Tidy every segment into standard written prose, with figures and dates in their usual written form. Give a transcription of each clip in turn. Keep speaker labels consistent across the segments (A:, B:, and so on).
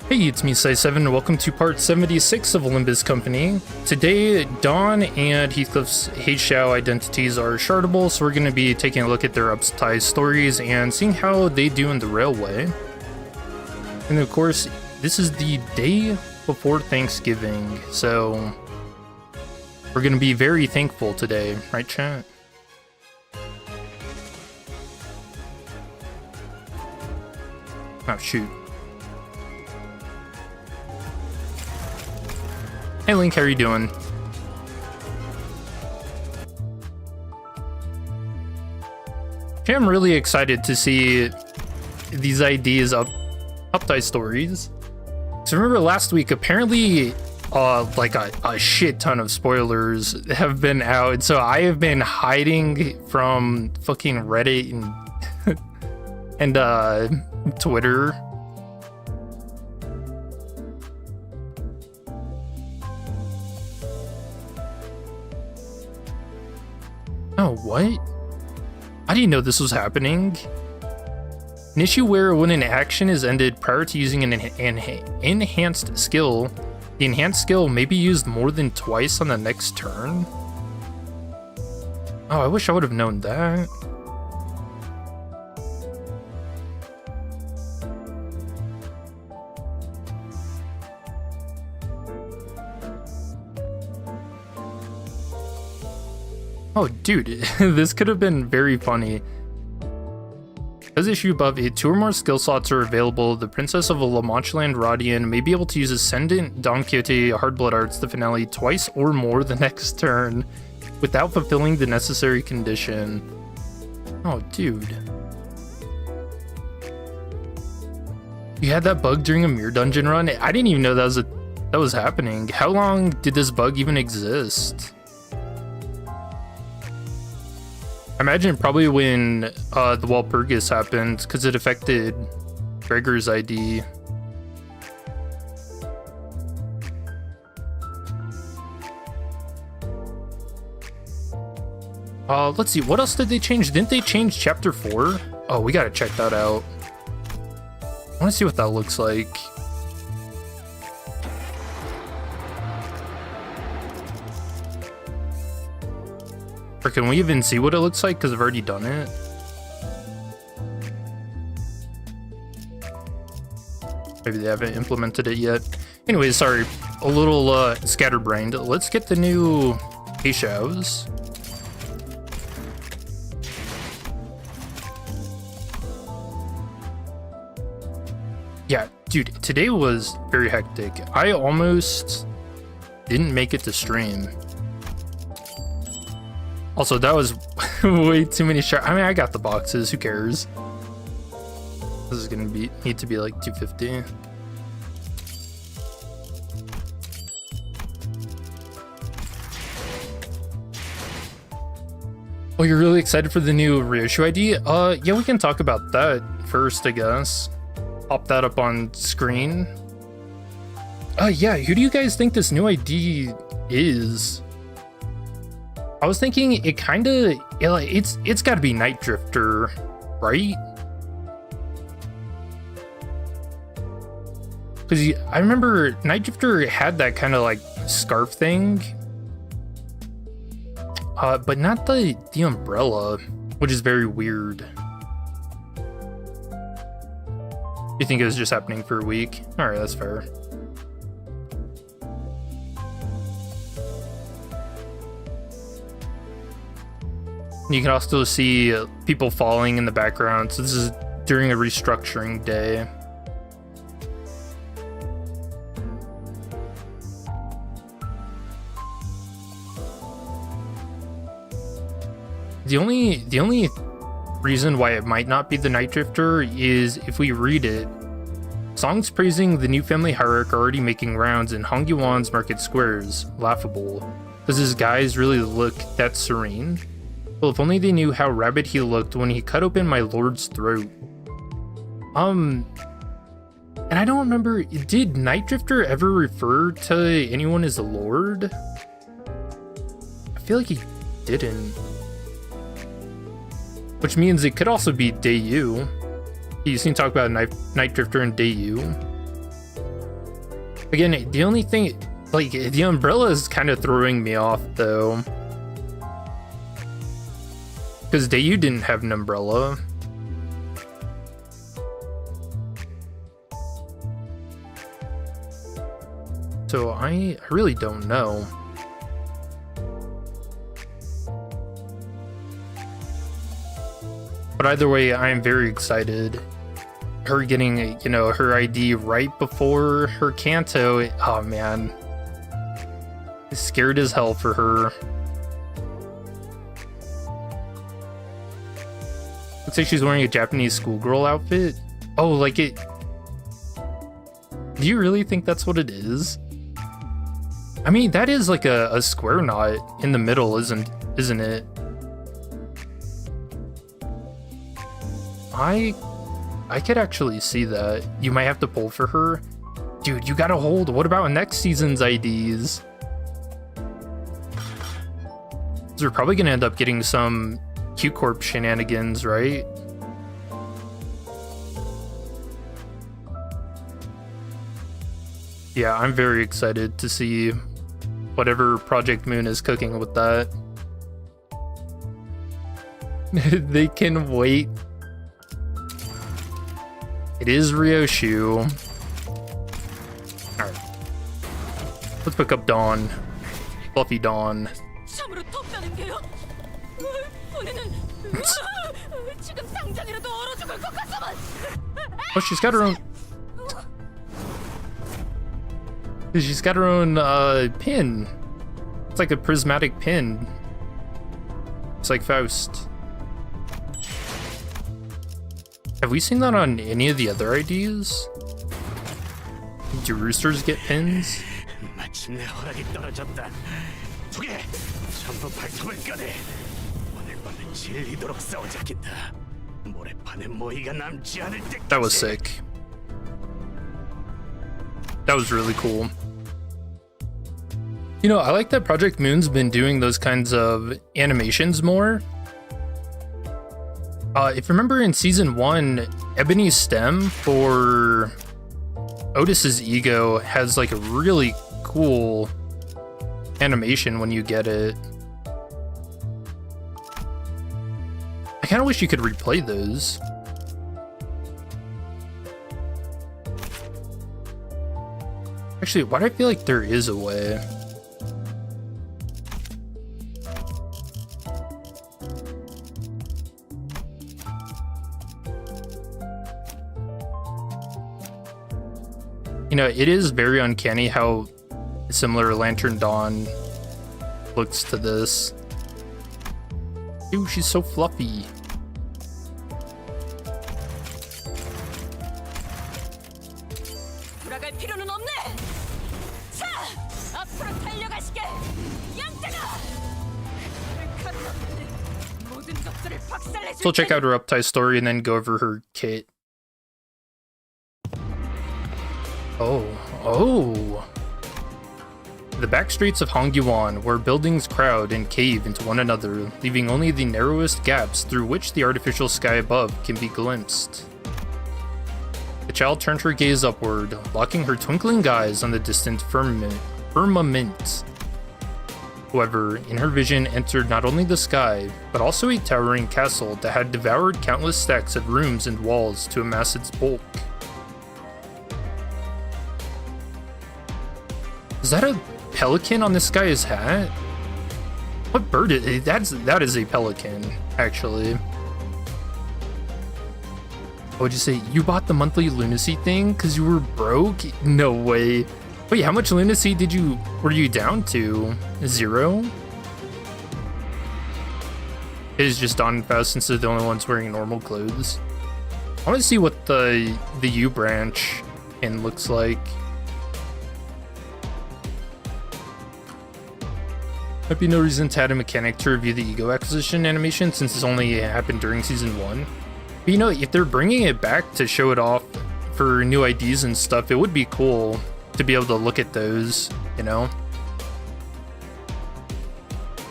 A: Hey, it's me, Sai7, and welcome to part 76 of Limbus Company. Today, Dawn and Heathcliff's Heishou identities are shardable, so we're going to be taking a look at their upsized stories and seeing how they do in the railway. And of course, this is the day before Thanksgiving, so we're going to be very thankful today, right, chat? Oh, shoot. Hey Link, how are you doing? Okay, I'm really excited to see these ideas update stories. So remember last week, apparently like a shit ton of spoilers have been out, so I have been hiding from fucking Reddit and Twitter. Oh, what? I didn't know this was happening. An issue where when an action is ended prior to using an enhanced skill, the enhanced skill may be used more than twice on the next turn. Oh, I wish I would have known that. Oh, dude, this could have been very funny. As issue above, if 2 or more skill slots are available, the Princess of La Manche Land Rodian may be able to use Ascendant Don Quixote Hardblood Arts the finale twice or more the next turn without fulfilling the necessary condition. Oh, dude. You had that bug during a mirror dungeon run? I didn't even know that was happening. How long did this bug even exist? I imagine probably when the Walpurgis happened, because it affected Gregor's ID. Let's see, what else did they change? Didn't they change Chapter 4? Oh, we gotta check that out. I want to see what that looks like. Or can we even see what it looks like? Because I've already done it. Maybe they haven't implemented it yet. Anyways, sorry, a little scatterbrained. Let's get the new Heishous. Yeah, dude, today was very hectic. I almost didn't make it to stream. Also, that was way too many shots. I mean, I got the boxes. Who cares? This is gonna need to be like 250. Oh, you're really excited for the new Ryoshu ID? Yeah, we can talk about that first, I guess. Pop that up on screen. Yeah, who do you guys think this new ID is? I was thinking it kind of, it's got to be Night Drifter, right? Because I remember Night Drifter had that kind of like scarf thing, but not the umbrella, which is very weird. You think it was just happening for a week? All right, that's fair. You can also see people falling in the background. So this is during a restructuring day. The only reason why it might not be the Night Drifter is if we read it. Songs praising the new family hierarch are already making rounds in Hong Yuan's market squares. Laughable. Does his guys really look that serene? Well, if only they knew how rabid he looked when he cut open my lord's throat. And I don't remember, did Night Drifter ever refer to anyone as a lord? I feel like he didn't. Which means it could also be Dayu. You seen talk about Night Drifter and Dayu. Again, the only thing, like, the umbrella is kind of throwing me off, though. Because Dayu didn't have an umbrella. So I really don't know. But either way, I am very excited. Her getting, you know, her ID right before her Kanto. Oh man. Scared as hell for her. Looks like she's wearing a Japanese schoolgirl outfit. Oh, like it. Do you really think that's what it is? I mean, that is like a square knot in the middle, isn't it? I could actually see that. You might have to pull for her. Dude, you gotta hold. What about next season's IDs? So we're probably gonna end up getting some Q-Corp shenanigans, right? Yeah, I'm very excited to see whatever Project Moon is cooking with that. They can wait. It is Ryoshu. Alright. Let's pick up Dawn. Fluffy Dawn. Oh, she's got her own... She's got her own pin. It's like a prismatic pin. It's like Faust. Have we seen that on any of the other IDs? Do roosters get pins? That was sick. That was really cool. You know, I like that Project Moon's been doing those kinds of animations more. If you remember in season 1, Ebony's stem for Otis's ego has like a really cool animation when you get it. I kind of wish you could replay those. Actually, why do I feel like there is a way? You know, it is very uncanny how similar Lantern Dawn looks to this. Ew, she's so fluffy. So we'll check out her Uptie story and then go over her kit. Oh. The back streets of Hongyuan, where buildings crowd and cave into one another, leaving only the narrowest gaps through which the artificial sky above can be glimpsed. The child turned her gaze upward, locking her twinkling eyes on the distant firmament. However, in her vision entered not only the sky, but also a towering castle that had devoured countless stacks of rooms and walls to amass its bulk. Is that a pelican on this guy's hat? What bird is it? That is a pelican, actually. What'd you say? You bought the monthly lunacy thing because you were broke? No way. Wait, how much lunacy were you down to? 0? It is just Dawn and Faust since they're the only ones wearing normal clothes. I want to see what the U branch pin looks like. Might be no reason to add a mechanic to review the ego acquisition animation since this only happened during season 1. But you know, if they're bringing it back to show it off for new IDs and stuff, it would be cool to be able to look at those, you know?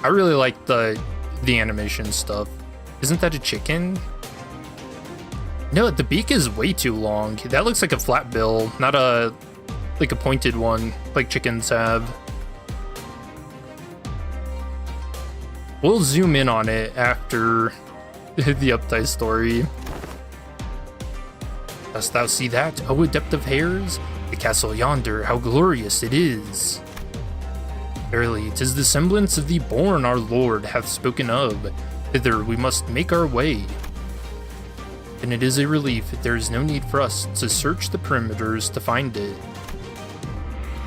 A: I really like the animation stuff. Isn't that a chicken? No, the beak is way too long. That looks like a flat bill, not a like a pointed one, like chickens have. We'll zoom in on it after the Updike story. Dost thou see that, O adept of hares? The castle yonder, how glorious it is! Verily, 'tis the semblance of the born our Lord hath spoken of. Thither we must make our way. And it is a relief that there is no need for us to search the perimeters to find it.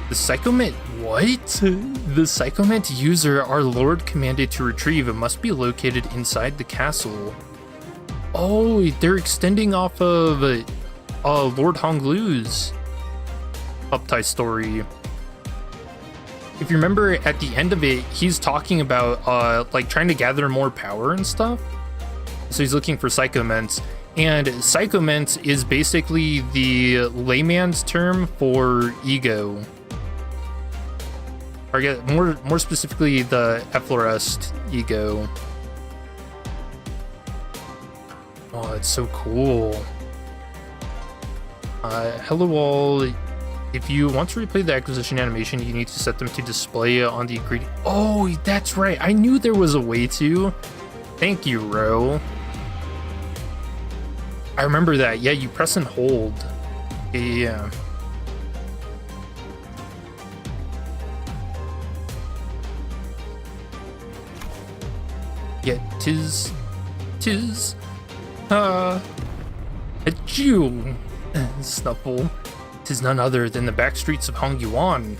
A: The Psychomant, what? The Psychomant user our Lord commanded to retrieve must be located inside the castle. Oh, they're extending off of Lord Honglu's Updike story. If you remember at the end of it, he's talking about like trying to gather more power and stuff. So he's looking for Psychoments. And Psychoments is basically the layman's term for ego. Or I guess more specifically the Efflorest ego. Oh, it's so cool. Hello all. If you want to replay the acquisition animation, you need to set them to display on the ingredient. Oh, that's right. I knew there was a way to. Thank you, Ro. I remember that. Yeah, you press and hold. Yeah. Yeah, tis. A Jew. Snuffle. 'Tis none other than the back streets of Hongyuan.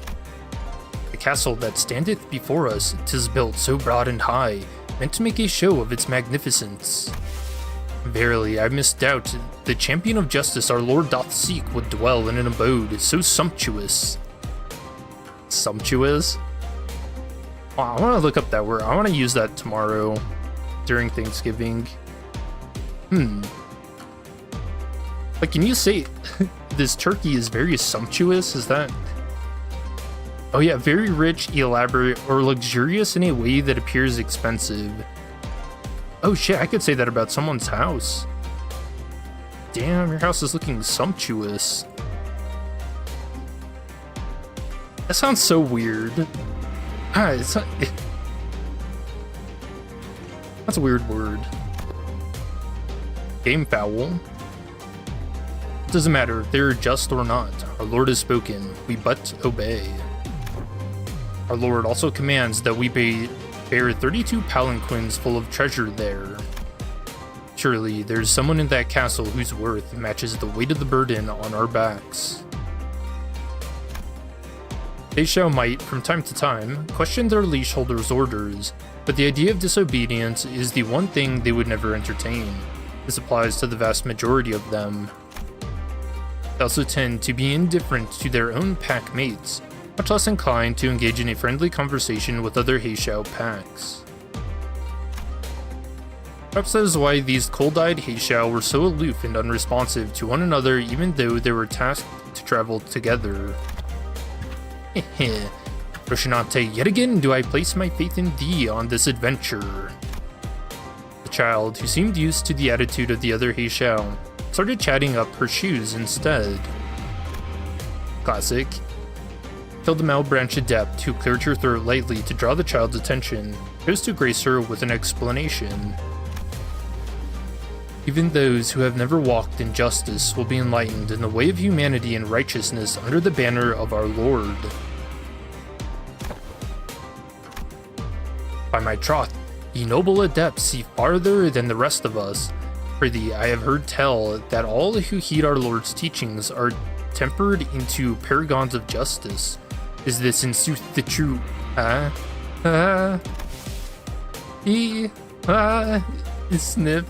A: The castle that standeth before us, 'tis built so broad and high, meant to make a show of its magnificence. Verily, I misdoubt the champion of justice our Lord doth seek would dwell in an abode so sumptuous. Sumptuous? Oh, I want to look up that word. I want to use that tomorrow during Thanksgiving. Like, can you say this turkey is very sumptuous? Is that... Oh yeah, very rich, elaborate, or luxurious in a way that appears expensive. Oh shit, I could say that about someone's house. Damn, your house is looking sumptuous. That sounds so weird. It's not... That's a weird word. Game foul. It doesn't matter if they're just or not. Our Lord has spoken. We but obey. Our Lord also commands that we bear 32 palanquins full of treasure there. Surely there's someone in that castle whose worth matches the weight of the burden on our backs. Heishou might, from time to time, question their leash holders' orders, but the idea of disobedience is the one thing they would never entertain. This applies to the vast majority of them. They also tend to be indifferent to their own pack mates, much less inclined to engage in a friendly conversation with other Heishou packs. Perhaps that is why these cold-eyed Heishou were so aloof and unresponsive to one another even though they were tasked to travel together. Roshinante, yet again do I place my faith in thee on this adventure. The child, who seemed used to the attitude of the other Heishou, started chatting up her shoes instead. Classic. Till the Malbranch adept, who cleared her throat lightly to draw the child's attention, goes to grace her with an explanation. Even those who have never walked in justice will be enlightened in the way of humanity and righteousness under the banner of our Lord. By my troth, ye noble adepts see farther than the rest of us. Prithee, I have heard tell that all who heed our Lord's teachings are tempered into paragons of justice. Is this in sooth the true... Sniff.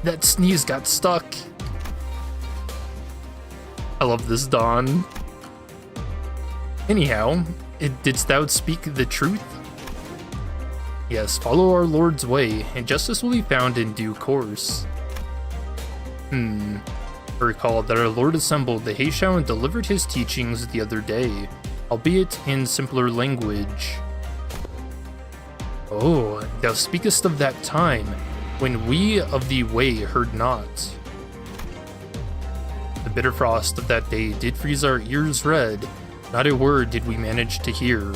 A: That sneeze got stuck. I love this, Dawn. Anyhow, didst thou speak the truth? Yes, follow our Lord's way, and justice will be found in due course. I recall that our Lord assembled the Heishou and delivered his teachings the other day, albeit in simpler language. Oh, thou speakest of that time, when we of the way heard not. The bitter frost of that day did freeze our ears red. Not a word did we manage to hear.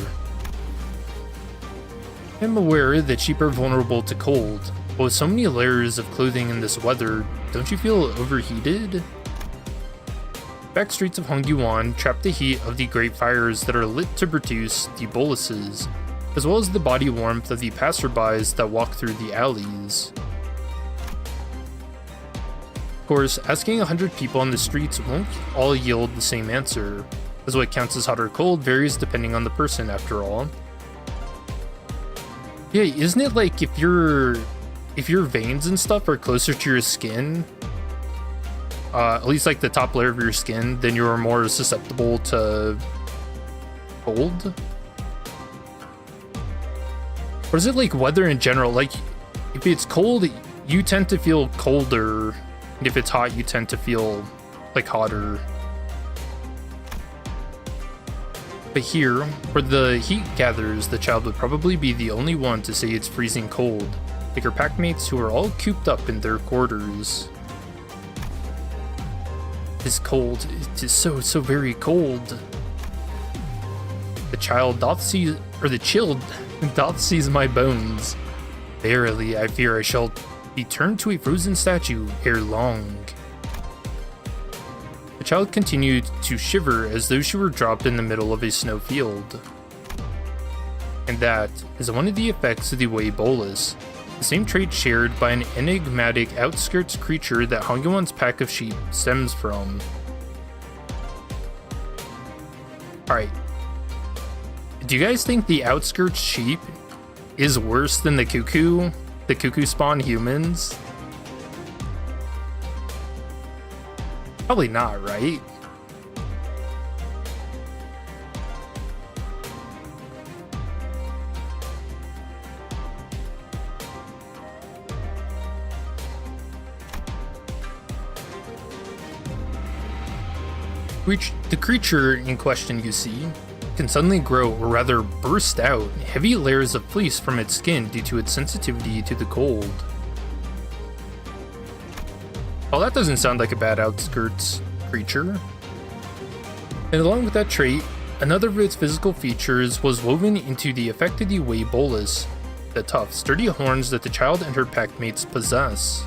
A: I'm aware that sheep are vulnerable to cold, but with so many layers of clothing in this weather, don't you feel overheated? Back streets of Hongguan trap the heat of the great fires that are lit to produce the boluses, as well as the body warmth of the passerbys that walk through the alleys. Of course, asking 100 people on the streets won't all yield the same answer, as what counts as hot or cold varies depending on the person after all. Yeah, isn't it like if your veins and stuff are closer to your skin, at least like the top layer of your skin, then you're more susceptible to cold? Or is it like weather in general? Like, if it's cold, you tend to feel colder, and if it's hot, you tend to feel like hotter. But here, where the heat gathers, the child would probably be the only one to say it's freezing cold, like her packmates who are all cooped up in their quarters. It's cold. It is so very cold. The child doth seize, or the chilled doth seize my bones. Verily, I fear I shall be turned to a frozen statue ere long. The child continued to shiver as though she were dropped in the middle of a snow field. And that is one of the effects of the Wei bolus, the same trait shared by an enigmatic outskirts creature that Hongguan's pack of sheep stems from. Alright. Do you guys think the outskirts sheep is worse than the cuckoo spawn humans? Probably not, right? The creature in question, you see, can suddenly grow, or rather burst out, heavy layers of fleece from its skin due to its sensitivity to the cold. Well, that doesn't sound like a bad outskirts creature. And along with that trait, another of its physical features was woven into the effect of the Wei bolus, the tough, sturdy horns that the child and her packmates possess.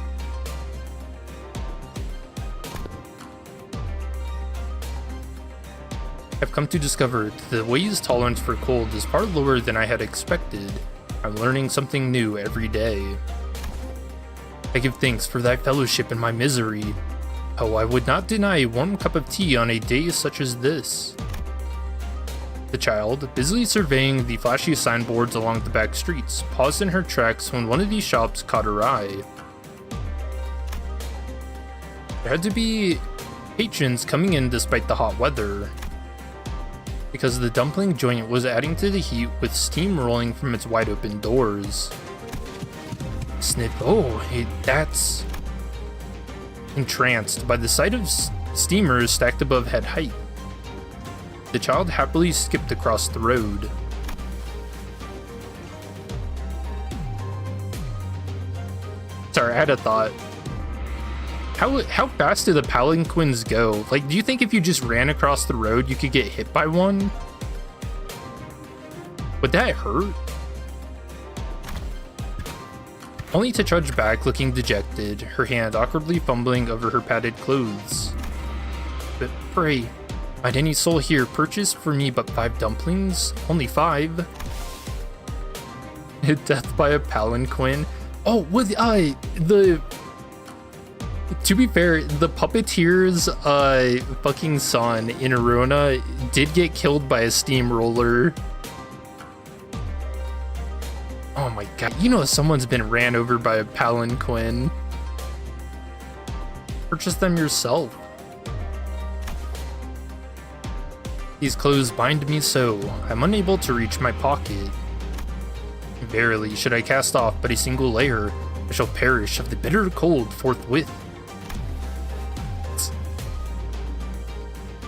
A: I've come to discover that the Wei's tolerance for cold is far lower than I had expected. I'm learning something new every day. I give thanks for thy fellowship in my misery. Oh, I would not deny a warm cup of tea on a day such as this. The child, busily surveying the flashy signboards along the back streets, paused in her tracks when one of these shops caught her eye. There had to be patrons coming in despite the hot weather, because the dumpling joint was adding to the heat with steam rolling from its wide open doors. Snip. Oh, that's entranced by the sight of steamers stacked above head height. The child happily skipped across the road. Sorry, I had a thought. How fast do the palanquins go? Like, do you think if you just ran across the road, you could get hit by one? Would that hurt? Only to trudge back looking dejected, her hand awkwardly fumbling over her padded clothes. But pray, might any soul here purchase for me but 5 dumplings? Only 5. Death by a palanquin. Oh, with to be fair, the puppeteer's fucking son in Arona did get killed by a steamroller. Oh my god, you know someone's been ran over by a palanquin. Purchase them yourself. These clothes bind me so, I'm unable to reach my pocket. Verily, should I cast off but a single layer, I shall perish of the bitter cold forthwith.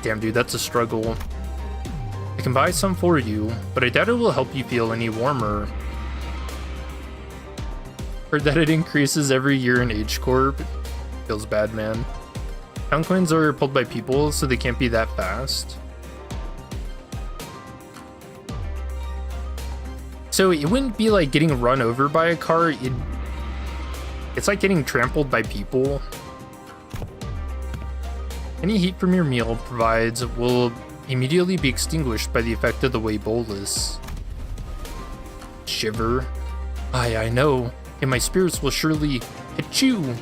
A: Damn dude, that's a struggle. I can buy some for you, but I doubt it will help you feel any warmer. Heard that it increases every year in Age Corp. Feels bad, man. Palanquins are pulled by people, so they can't be that fast. So it wouldn't be like getting run over by a car. It's like getting trampled by people. Any heat from your meal provides will immediately be extinguished by the effect of the whey bolus. Shiver. Aye, I know, and my spirits will surely Heishou.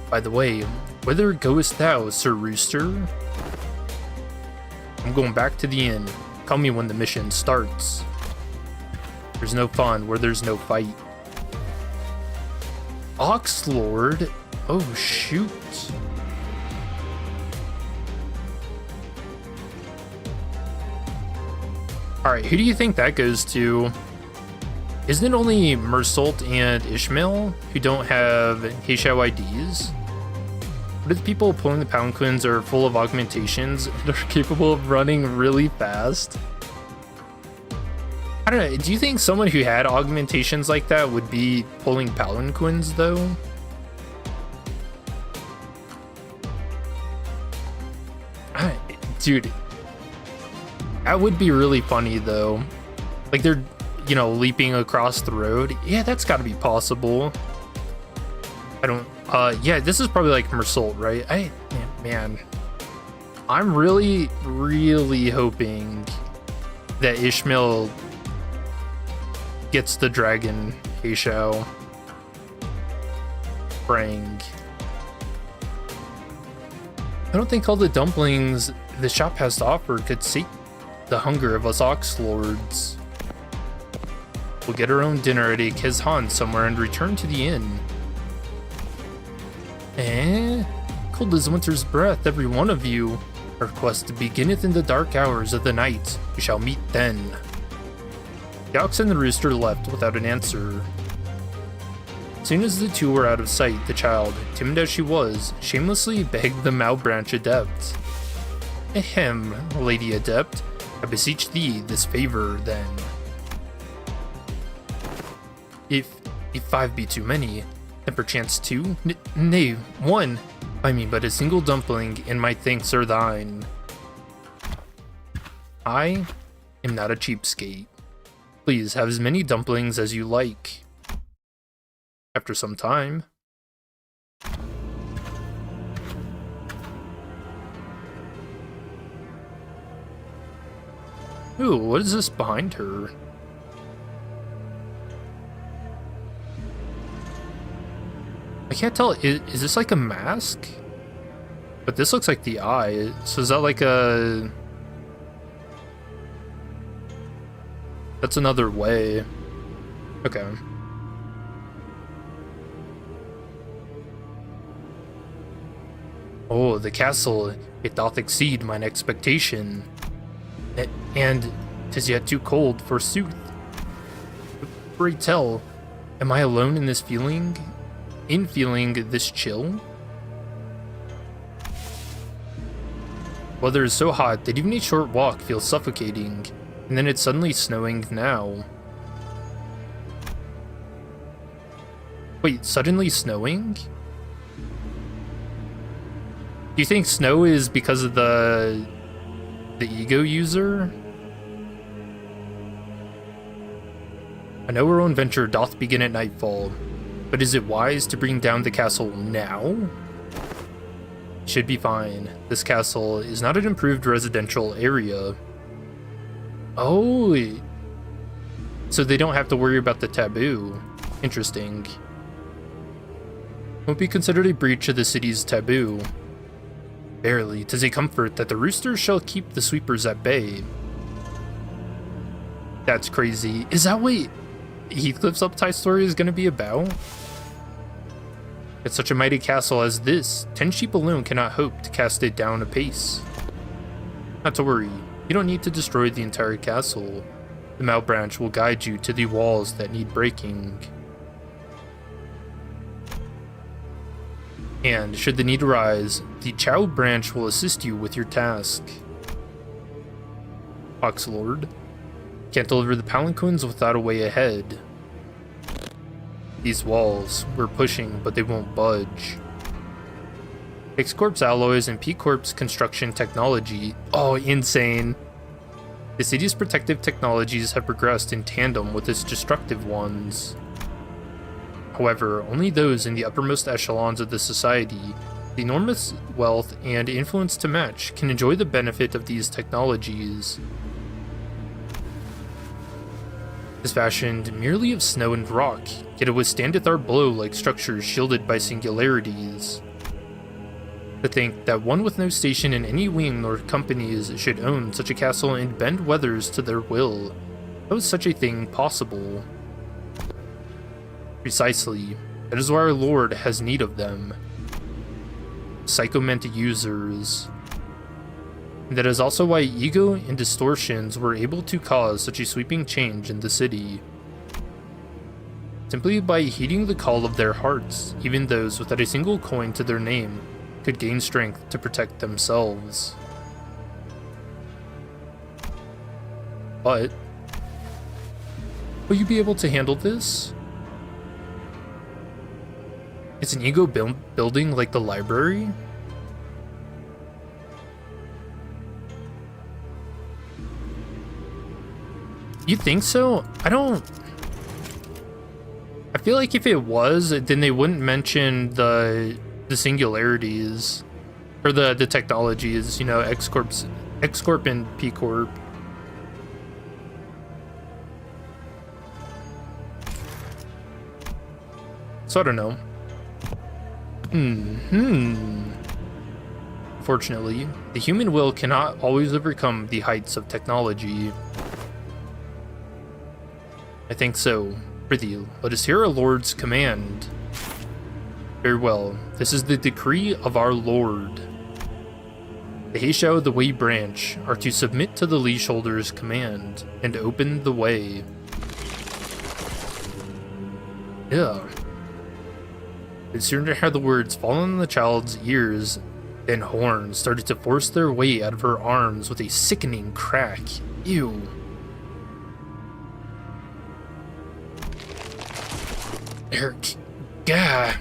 A: By the way, whither goest thou, Sir Rooster? I'm going back to the inn. Call me when the mission starts. There's no fun where there's no fight. Oxlord? Oh, shoot. Alright, who do you think that goes to? Isn't it only Mersault and Ishmael who don't have Heishou IDs? What if the people pulling the Palanquins are full of augmentations and are capable of running really fast? I don't know, do you think someone who had augmentations like that would be pulling Palanquins though? Dude, that would be really funny though. Like they're, you know, leaping across the road. Yeah, that's gotta be possible. I don't, yeah, this is probably like Mersault, right? Man, I'm really hoping that Ishmael gets the dragon Heishou. Praying. I don't think all the dumplings the shop has to offer could sate the hunger of us Oxlords. We'll get our own dinner at a Kizhan somewhere and return to the inn. Cold as winter's breath, every one of you. Our quest beginneth in the dark hours of the night. We shall meet then. The ox and the rooster left without an answer. As soon as the two were out of sight, the child, timid as she was, shamelessly begged the Malbranch Adept. Ahem, Lady Adept, I beseech thee this favor, then. If 5 be too many, then perchance 2? Nay, 1. I mean but a single dumpling, and my thanks are thine. I am not a cheapskate. Please have as many dumplings as you like. After some time. Ooh, what is this behind her? I can't tell, is this like a mask? But this looks like the eye, so is that like a... That's another way. Okay. Oh, the castle, it doth exceed mine expectation. And 'tis yet too cold, forsooth. Pray tell, am I alone in this feeling? In feeling this chill? Weather is so hot that even a short walk feels suffocating, and then it's suddenly snowing now. Wait, suddenly snowing? Do you think snow is because of the ego user? I know our own venture doth begin at nightfall, but is it wise to bring down the castle now? Should be fine. This castle is not an improved residential area. Oh, so they don't have to worry about the taboo. Interesting. Won't be considered a breach of the city's taboo. Barely, 'tis a comfort that the roosters shall keep the sweepers at bay. That's crazy. Is that what Heathcliff's uptight story is gonna be about? It's such a mighty castle as this, 10 sheep alone cannot hope to cast it down apace. Not to worry, you don't need to destroy the entire castle. The Malbranch will guide you to the walls that need breaking. And should the need arise, the Chow branch will assist you with your task. Oxlord, can't deliver the palanquins without a way ahead. These walls, we're pushing, but they won't budge. X Corp's alloys and P Corp's construction technology. Oh, insane. The city's protective technologies have progressed in tandem with its destructive ones. However, only those in the uppermost echelons of the society, the enormous wealth and influence to match, can enjoy the benefit of these technologies. It is fashioned merely of snow and rock, yet it withstandeth our blow like structures shielded by singularities. To think that one with no station in any wing nor companies should own such a castle and bend weathers to their will. How is such a thing possible? Precisely. That is why our Lord has need of them. Psychoment users. And that is also why ego and distortions were able to cause such a sweeping change in the city. Simply by heeding the call of their hearts, even those without a single coin to their name could gain strength to protect themselves. But will you be able to handle this? It's an ego building like the library? You think so? I feel like if it was, then they wouldn't mention the singularities or the technologies, you know, X Corp and P Corp. So I don't know. Fortunately, the human will cannot always overcome the heights of technology. I think so. Prithee, let us hear our Lord's command. Very well, this is the decree of our Lord. The Heishou of the Wei branch are to submit to the leaseholder's command and open the way. Yeah. As soon as the words fall on the child's ears, then horns started to force their way out of her arms with a sickening crack. Ew. Eric, gah.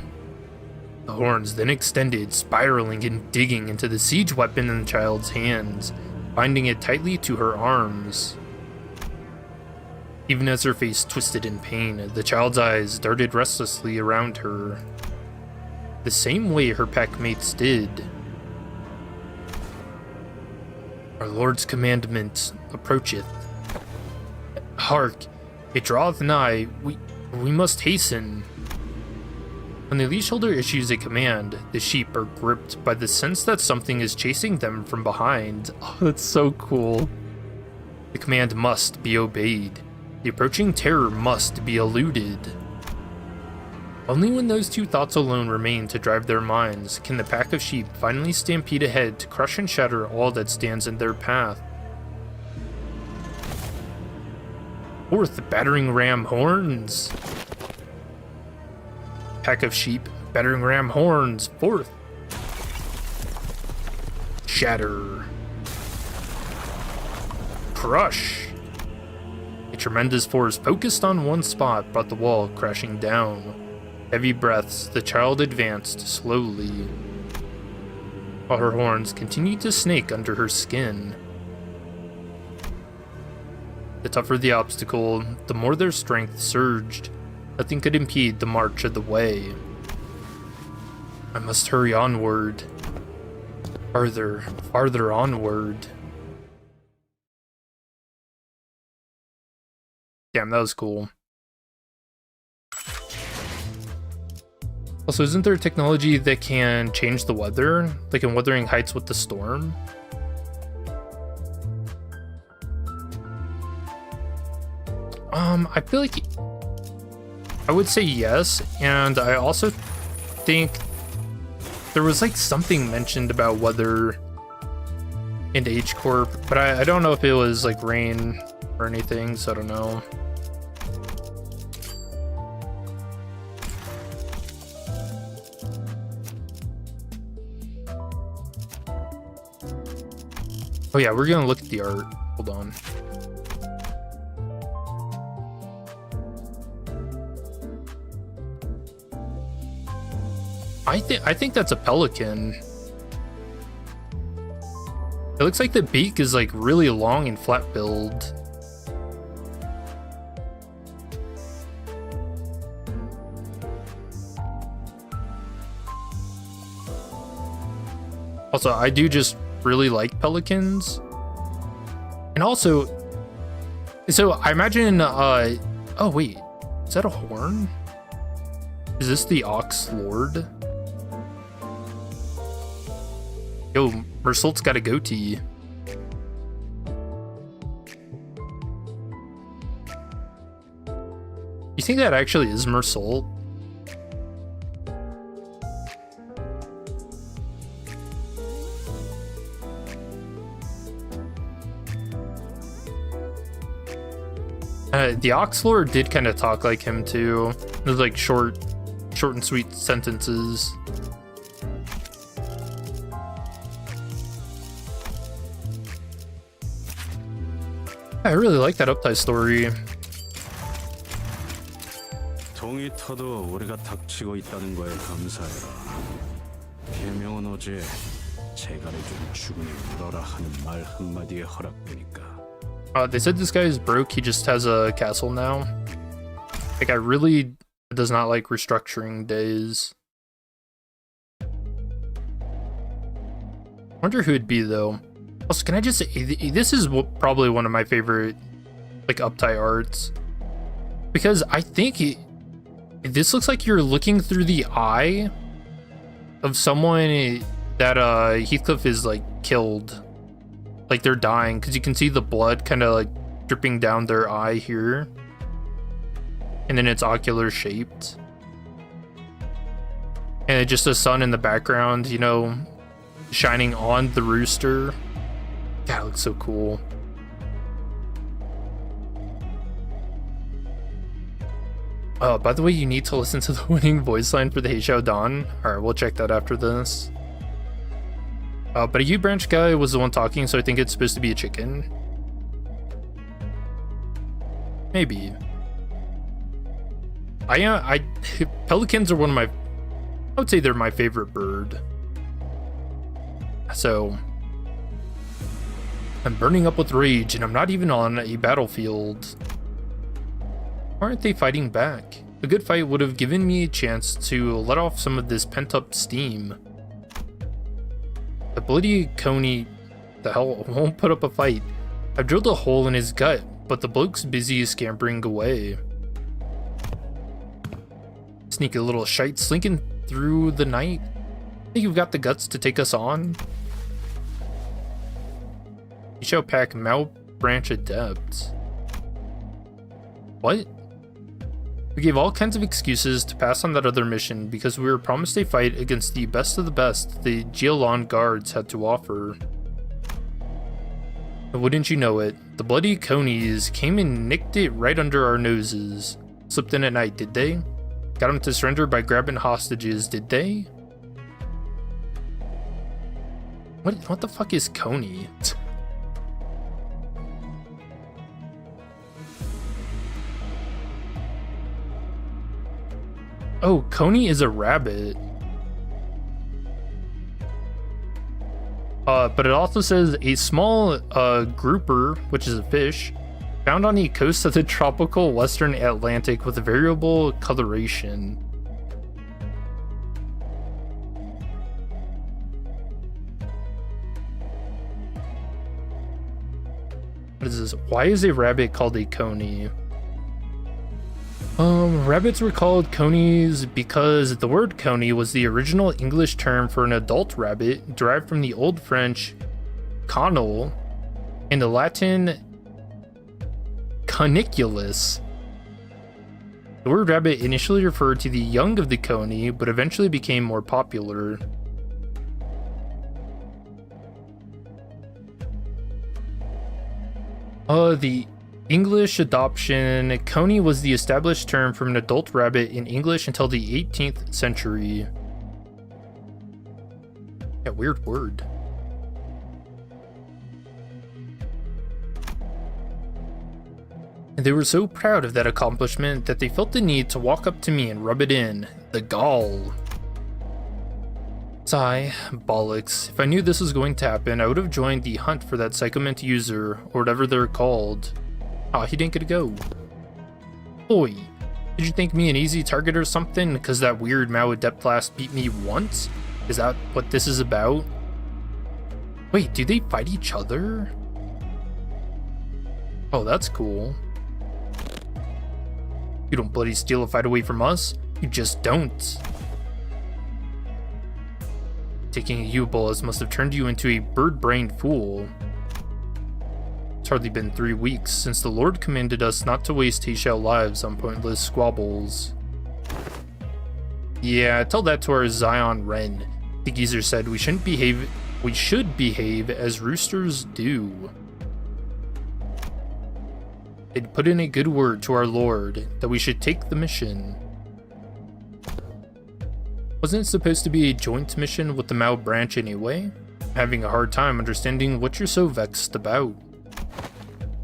A: The horns then extended, spiraling and digging into the siege weapon in the child's hands, binding it tightly to her arms. Even as her face twisted in pain, the child's eyes darted restlessly around her, the same way her pack mates did. Our Lord's commandment approacheth. Hark, it draweth nigh, we must hasten. When the leaseholder issues a command, the sheep are gripped by the sense that something is chasing them from behind. Oh, that's so cool. The command must be obeyed. The approaching terror must be eluded. Only when those two thoughts alone remain to drive their minds can the pack of sheep finally stampede ahead to crush and shatter all that stands in their path. Forth, battering ram horns! Pack of sheep, battering ram horns, forth! Shatter. Crush! A tremendous force focused on one spot brought the wall crashing down. Heavy breaths, the child advanced slowly, while her horns continued to snake under her skin. The tougher the obstacle, the more their strength surged. Nothing could impede the march of the way. I must hurry onward. Farther, farther onward. Damn, that was cool. Also, isn't there technology that can change the weather? Like in Wuthering Heights with the storm? I feel like I would say yes, and I also think there was like something mentioned about weather in H Corp, but I don't know if it was like rain or anything, so I don't know. Oh yeah, we're gonna look at the art. Hold on. I think that's a pelican. It looks like the beak is like really long and flat billed. Also, I do just really like pelicans. And also, so I imagine, oh wait, is that a horn? Is this the Ox Lord? Yo, Mersault's got a goatee. You think that actually is Mersault? The Ox Lord did kind of talk like him too. It was like short and sweet sentences. I really like that Uptie story.
B: 동이 터도 우리가 닥치고 있다는 거에 감사해라. 계명은 어제 재갈에 좀 죽으니 물어라 하는 말 한마디에 허락되니까.
A: They said this guy is broke, he just has a castle now. Like, guy really does not like restructuring days. Wonder who it'd be though. Also, can I just say, this is probably one of my favorite, like, Uptie arts. Because I think this looks like you're looking through the eye of someone that Heathcliff is, like, killed. Like, they're dying, because you can see the blood kind of, like, dripping down their eye here. And then it's ocular shaped. And just the sun in the background, you know, shining on the rooster. God, it looks so cool. Oh, by the way, you need to listen to the winning voice line for the Heishou Dawn. Alright, we'll check that after this. But a U-branch guy was the one talking, so I think it's supposed to be a chicken. Maybe. Pelicans are one of my... I would say they're my favorite bird. So... I'm burning up with rage, and I'm not even on a battlefield. Why aren't they fighting back? A good fight would have given me a chance to let off some of this pent-up steam. The bloody coney, the hell, won't put up a fight. I've drilled a hole in his gut, but the bloke's busy scampering away. Sneaky little shite slinking through the night. Think you've got the guts to take us on? You shall pack Mount Branch Adept. What? We gave all kinds of excuses to pass on that other mission because we were promised a fight against the best of the best the Jialan guards had to offer. And wouldn't you know it, the bloody conies came and nicked it right under our noses. Slipped in at night, did they? Got them to surrender by grabbing hostages, did they? What the fuck is coney? Oh, coney is a rabbit. But it also says a small grouper, which is a fish, found on the coast of the tropical western Atlantic with a variable coloration. What is this? Why is a rabbit called a coney? Rabbits were called conies because the word coney was the original English term for an adult rabbit, derived from the Old French conol and the Latin coniculus. The word rabbit initially referred to the young of the coney, but eventually became more popular. The English adoption, coney was the established term for an adult rabbit in English until the 18th century. Yeah, weird word. And they were so proud of that accomplishment that they felt the need to walk up to me and rub it in. The gall. Sigh, bollocks. If I knew this was going to happen, I would have joined the hunt for that Psychomint user, or whatever they're called. Aw, he didn't get to go. Oi, did you think me an easy target or something because that weird Mao Adept class beat me once? Is that what this is about? Wait, do they fight each other? Oh, that's cool. You don't bloody steal a fight away from us. You just don't. Taking a U-Bolus must have turned you into a bird-brained fool. It's hardly been 3 weeks since the Lord commanded us not to waste Heishou lives on pointless squabbles. Yeah, tell that to our Zion Wren. The geezer said we should behave as roosters do. They'd put in a good word to our Lord that we should take the mission. Wasn't it supposed to be a joint mission with the Mao branch anyway? I'm having a hard time understanding what you're so vexed about.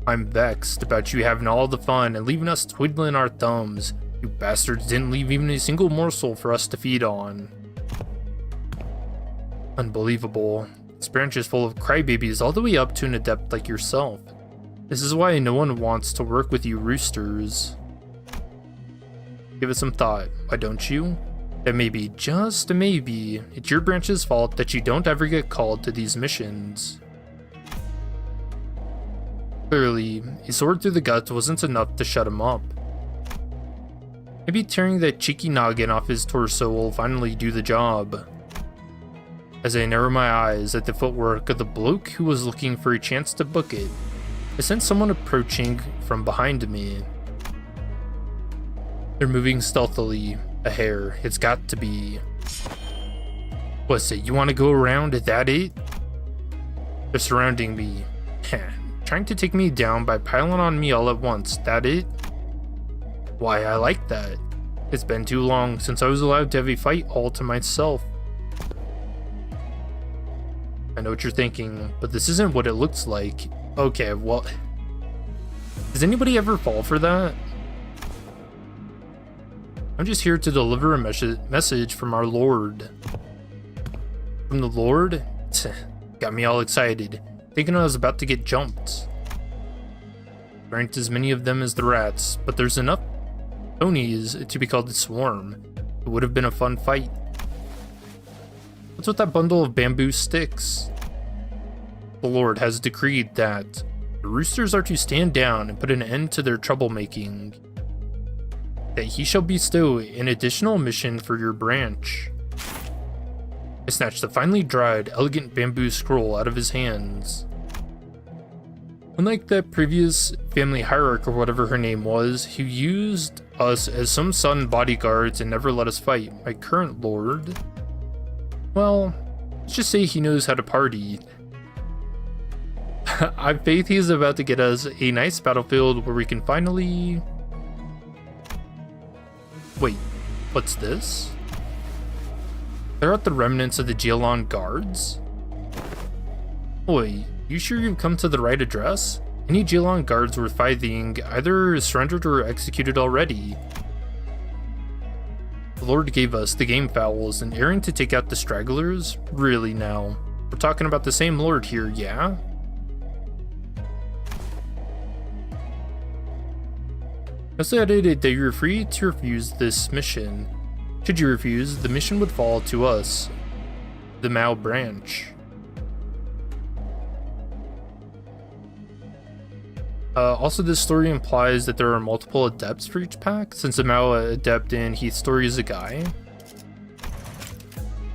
A: I'm vexed about you having all the fun and leaving us twiddling our thumbs. You bastards didn't leave even a single morsel for us to feed on. Unbelievable. This branch is full of crybabies all the way up to an adept like yourself. This is why no one wants to work with you roosters. Give it some thought, why don't you? That maybe, just maybe, it's your branch's fault that you don't ever get called to these missions. Clearly, a sword through the gut wasn't enough to shut him up. Maybe tearing that cheeky noggin off his torso will finally do the job. As I narrow my eyes at the footwork of the bloke who was looking for a chance to book it, I sense someone approaching from behind me. They're moving stealthily. A hair, it's got to be. What's it, you want to go around? Is that it? They're surrounding me. Trying to take me down by piling on me all at once, that it? Why, I like that. It's been too long since I was allowed to have a fight all to myself. I know what you're thinking, but this isn't what it looks like. Okay, well, does anybody ever fall for that? I'm just here to deliver a message from our Lord. From the Lord? Got me all excited, thinking I was about to get jumped. There aren't as many of them as the rats, but there's enough ponies to be called a swarm. It would have been a fun fight. What's with that bundle of bamboo sticks? The Lord has decreed that the roosters are to stand down and put an end to their troublemaking. That he shall bestow an additional mission for your branch. I snatched the finely dried, elegant bamboo scroll out of his hands. Unlike that previous family hierarch or whatever her name was, who used us as some sudden bodyguards and never let us fight, my current lord, well, let's just say he knows how to party. I have faith he's about to get us a nice battlefield where we can finally... Wait, what's this? They're at the remnants of the Jialon guards? Oi, you sure you've come to the right address? Any Jialon guards worth fighting either surrendered or executed already. The Lord gave us the game fowls and errand to take out the stragglers? Really now? We're talking about the same Lord here, yeah? Decided that you're free to refuse this mission. Should you refuse, the mission would fall to us, the Mao branch. Also, this story implies that there are multiple adepts for each pack, since the Mao adept in Heath's story is a guy.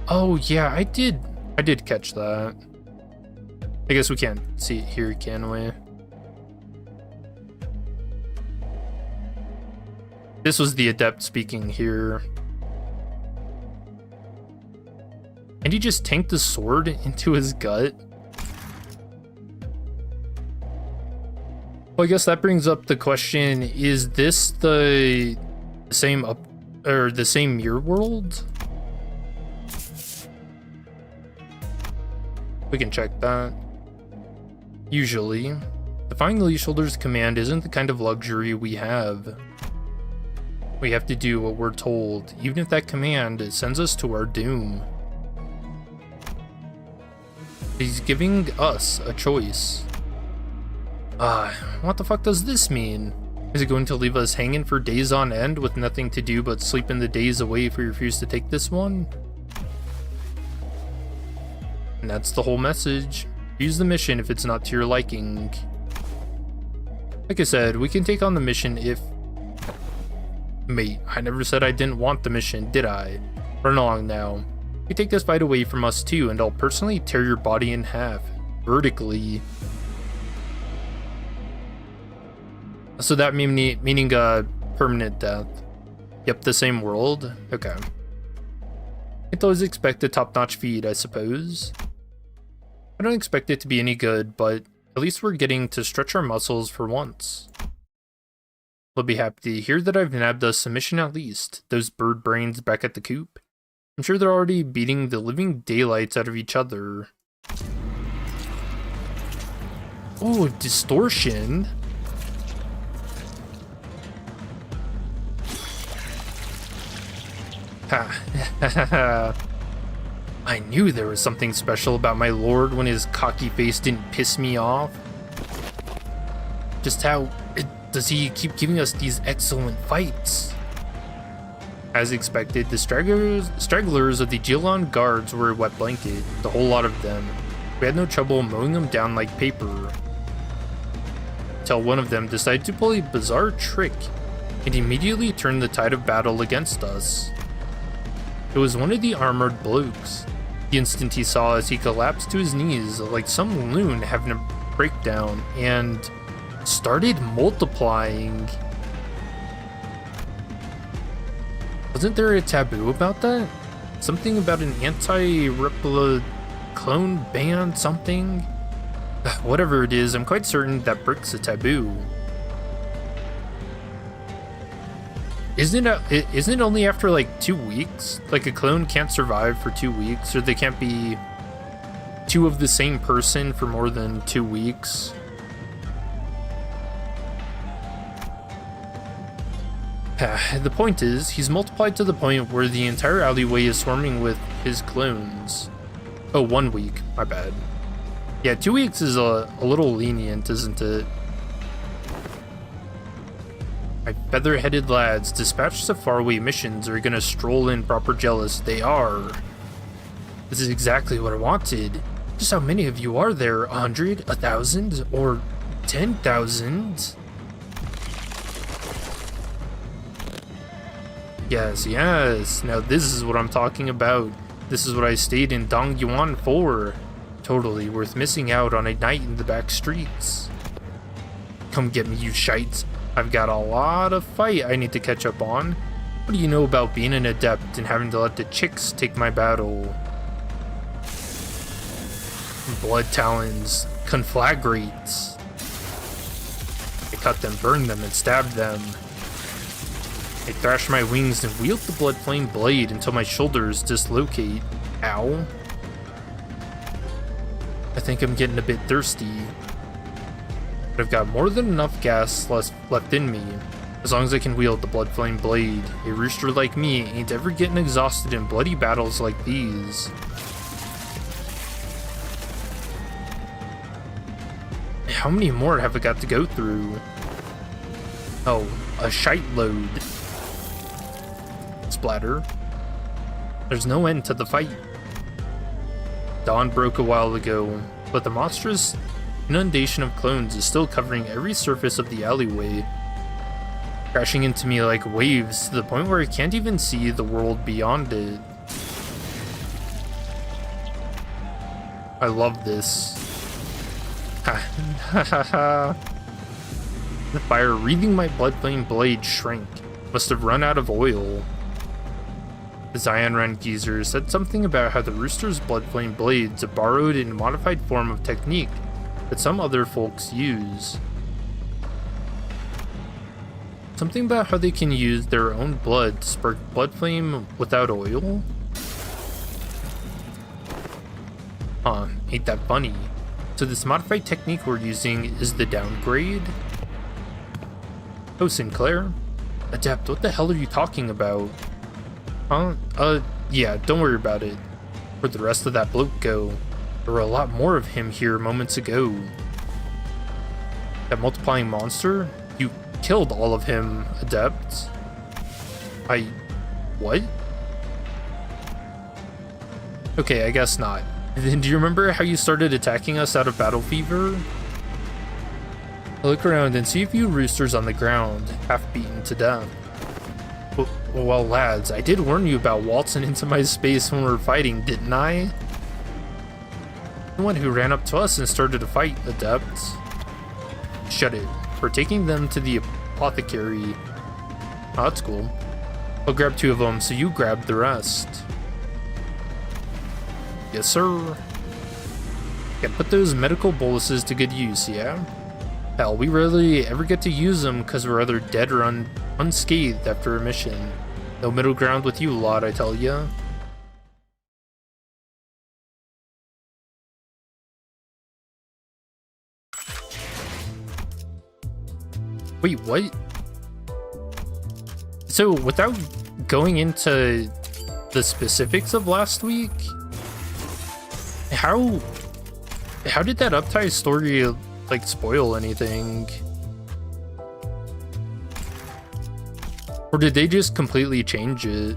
A: Oh yeah, I did catch that. I guess we can't see it here, can we? This was the adept speaking here. And he just tanked the sword into his gut. Well, I guess that brings up the question, is this the same the same mirror world? We can check that. Usually, defying the Leaseholder's command isn't the kind of luxury we have. We have to do what we're told, even if that command sends us to our doom. He's giving us a choice. What the fuck does this mean? Is it going to leave us hanging for days on end with nothing to do but sleep in the days away if we refuse to take this one? And that's the whole message. Use the mission if it's not to your liking. Like I said, we can take on the mission if... Mate, I never said I didn't want the mission, did I? Run along now. You take this fight away from us too, and I'll personally tear your body in half. Vertically. So that meaning permanent death. Yep, the same world? Okay. Can't always expect a top-notch feed, I suppose. I don't expect it to be any good, but at least we're getting to stretch our muscles for once. We'll be happy to hear that I've nabbed us a mission at least. Those bird brains back at the coop. I'm sure they're already beating the living daylights out of each other. Oh, distortion. Ha. I knew there was something special about my lord when his cocky face didn't piss me off. Just how does he keep giving us these excellent fights? As expected, the stragglers of the Jilon guards were a wet blanket, the whole lot of them. We had no trouble mowing them down like paper. Until one of them decided to pull a bizarre trick and immediately turned the tide of battle against us. It was one of the armored blokes. The instant he saw us, he collapsed to his knees like some loon having a breakdown and started multiplying. Wasn't there a taboo about that? Something about an anti-Repla clone ban something? Whatever it is, I'm quite certain that breaks a taboo. Isn't it only after like 2 weeks? Like a clone can't survive for 2 weeks, or they can't be two of the same person for more than 2 weeks. The point is, he's multiplied to the point where the entire alleyway is swarming with his clones. Oh, 1 week, my bad. Yeah, 2 weeks is a little lenient, isn't it? My feather-headed lads dispatched to faraway missions are gonna stroll in proper jealous. They are. This is exactly what I wanted. Just how many of you are there? 100? 1,000? Or 10,000? Yes. Now this is what I'm talking about. This is what I stayed in Dongyuan for. Totally worth missing out on a night in the back streets. Come get me, you shites. I've got a lot of fight I need to catch up on. What do you know about being an adept and having to let the chicks take my battle? Blood talons, conflagrates. I cut them, burned them, and stabbed them. I thrash my wings and wield the blood flame blade until my shoulders dislocate. Ow. I think I'm getting a bit thirsty. But I've got more than enough gas left in me. As long as I can wield the blood flame blade. A rooster like me ain't ever getting exhausted in bloody battles like these. How many more have I got to go through? Oh, a shite load. Splatter. There's no end to the fight. Dawn broke a while ago, but the monstrous inundation of clones is still covering every surface of the alleyway, crashing into me like waves to the point where I can't even see the world beyond it. I love this. The fire wreathing my blood flame blade shrank. Must have run out of oil. The Zàng geezer said something about how the rooster's blood flame blades a borrowed and modified form of technique that some other folks use. Something about how they can use their own blood to spark blood flame without oil? Huh, ain't that funny. So this modified technique we're using is the downgrade? Oh, Sinclair? Adept, what the hell are you talking about? Huh? Yeah, don't worry about it. Where'd the rest of that bloke go? There were a lot more of him here moments ago. That multiplying monster? You killed all of him, Adept. What? Okay, I guess not. Then do you remember how you started attacking us out of battle fever? I look around and see a few roosters on the ground, half beaten to death. Well, lads, I did warn you about waltzing into my space when we were fighting, didn't I? The one who ran up to us and started a fight, Adepts. Shut it. We're taking them to the apothecary. Oh, that's cool. I'll grab 2 of them, so you grab the rest. Yes, sir. Gotta put those medical boluses to good use, yeah? Hell, we rarely ever get to use them because we're either dead or unscathed after a mission. No middle ground with you lot, I tell ya. Wait, what? So, without going into the specifics of last week, how did that Uptie story, like, spoil anything? Or did they just completely change it?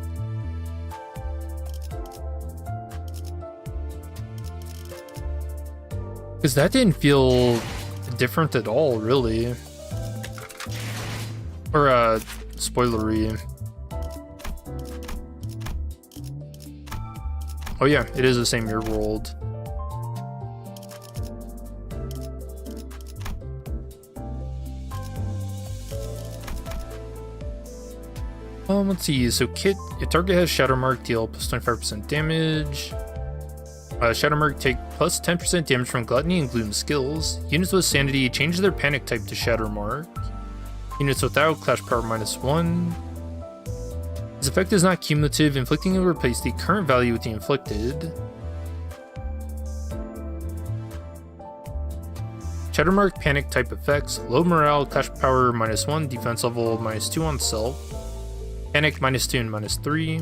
A: Because that didn't feel different at all, really. Or, spoilery. Oh yeah, it is the same year world. Let's see. So kit, your target has Shadow Mark, deal plus 25% damage. Shadow Mark take plus 10% damage from Gluttony and Gloom skills. Units with Sanity change their panic type to Shadow Mark. Units without, Clash Power -1. This effect is not cumulative, inflicting will replace the current value with the inflicted. Shadow Mark panic type effects, low morale, Clash Power -1, defense level -2 on self. Panic -2 and -3.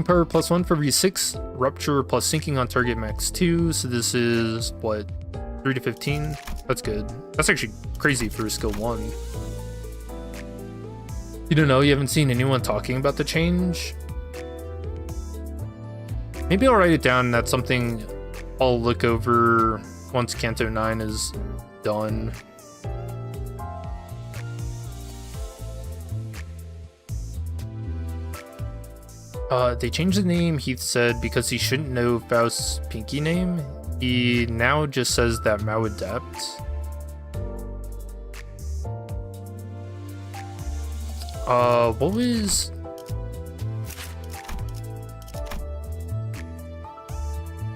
A: Power +1 for every 6. Rupture plus sinking on target -2. So this is what, 3 to 15? That's good. That's actually crazy for a skill 1. You don't know? You haven't seen anyone talking about the change? Maybe I'll write it down. That's something I'll look over once Canto 9 is done. They changed the name, Heath said, because he shouldn't know Faust's pinky name. He now just says that Mao Adept. What was...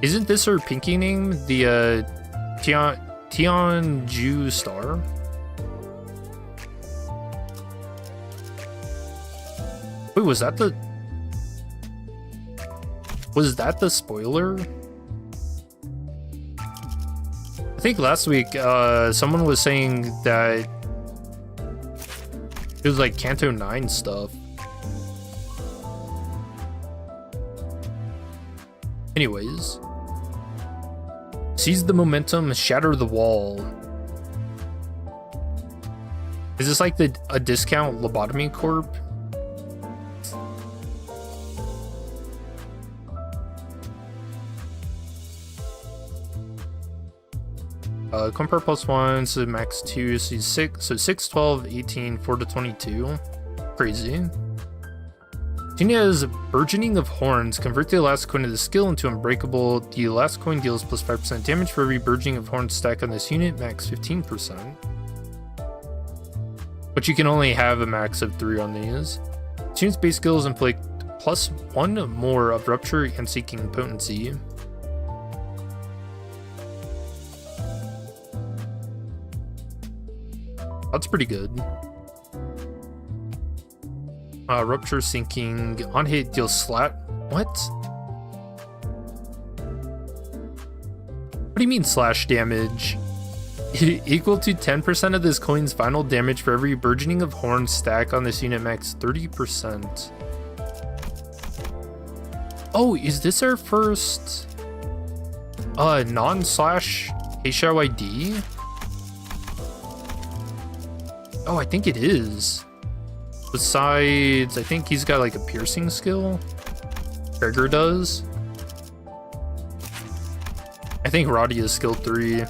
A: Isn't this her pinky name? The, Tianju Star? Wait, was that the... Was that the spoiler? I think last week, someone was saying that it was like Canto 9 stuff. Anyways. Seize the momentum, shatter the wall. Is this like a discount lobotomy corp? Compare +1, so max 2, so 6, so 6, 12, 18, 4 to 22. Crazy. Tina's Burgeoning of Horns. Convert the last coin of the skill into Unbreakable. The last coin deals plus 5% damage for every Burgeoning of Horns stack on this unit, max 15%. But you can only have a max of 3 on these. This unit's base skills inflict +1 more of Rupture and Seeking Potency. That's pretty good. Rupture, sinking, on hit deals slat. What? What do you mean slash damage? Equal to 10% of this coin's final damage for every Burgeoning of Horns stack on this unit, max 30%. Oh, is this our first non-slash Heishou ID? Oh, I think it is. Besides, I think he's got like a piercing skill. Gregor does. I think Roddy is skill 3.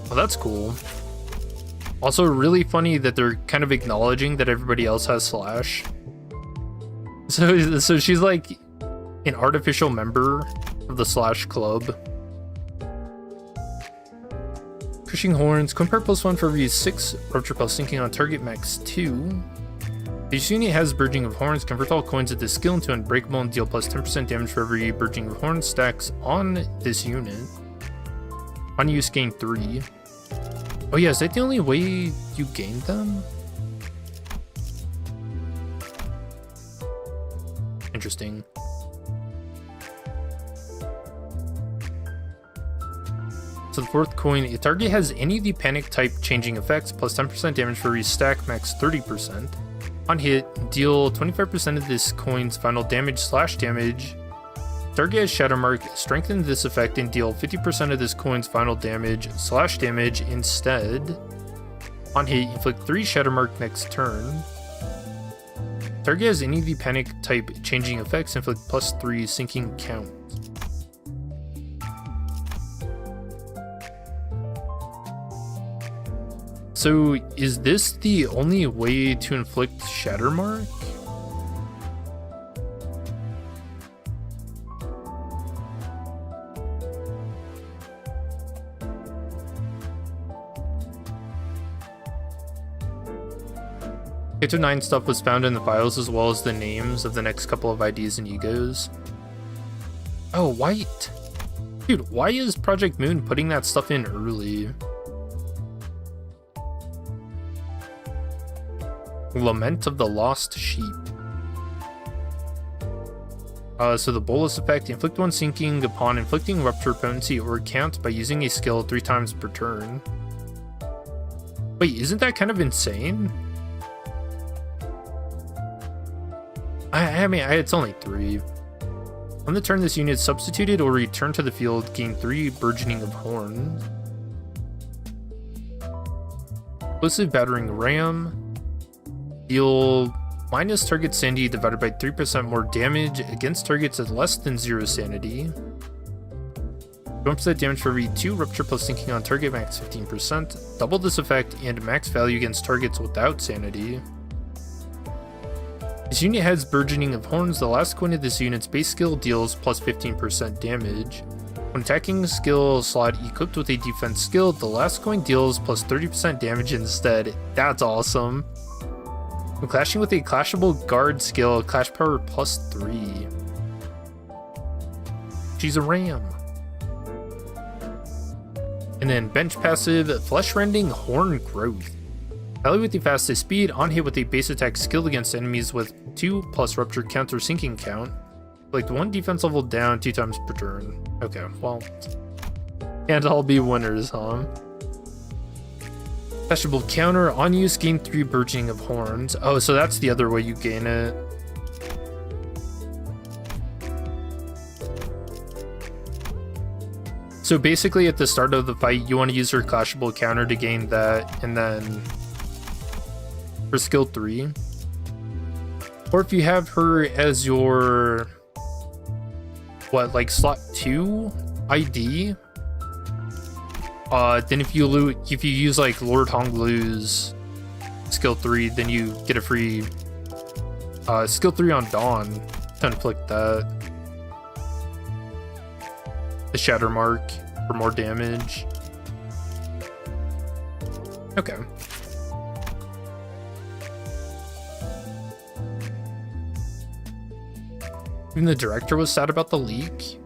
A: Well, that's cool. Also, really funny that they're kind of acknowledging that everybody else has slash. So she's like an artificial member of the slash club. Pushing horns. Compare +1 for every 6 rupture plus sinking on target max 2. This unit has Burgeoning of Horns. Convert all coins of this skill into unbreakable and deal plus 10% damage for every Burgeoning of Horns stacks on this unit. On use, gain 3. Oh yeah, is that the only way you gain them? Interesting. So the 4th coin, a target has any of the panic type changing effects plus 10% damage for every stack, max 30%. On hit, deal 25% of this coin's final damage / damage. Target has Shadow Mark, strengthen this effect and deal 50% of this coin's final damage / damage instead. On hit, inflict 3 Shadow Mark next turn. Target has any of the panic type changing effects, inflict +3 sinking count. So is this the only way to inflict Shatter Mark? Gacha 9 stuff was found in the files as well as the names of the next couple of IDs and egos. Oh, white. Dude, why is Project Moon putting that stuff in early? Lament of the Lost Sheep. So the bolus effect, inflict 1 sinking upon inflicting rupture potency or count by using a skill 3 times per turn. Wait, isn't that kind of insane? I mean, it's only 3. On the turn this unit is substituted or returned to the field, gain 3 Burgeoning of Horns. Explosive Battering Ram. Deal minus target sanity divided by 3% more damage against targets at less than 0 sanity. 1% damage for every 2 rupture plus sinking on target, max 15%. Double this effect and max value against targets without sanity. This unit has Burgeoning of Horns. The last coin of this unit's base skill deals plus 15% damage. When attacking a skill slot equipped with a defense skill, the last coin deals plus 30% damage instead. That's awesome. When clashing with a clashable guard skill, clash power plus 3. She's a ram. And then bench passive, flesh-rending horn growth. Ally with the fastest speed, on hit with a base attack skill against enemies with 2 plus rupture counter sinking count. Like 1 defense level down 2 times per turn. Okay, well. Can't all be winners, huh? Clashable counter, on use, gain 3 Burgeoning of Horns. Oh, so that's the other way you gain it. So basically at the start of the fight, you want to use her clashable counter to gain that, and then for skill 3. Or if you have her as your, what, like slot 2 ID, then if you use like Lord Honglu's skill 3, then you get a free skill 3 on Dawn to inflict that. The Shatter Mark for more damage. Okay. Even the director was sad about the leak.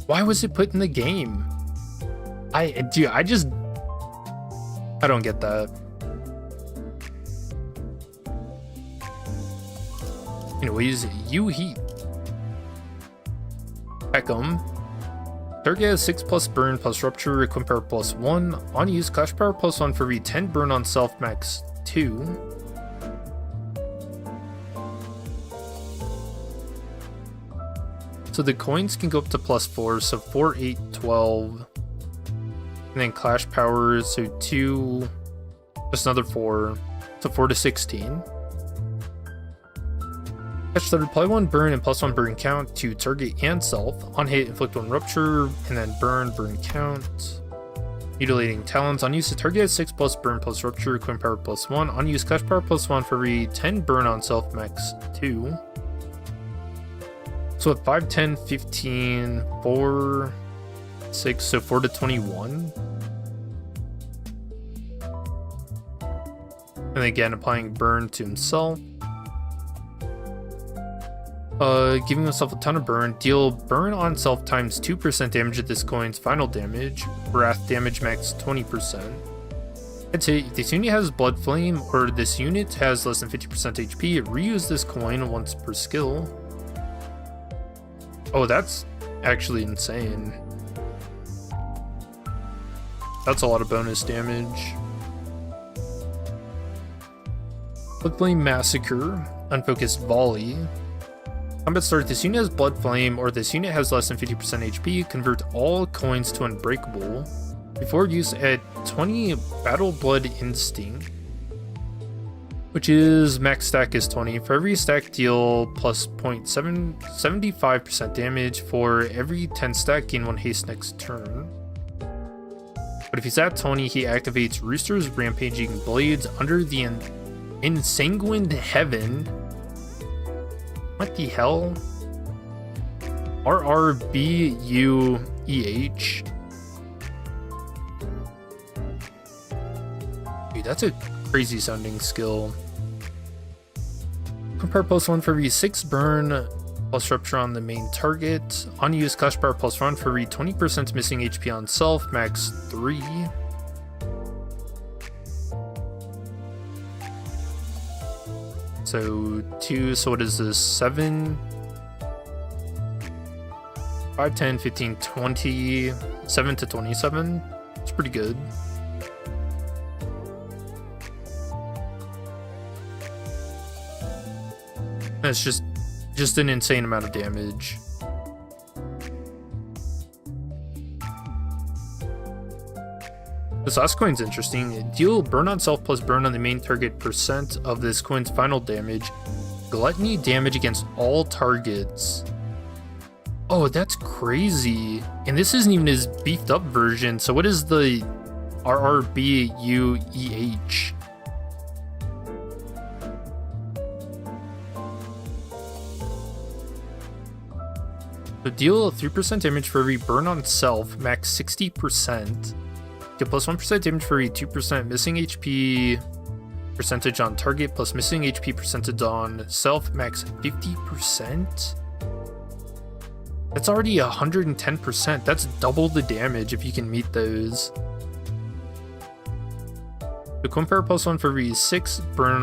A: Why was it put in the game? I don't get that. Anyways, you heat. Peckham. Target has 6 plus burn plus rupture, equip power plus 1. On use, clash power plus 1 for every 10 burn on self, max 2. So the coins can go up to +4, so 4, 8, 12. And then clash power, so 2, just another 4, so 4 to 16. Catch the reply 1 burn and +1 burn count to target and self. On hit, inflict 1 rupture, and then burn count. Mutilating Talons. On use, the target has 6 plus burn plus rupture, coin power +1. On use, clash power +1 for every 10 burn on self, max 2. So at 5, 10, 15, 4, 6, so 4 to 21. And again, applying burn to himself. Giving himself a ton of burn. Deal burn on self times 2% damage at this coin's final damage. Wrath damage max 20%. I'd say if this unit has Blood Flame or this unit has less than 50% HP, reuse this coin once per skill. Oh, that's actually insane. That's a lot of bonus damage. Blood Flame Massacre. Unfocused Volley. Combat start, this unit has Blood Flame or this unit has less than 50% HP, convert all coins to Unbreakable. Before use, add 20 Battle Blood Instinct, which is max stack is 20. For every stack, deal plus 0.75% damage. For every 10 stack, gain 1 haste next turn. But if he's at 20, he activates Rooster's Rampaging Blades under the Ensanguined Heaven. What the hell? RRBUEH. Dude, that's a crazy sounding skill. Compare +1 for every 6 burn plus rupture on the main target. On use, clash power +1 for every 20% missing HP on self, max 3. So 2, so what is this? 7, 5, 10, 15, 20, 7 to 27. It's pretty good. That's just an insane amount of damage. This last coin's interesting. Deal burn on self plus burn on the main target % of this coin's final damage. Gluttony damage against all targets. Oh, that's crazy. And this isn't even his beefed up version. So what is the RRBUEH? So deal 3% damage for every burn on self, max 60%. Get plus 1% damage for every 2% missing HP percentage on target, plus missing HP percentage on self, max 50%. That's already 110%. That's double the damage if you can meet those. The coin power +1 for every 6 burn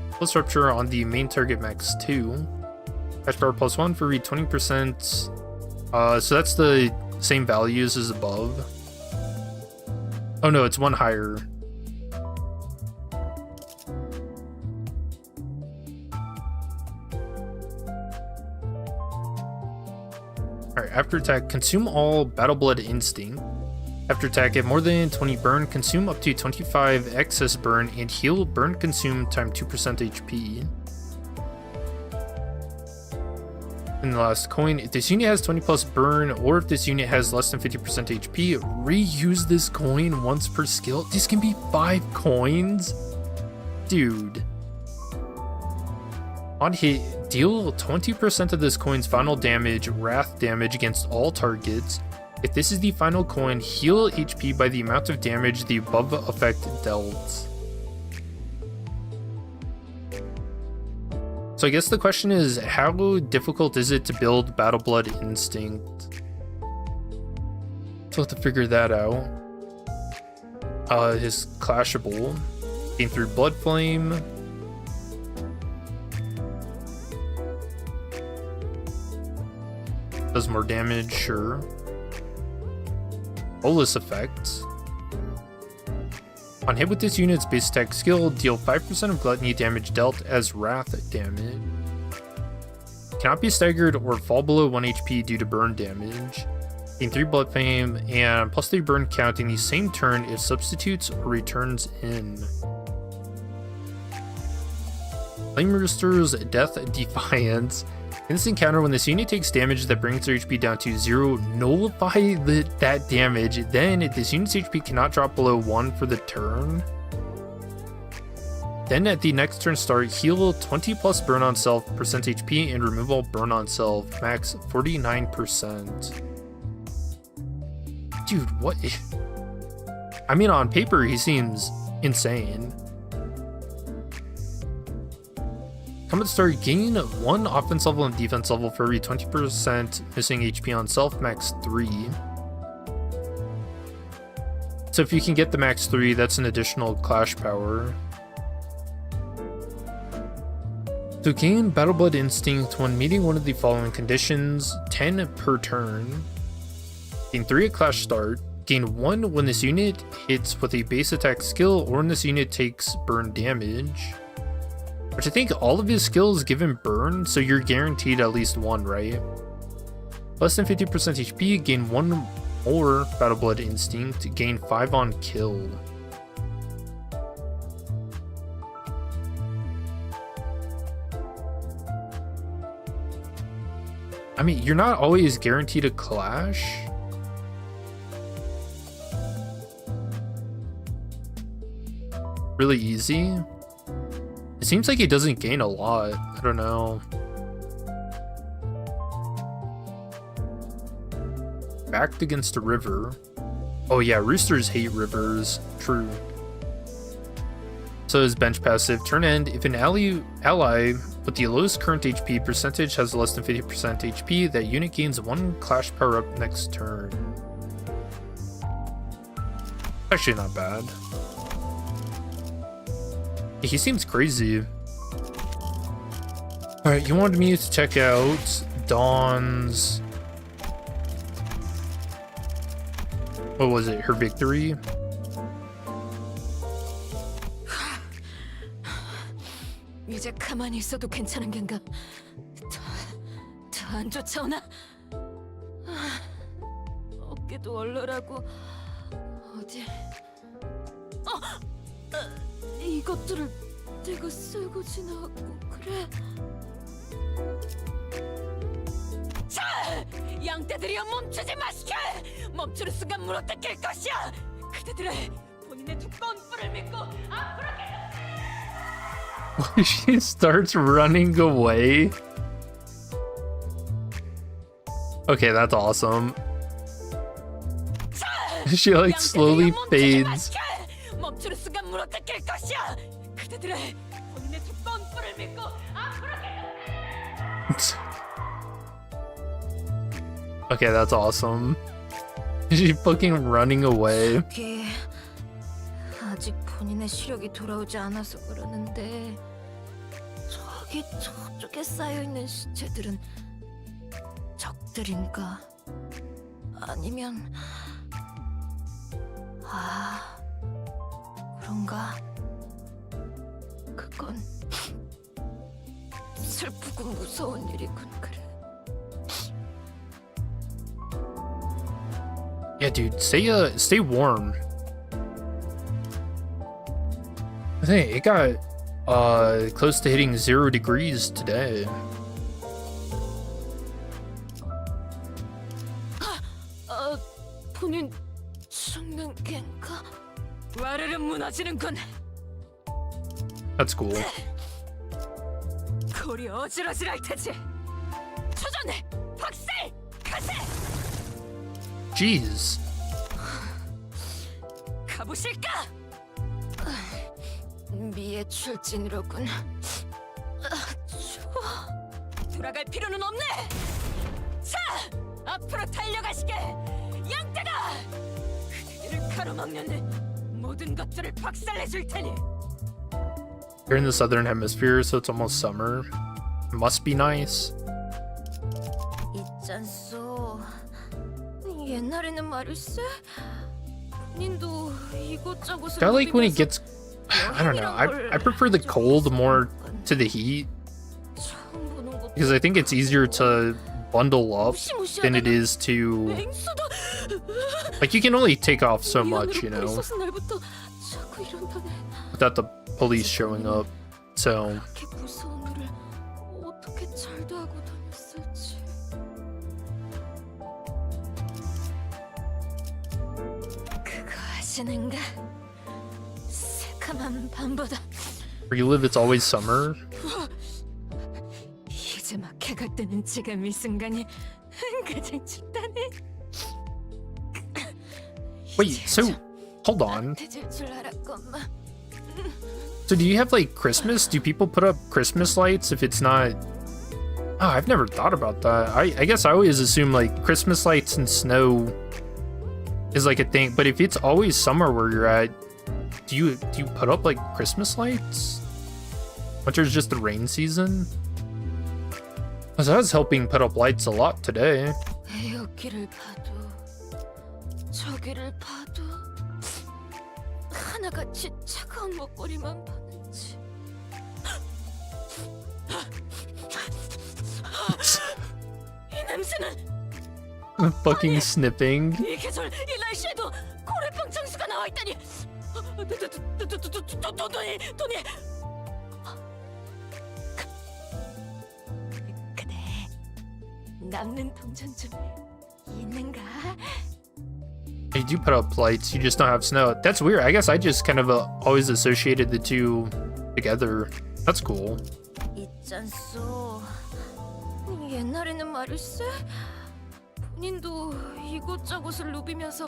A: plus rupture on the main target, max 2. Hash power +1 for every 20%. So that's the same values as above. Oh no, it's one higher. Alright, after attack, consume all Battle Blood Instinct. After attack, at more than 20 burn, consume up to 25 excess burn and heal burn consume time 2% HP. And the last coin, if this unit has 20 plus burn, or if this unit has less than 50% HP, reuse this coin once per skill. This can be 5 coins? Dude. On hit, deal 20% of this coin's final damage, wrath damage against all targets. If this is the final coin, heal HP by the amount of damage the above effect dealt. So I guess the question is, how difficult is it to build Battle Blood Instinct? So we'll have to figure that out. His Clashable. Gain through Blood Flame. Does more damage, sure. Bolus effect. On hit with this unit's base attack skill, deal 5% of gluttony damage dealt as wrath damage. Cannot be staggered or fall below 1 HP due to burn damage. Gain 3 blood fame and plus 3 burn count in the same turn if substitutes or returns in. Flame Rooster's Death Defiance. In this encounter, when this unit takes damage that brings their HP down to 0, nullify that damage. Then this unit's HP cannot drop below 1 for the turn. Then at the next turn start, heal 20 plus burn on self percent HP and remove all burn on self, max 49%. Dude, what? I mean, on paper, he seems insane. Combat start, gain 1 offense level and defense level for every 20% missing HP on self, max 3. So if you can get the max 3, that's an additional clash power. So gain Battle Blood Instinct when meeting one of the following conditions, 10 per turn. Gain 3 at clash start. Gain 1 when this unit hits with a base attack skill or when this unit takes burn damage. Which I think all of his skills give him burn, so you're guaranteed at least 1, right? Less than 50% HP, gain 1 more Battle Blood Instinct, gain 5 on kill. I mean, you're not always guaranteed a clash. Really easy. It seems like he doesn't gain a lot. I don't know. Backed against a river. Oh yeah, roosters hate rivers. True. So his bench passive, turn end, if an ally with the lowest current HP percentage has less than 50% HP, that unit gains 1 clash power up next turn. Actually not bad. He seems crazy. Alright, you wanted me to check out Dawn's... What was it? Her victory?
C: 이제 가만히 있어도 괜찮은 겐가? 더 안 쫓아오나? 어깨도 얼얼하고 어디? 이것들을 내가 쓸고 지나갔고 그래. 자, 양떼들이여 멈추지 마시게! 멈추는 순간 물어뜯길 것이야. 그대들은 본인의 두꺼운 뿔을 믿고 앞으로
A: She starts running away. Okay, that's awesome. She like slowly fades.
C: 멈추는 순간 물어뜯길 것이야. 그대들은 본인의 두꺼운 뿔을 믿고 앞으로
A: Okay, that's awesome. She's fucking running away.
C: 아직 본인의 시력이 돌아오지 않아서 그러는데 저쪽에 쌓여있는 시체들은 적들인가? 아니면 그런가? 그건 슬프고 무서운 일이군. 그래.
A: Yeah, dude, stay warm. I think it got close to hitting 0 degrees today.
C: 본인 죽는 겐가? 와르르 무너지는군.
A: That's cool.
C: 골이 어지러지랄 테지. 초전해, 박살, 가세.
A: Jeez.
C: 가보실까? 미의 출진이로군. 추워. 돌아갈 필요는 없네. 자, 앞으로 달려가시게. 양떼다. 그대들을 가로막는 모든 것들을 박살내줄 테니.
A: You're in the southern hemisphere, so it's almost summer. It must be nice.
C: 있잖소. 옛날에는 말일세. 본인도 이곳저곳을.
A: I like when he gets. I don't know. I prefer the cold more to the heat.
C: 처음 보는 곳
A: because I think it's easier to bundle up than it is to,
C: 맹수다.
A: like, you can only take off so much, you
C: 미안으로
A: know,
C: 뿌리 쏟은 날부터 자꾸 이런다네.
A: without the police showing up. So
C: 그렇게 무서운 일을 어떻게 잘도 하고 다녔을지. 그거 아시는가? 새카만 밤보다
A: where you live, it's always summer.
C: 이제 막 해가 뜨는 지금 이 순간이 가장 춥다네.
A: Wait, so hold on.
C: 따뜻해질 줄 알았건만.
A: So do you have like Christmas? Do people put up Christmas lights if it's not? Oh, I've never thought about that. I guess I always assume like Christmas lights and snow is like a thing, but if it's always summer where you're at, do you put up like Christmas lights? Winter's just the rain season. Cause I was helping put up lights a lot today.
C: 여기를 봐도 저기를 봐도 하나같이 차가운 먹거리만 봤는지. 이 냄새는
A: Fucking sniffing.
C: 이 계절 이 날씨에도 고래빵 장수가 나와 있다니. 돈이. 그래 남는 동전 좀 있는가?
A: You do put up lights, you just don't have snow. That's weird. I guess I just kind of always associated the two together. That's cool.
C: 있잖소. 옛날에는 말일세 본인도 이곳저곳을 누비면서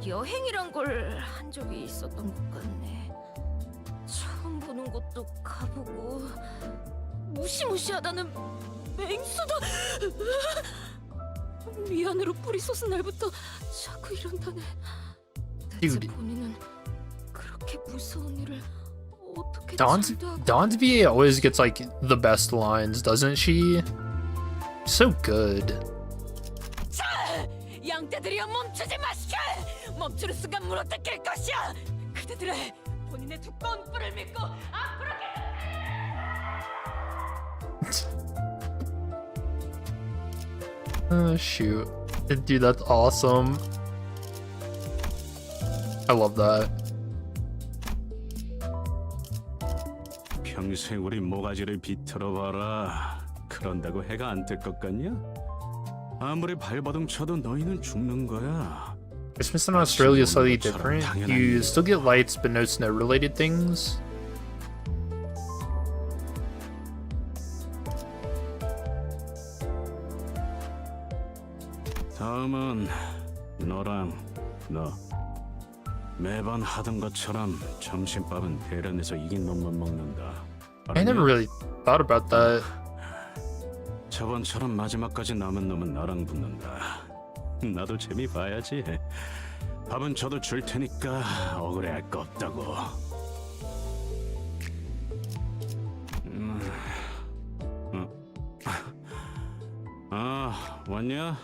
C: 여행이란 걸 한 적이 있었던 것 같네. 처음 보는 곳도 가보고 무시무시하다는 맹수다. 미안으로 뿌리 쏟은 날부터 자꾸 이런다네. 대체
A: Dude.
C: 본인은 그렇게 무서운 일을 어떻게
A: Dawn's
C: 잘도 하고.
A: Dawn's VA always gets like the best lines, doesn't she? So good.
C: 자, 양떼들이여 멈추지 마시게! 멈추는 순간 물어뜯길 것이야! 그대들은 본인의 두꺼운 뿔을 믿고 앞으로
A: Oh shoot. Dude, that's awesome. I love that.
B: 평생 우리 모가지를 비틀어 봐라. 그런다고 해가 안 뜰 것 같냐? 아무리 발버둥 쳐도 너희는 죽는 거야.
A: Christmas in Australia is slightly different. You still get lights, but no snow-related things.
B: 다음은 너랑 너. 매번 하던 것처럼 점심밥은 대련에서 이긴 놈만 먹는다.
A: I never really thought about that.
B: 저번처럼 마지막까지 남은 놈은 나랑 붙는다. 나도 재미 봐야지. 밥은 저도 줄 테니까 억울해할 거 없다고. 아, 왔냐?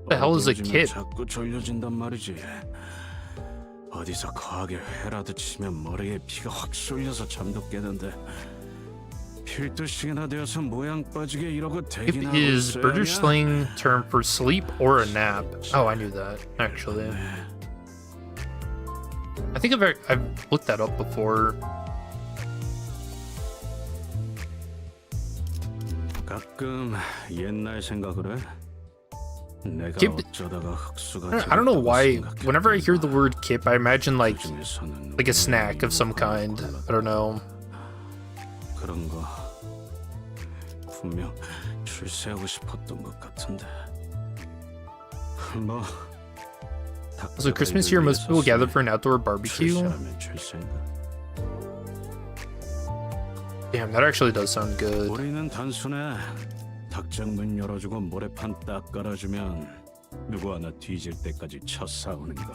A: The hell is a
B: 어두워지면
A: kid?
B: 자꾸 졸려진단 말이지. 어디서 거하게 회라도 치면 머리에 피가 확 쏠려서 잠도 깨는데 12시간이나 되어서 모양 빠지게 이러고
A: It
B: 대기나 하고
A: is British
B: 있어야냐?
A: slang term for sleep or a nap. Oh, I knew that, actually. I think I've looked that up before.
B: 가끔 옛날 생각을 해. 내가
A: Kip-
B: 어쩌다가 흑수가
A: I don't know why.
B: 되었다고
A: Whenever I hear the word kip, I imagine like
B: 그중에서는
A: a snack of some kind. I don't know.
B: 그런 거 분명 출세하고 싶었던 것 같은데. 뭐
A: So Christmas here, most people gather for an outdoor barbecue.
B: 출세하면 출세인가?
A: Damn, that actually does sound good.
B: 우리는 단순해. 닭장 문 열어주고 모래판 딱 깔아주면 누구 하나 뒤질 때까지 쳐 싸우는 거.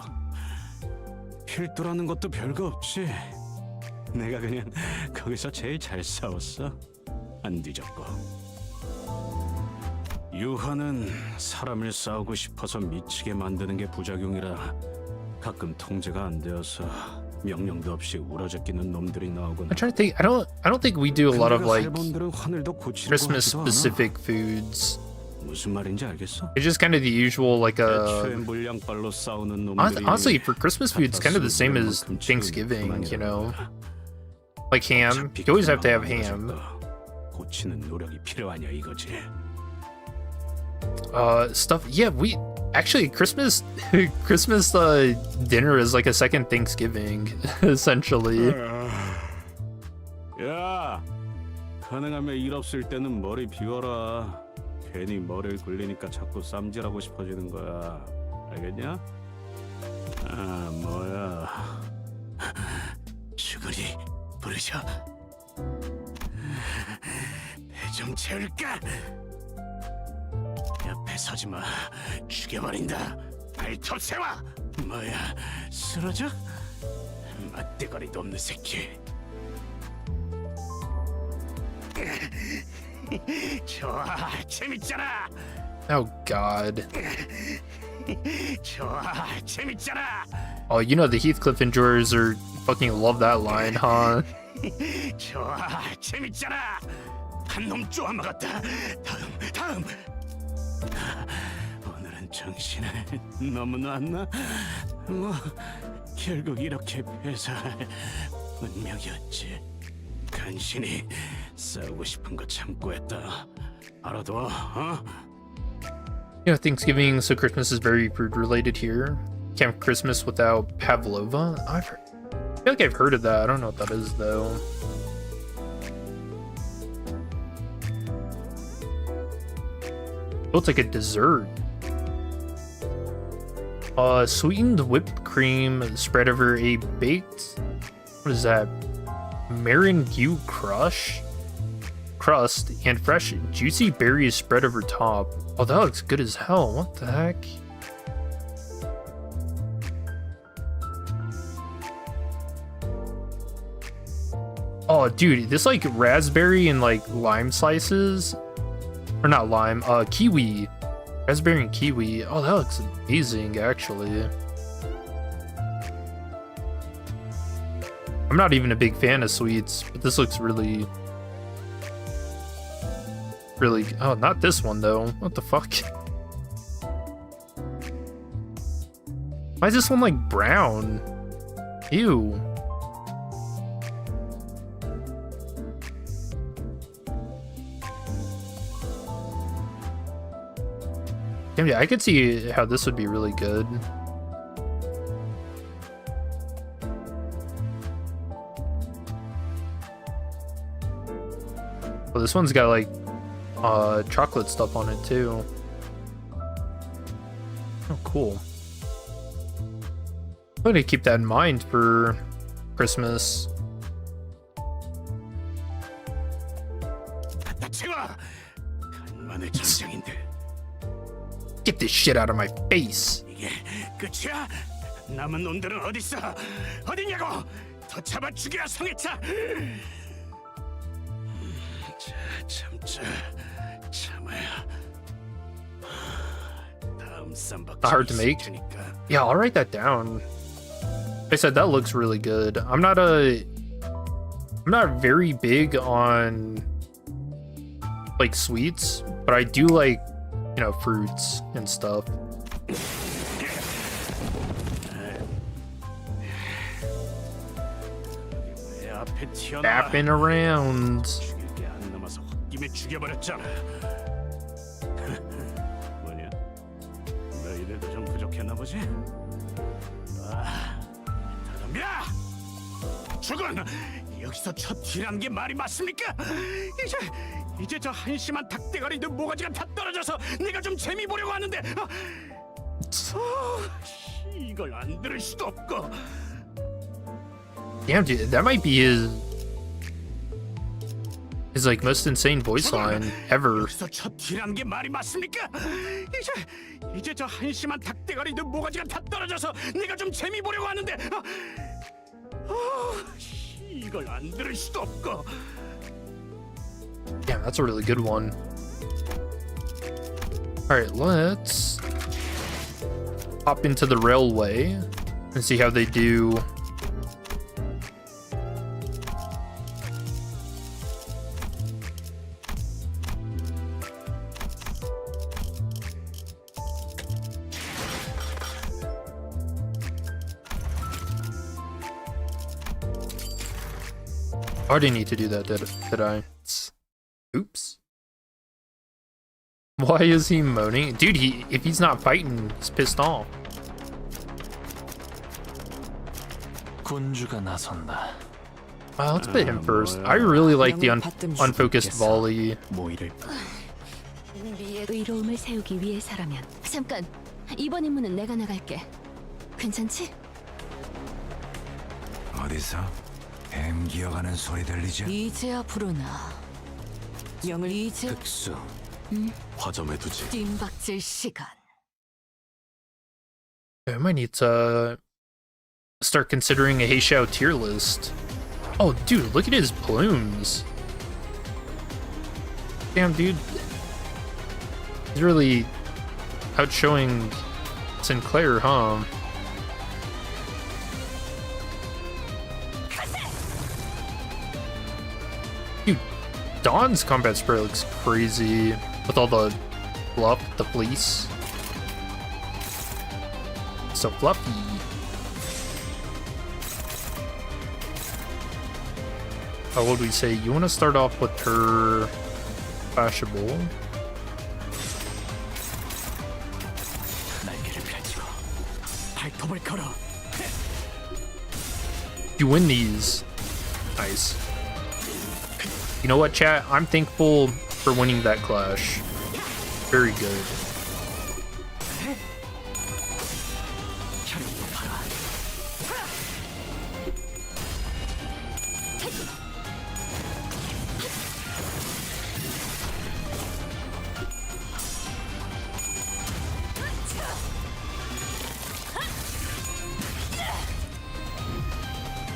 B: 필두라는 것도 별거 없지. 내가 그냥 거기서 제일 잘 싸웠어. 안 뒤졌고. 유화는 사람을 싸우고 싶어서 미치게 만드는 게 부작용이라 가끔 통제가 안 되어서 명령도 없이 우러제끼는 놈들이 나오곤.
A: I'm trying to think. I don't think we do a lot of like
B: 할멈들은 하늘도 고치려고
A: Christmas
B: 하지도 않아.
A: specific foods.
B: 무슨 말인지 알겠어?
A: It's just kind of the usual like
B: 애초에 물량빨로 싸우는 놈들이
A: honestly for Christmas food it's kind of the same as Thanksgiving, you know, like ham. You always have to have ham.
B: 고치는 노력이 필요하냐 이거지.
A: Stuff. Yeah, we actually Christmas dinner is like a second Thanksgiving essentially.
B: 야, 가능하면 일 없을 때는 머리 비워라. 괜히 머리를 굴리니까 자꾸 쌈질하고 싶어지는 거야. 알겠냐? 아, 뭐야. 슈그리 부르셔. 배 좀 채울까? 옆에 서지 마. 죽여버린다. 발톱 세워. 뭐야, 쓰러져? 맛대가리도 없는 새끼. 좋아, 재밌잖아.
A: Oh God.
B: 좋아, 재밌잖아.
A: Oh, you know the Heathcliff enjoyers are fucking love that line, huh?
B: 좋아, 재밌잖아. 한 놈 쪼아 먹었다. 다음. 오늘은 정신을 너무 놨나? 뭐 결국 이렇게 패살 운명이었지. 간신히 싸우고 싶은 거 참고 했다. 알아둬, 어?
A: You know, Thanksgiving, so Christmas is very food related here. Can't have Christmas without pavlova. I feel like I've heard of that. I don't know what that is though. Oh, it's like a dessert. Sweetened whipped cream spread over a baked. What is that? Meringue crust and fresh juicy berries spread over top. Oh, that looks good as hell. What the heck? Oh, dude, this like raspberry and like lime slices, or not lime, kiwi, raspberry and kiwi. Oh, that looks amazing, actually. I'm not even a big fan of sweets, but this looks really. Oh, not this one though. What the fuck? Why is this one like brown? Ew. Damn, yeah, I could see how this would be really good. Well, this one's got like chocolate stuff on it too. Oh, cool. I'm gonna keep that in mind for Christmas. Get this shit out of my face.
B: 이게 끝이야? 남은 놈들은 어디 있어? 어디냐고? 더 잡아 죽여야 성애차. 자, 참아야. 다음 쌈박.
A: Not hard to make. Yeah, I'll write that down. Like I said, that looks really good. I'm not very big on like sweets, but I do like, you know, fruits and stuff. Tapping around.
B: 뭐냐? 너희들도 좀 부족했나 보지? 덤벼! 죽은 여기서 첫 튀라는 게 말이 맞습니까? 이제 저 한심한 닭대가리들 모가지가 다 떨어져서 내가 좀 재미 보려고 하는데 이걸 안 들을 수도 없고.
A: Damn, dude, that might be his like most insane voice line ever.
B: 여기서 첫 튀라는 게 말이 맞습니까? 이제 저 한심한 닭대가리들 모가지가 다 떨어져서 내가 좀 재미 보려고 하는데 이걸 안 들을 수도 없고.
A: Damn, that's a really good one. Alright, let's hop into the railway and see how they do Oh, I didn't need to do that, did I? Oops. Why is he moaning? Dude, if he's not fighting, he's pissed off.
D: 군주가 나선다.
A: Let's put him first. I really like the unfocused volley.
D: 모이를
C: 미의 의로움을 세우기 위해서라면. 잠깐, 이번 임무는 내가 나갈게. 괜찮지?
E: 어디서 뱀 기어가는 소리 들리죠?
C: 이제야 부르나. 영을 이제
D: 흑수. 화점에 두지.
C: 뜀박질 시간.
A: I might need to start considering a Heishou tier list. Oh, dude, look at his plumes. Damn, dude. He's really outshowing Sinclair, huh? Dude, Dawn's combat spray looks crazy with all the fluff, the fleece. So fluffy. What would we say? You want to start off with her shardable.
D: 날개를 펼치고 발톱을 걸어.
A: You win these. Nice. You know what, chat? I'm thankful for winning that clash. Very good.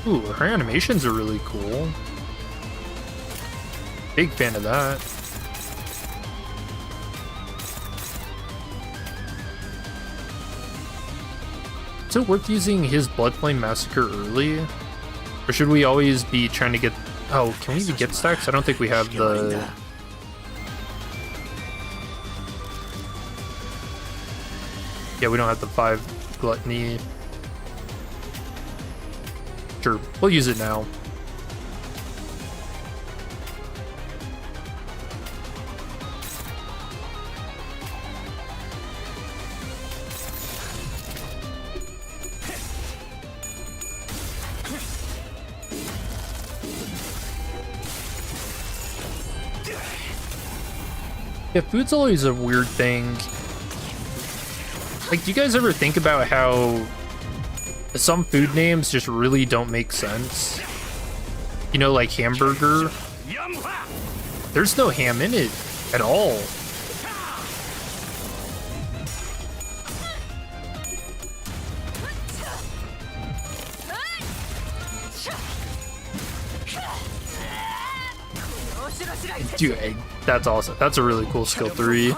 A: Ooh, her animations are really cool. Big fan of that. Is it worth using his Bloodflame Massacre early? Or should we always be trying to get... Oh, can we even get stacks? I don't think we have the... Yeah, we don't have the 5 Gluttony. Sure, we'll use it now. Yeah, food's always a weird thing. Like, do you guys ever think about how some food names just really don't make sense? You know, like hamburger. There's no ham in it at all. Dude, that's awesome. That's a really cool skill 3.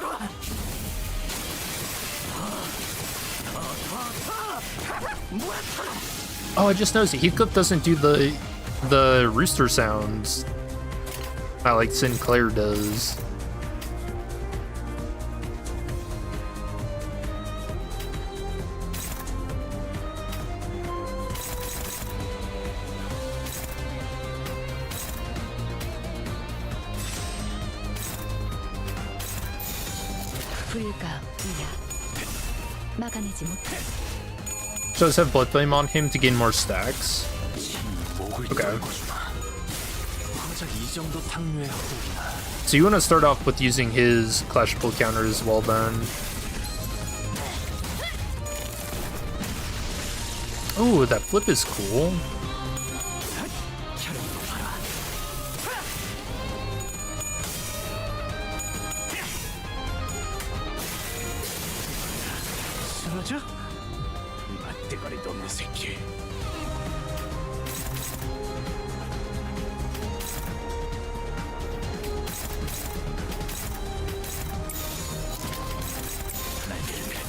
A: Oh, I just noticed Heathcliff doesn't do the rooster sounds. Not like Sinclair does. So does have Bloodflame on him to gain more stacks? Okay. So you want to start off with using his clashable counter as well then. Oh, that flip is cool.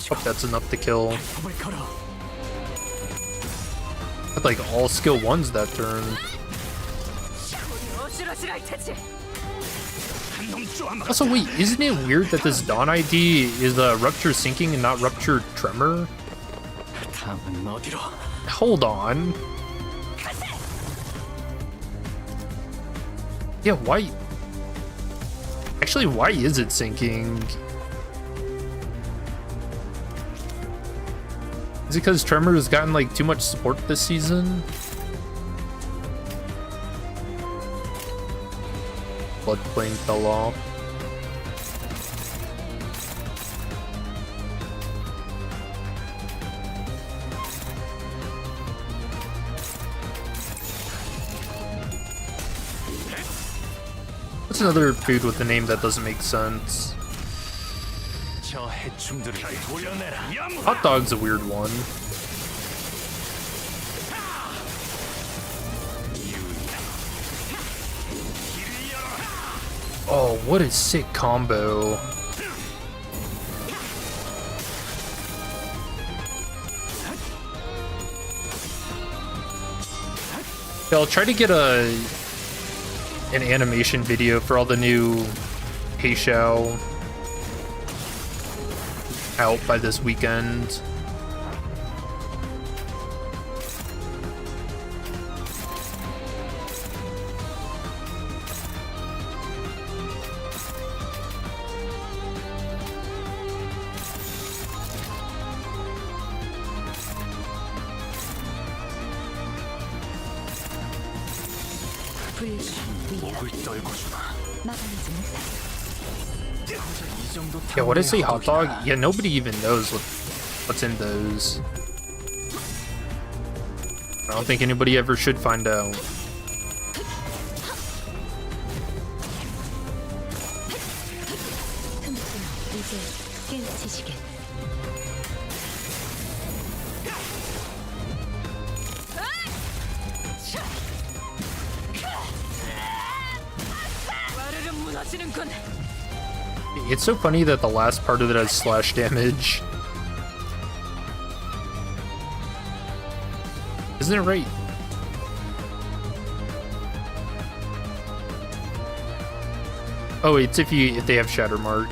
A: Hope that's enough to kill. But like all skill 1s that turn. Also, wait, isn't it weird that this Dawn ID is a Rupture Sinking and not Rupture Tremor? Hold on. Yeah, why? Actually, why is it sinking? Is it because Tremor has gotten like too much support this season? Floodplain fell off. What's another food with a name that doesn't make sense?
D: 저 해충들을 도려내라.
A: Hot dog's a weird one. Oh, what a sick combo. Yeah, I'll try to get an animation video for all the new Heishou out by this weekend.
D: 목을 떨궈주마.
A: Yeah, what is a hot dog? Yeah, nobody even knows what's in those. I don't think anybody ever should find out. It's so funny that the last part of it has slash damage. Isn't it right? Oh, it's if they have Shatter Mark.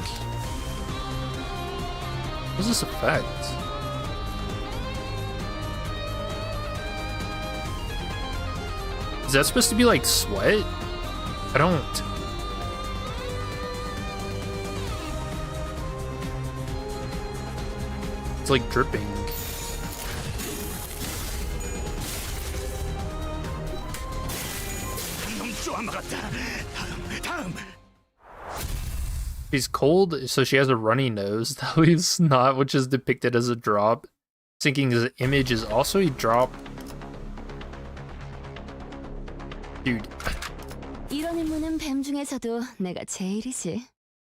A: What does this affect? Is that supposed to be like sweat? I don't. It's like dripping. She's cold, so she has a runny nose. That leaves not, which is depicted as a drop. Sinking image is also a drop. Dude.
F: 이런 임무는 뱀 중에서도 내가 제일이지.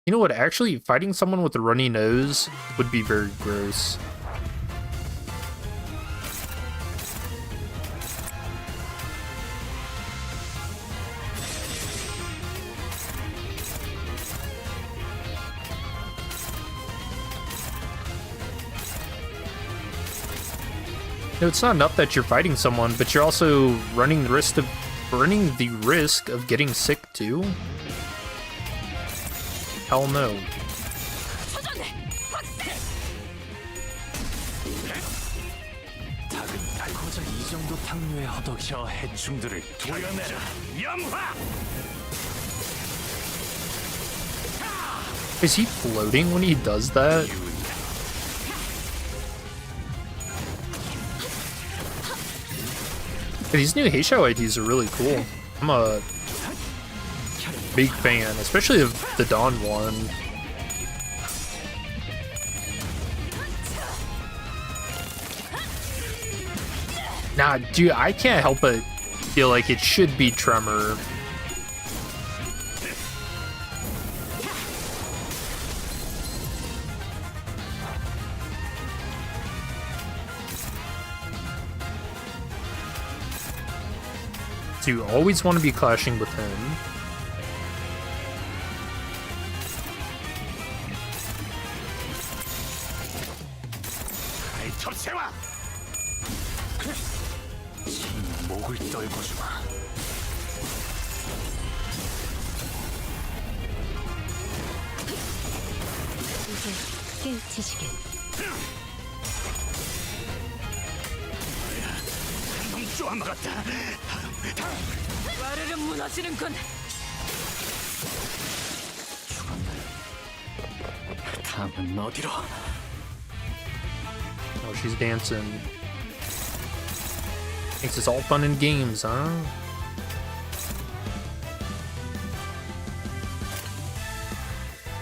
A: You know what? Actually, fighting someone with a runny nose would be very gross. No, it's not enough that you're fighting someone, but you're also running the risk of getting sick too. Hell no.
D: 고작 이 정도 탕류의 허덕. 저 해충들을 도려내라. 염화.
A: Is he floating when he does that? These new Heishou IDs are really cool. I'm a big fan, especially of the Dawn one. Nah, dude, I can't help but feel like it should be Tremor. So you always want to be clashing with him.
D: 목을 떨궈주마.
F: 이제 깨우치시게.
C: 와르르 무너지는군.
D: 다음은 어디로?
A: Oh, she's dancing. Thinks it's all fun and games, huh?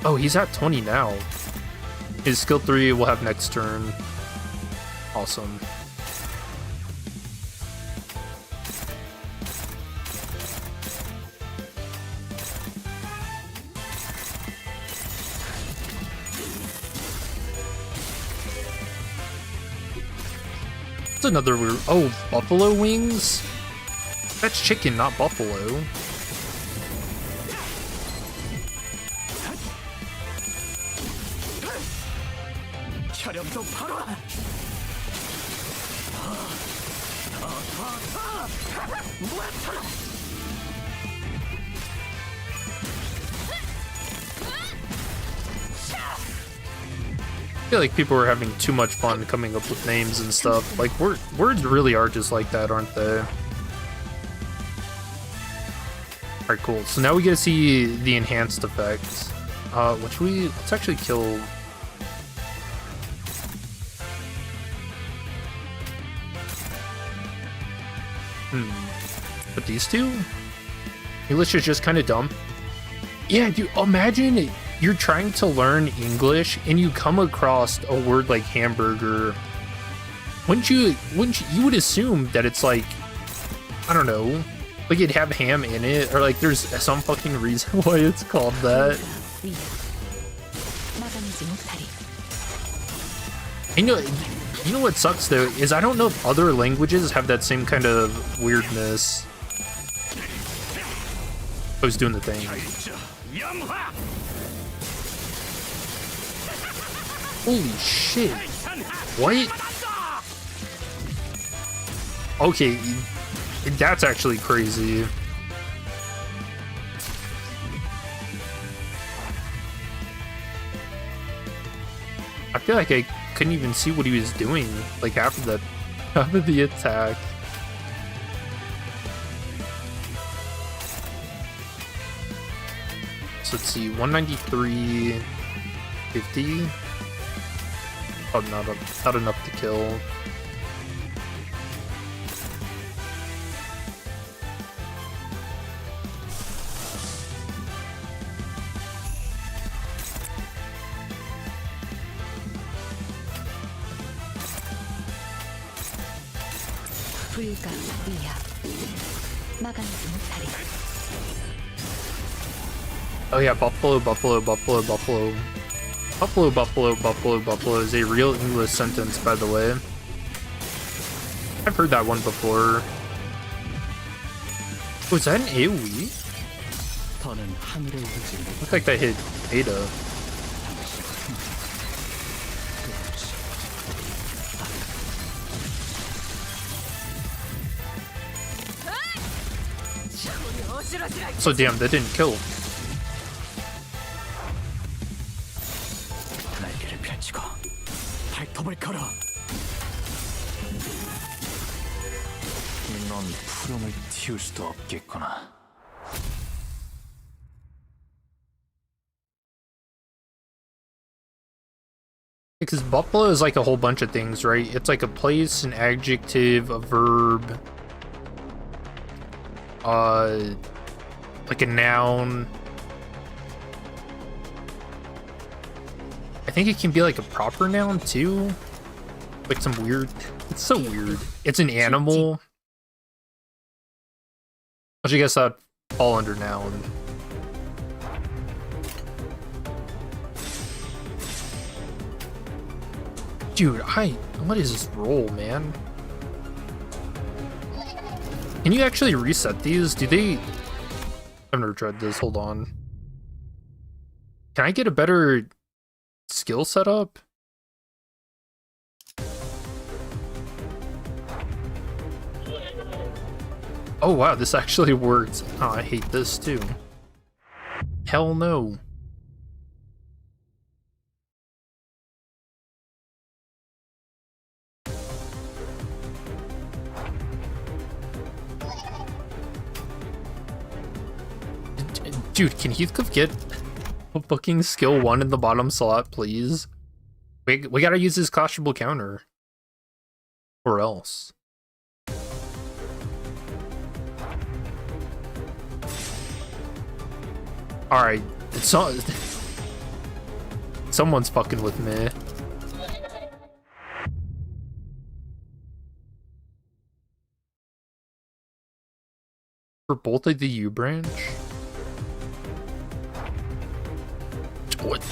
A: Oh, he's at 20 now. His skill 3 will have next turn. Awesome. That's another weird. Oh, buffalo wings? That's chicken, not buffalo.
D: 촬영도 바로.
A: I feel like people are having too much fun coming up with names and stuff. Like, words really are just like that, aren't they? Alright, cool. So now we get to see the enhanced effects. Let's actually kill... But these two? English is just kind of dumb. Yeah, dude, imagine you're trying to learn English and you come across a word like hamburger. Wouldn't you would assume that it's like, I don't know, like it'd have ham in it, or like there's some fucking reason why it's called that. You know what sucks though is I don't know if other languages have that same kind of weirdness. I was doing the thing. Holy shit. What? Okay, that's actually crazy. I feel like I couldn't even see what he was doing, like half of the attack. So let's see, 193, 50. Oh, not enough to kill. Oh yeah, buffalo, buffalo, buffalo, buffalo. Buffalo, buffalo, buffalo, buffalo is a real English sentence, by the way. I've heard that one before. Was that an AoE? Looked like that hit Ada. So damn, that didn't kill.
D: 넌 푸름을 틔울 수도 없겠구나.
A: Because buffalo is like a whole bunch of things, right? It's like a place, an adjective, a verb, like a noun. I think it can be like a proper noun too. Like some weird, it's so weird. It's an animal. Which I guess that'd fall under noun. Dude, what is this roll, man? Can you actually reset these? Do they... I've never tried this, hold on. Can I get a better skill setup? Oh wow, this actually worked. Oh, I hate this too. Hell no. Dude, can Heathcliff get Fucking skill 1 in the bottom slot, please. We gotta use this clashable counter. Or else. Alright, it's not... Someone's fucking with me. For both of the U branch? What?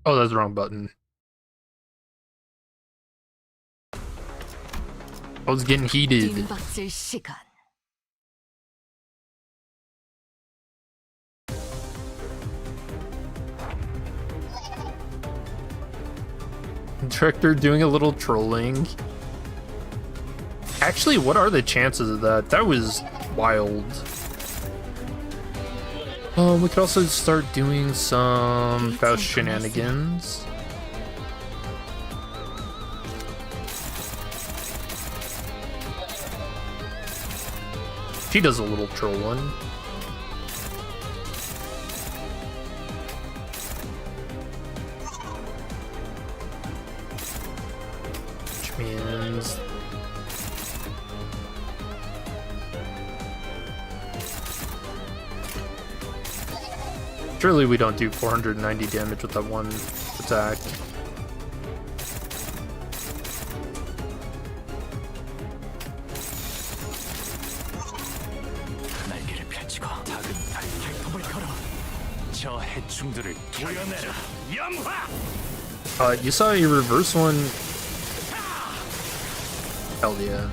A: Oh, that's the wrong button. I was getting heated.
C: 뒷박질 시간.
A: Director doing a little trolling. Actually, what are the chances of that? That was wild. We could also start doing some Faust shenanigans. She does a little trolling. Which means... Surely we don't do 490 damage with that one attack.
D: 날개를 펼치고 작은 발톱을 걸어 저 해충들을 도려내라. 염화!
A: You saw a reverse one. Hell yeah.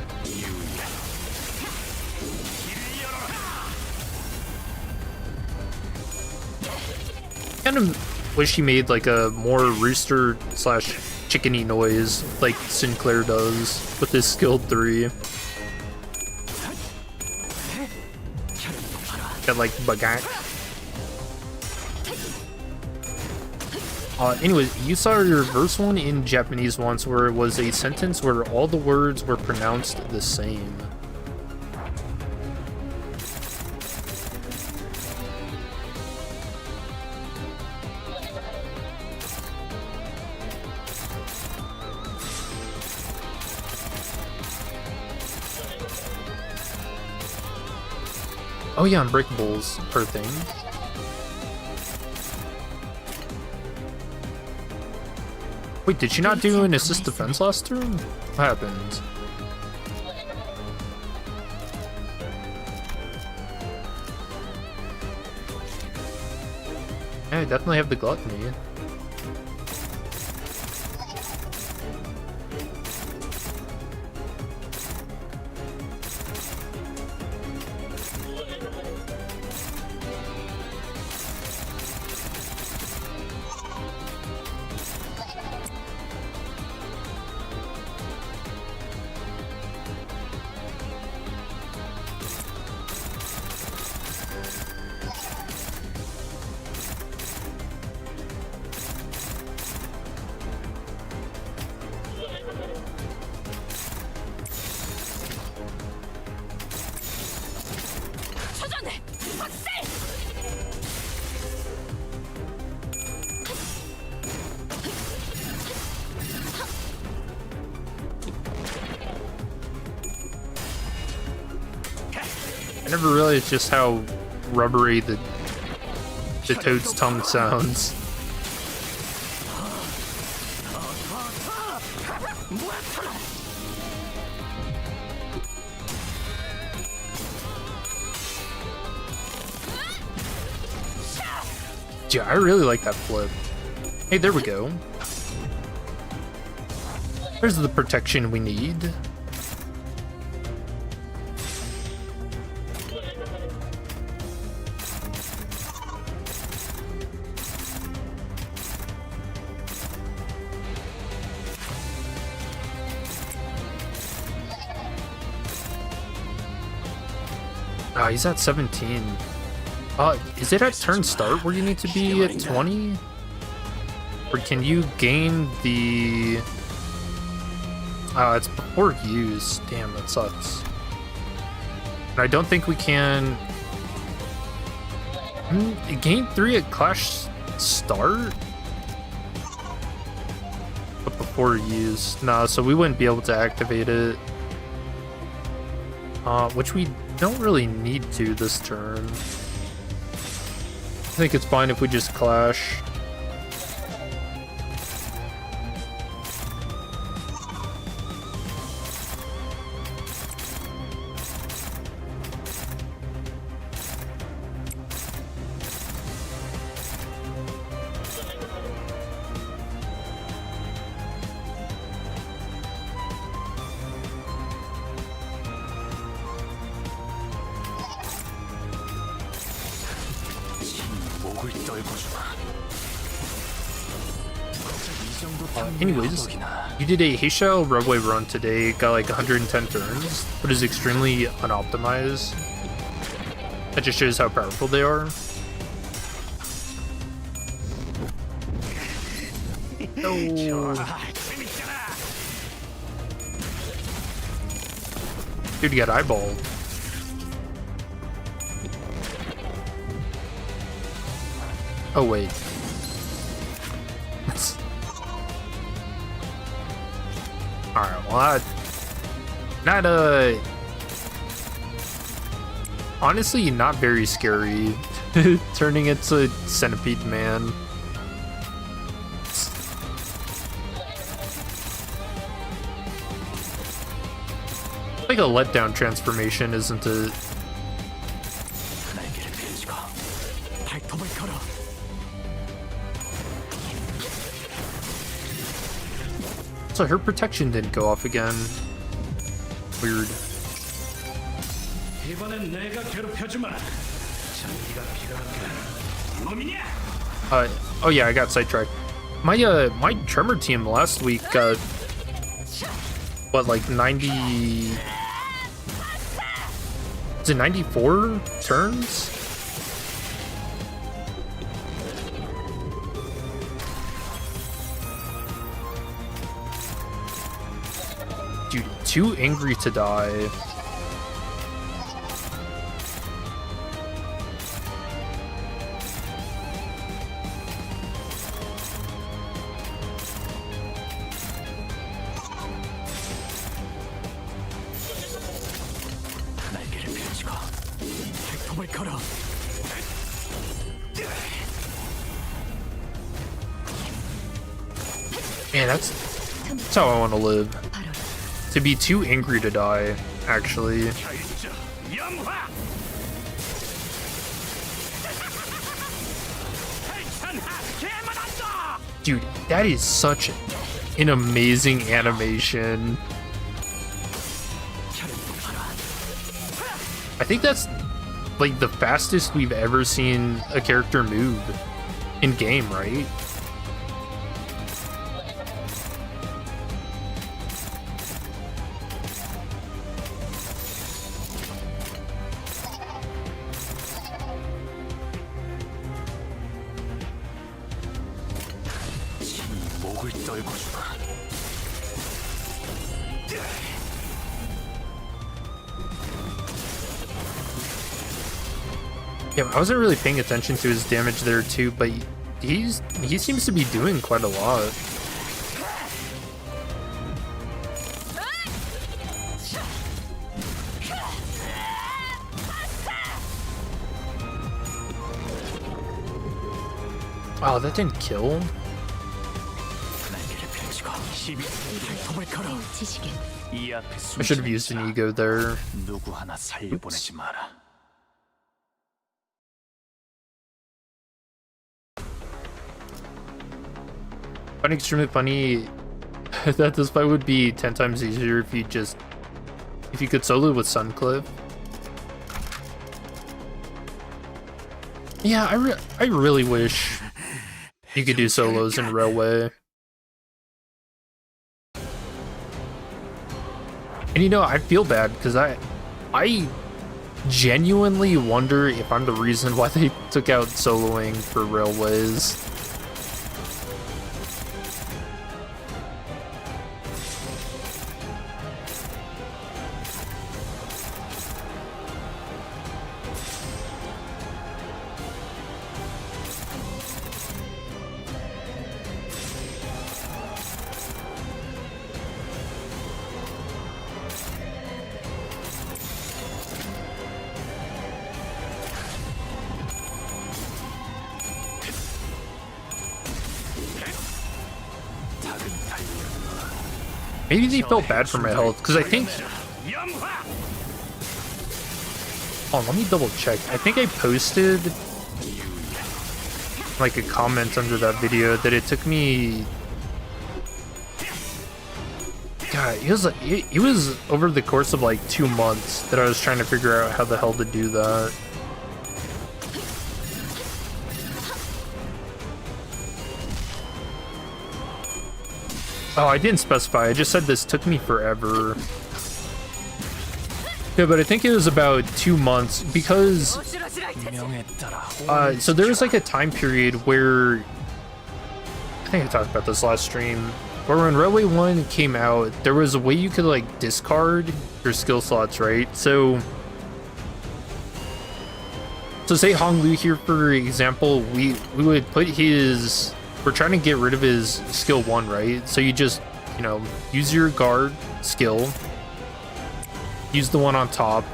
A: Kind of wish he made like a more rooster slash chickeny noise like Sinclair does with his skill 3. Got like BokGak. Anyways, you saw a reverse one in Japanese once where it was a sentence where all the words were pronounced the same. Oh yeah, Unbreakables per thing. Wait, did she not do an assist defense last turn? What happened? Yeah, I definitely have the gluttony. I never realized just how rubbery the toad's tongue sounds. Yeah, I really like that flip. Hey, there we go. There's the protection we need. Ah, he's at 17. Is it at turn start where you need to be at 20? Or can you gain the... it's before use. Damn, that sucks. And I don't think we can... Gain 3 at Clash start? But before use. Nah, so we wouldn't be able to activate it. Which we don't really need to this turn. I think it's fine if we just Clash. Anyways, you did a Heishou Roadway run today, got like 110 turns, but is extremely unoptimized. That just shows how powerful they are. Oh. Dude, you got eyeballed. Oh, wait. Alright, well, honestly, not very scary. Turning into Centipede Man. Like a letdown transformation, isn't it? So her protection didn't go off again. Weird. Oh yeah, I got sidetracked. My Tremor team last week got what, like 90? Is it 94 turns? Dude, too angry to die. Man, that's how I want to live. To be too angry to die, actually. Dude, that is such an amazing animation. I think that's like the fastest we've ever seen a character move in game, right? Yeah, I wasn't really paying attention to his damage there too, but he seems to be doing quite a lot. Wow, that didn't kill. I should have used an ego there. Oops. I find it extremely funny that this fight would be 10 times easier if you could solo with Suncliff. Yeah, I really wish you could do solos in Railway. And you know, I feel bad because I genuinely wonder if I'm the reason why they took out soloing for Railways. maybe they felt bad for my health because I think. Oh, let me double check. I think I posted like a comment under that video that it took me. God, it was over the course of like 2 months that I was trying to figure out how the hell to do that. Oh, I didn't specify. I just said this took me forever. Yeah, but I think it was about 2 months because so there was like a time period where I think I talked about this last stream. But when Railway 1 came out, there was a way you could like discard your skill slots, right? So say Hong Lu here, for example, we would put his, we're trying to get rid of his skill 1, right? So you just, you know, use your guard skill, use the one on top,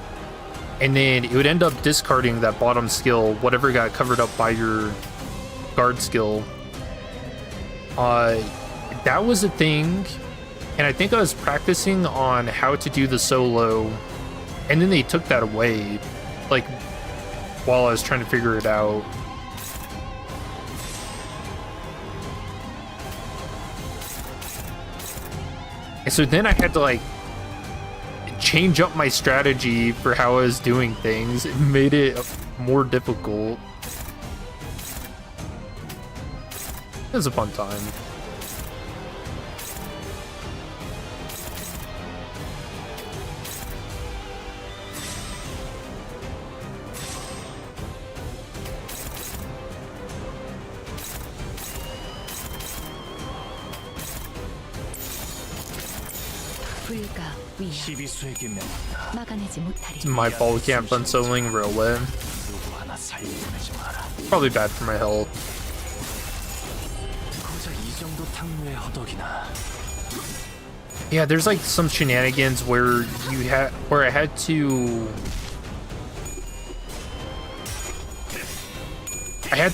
A: and then it would end up discarding that bottom skill, whatever got covered up by your guard skill. That was a thing, and I think I was practicing on how to do the solo, and then they took that away, like, while I was trying to figure it out. And so then I had to, like, change up my strategy for how I was doing things. It made it more difficult. It was a fun time.
D: 시비수에게 명한다.
F: 막아내지 못하리.
A: It's my fault we can't fun soloing Railway.
D: 누구 하나 살려보내지 마라.
A: Probably bad for my health.
D: 고작 이 정도 탕류의 허덕이나.
A: Yeah, there's like some shenanigans where where I had to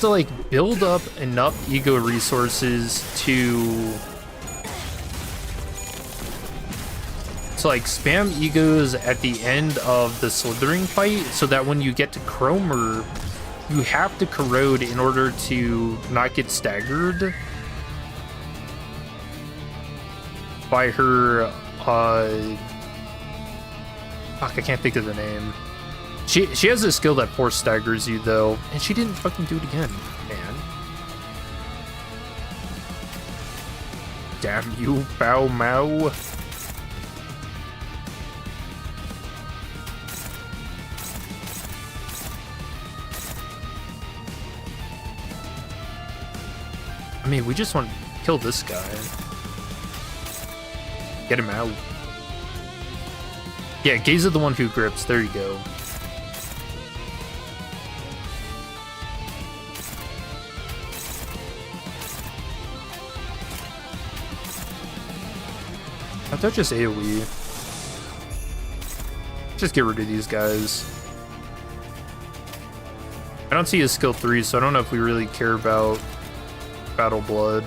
A: like build up enough ego resources to like spam egos at the end of the slithering fight, so that when you get to Cromer, you have to corrode in order to not get staggered by her fuck, I can't think of the name. She has a skill that force staggers you though, and she didn't fucking do it again, man. Damn you, Bao Mao. I mean, we just want to kill this guy. Get him out. Yeah, Gaze is the one who grips. There you go. I thought just AoE. Just get rid of these guys. I don't see his skill 3, so I don't know if we really care about Battle Blood.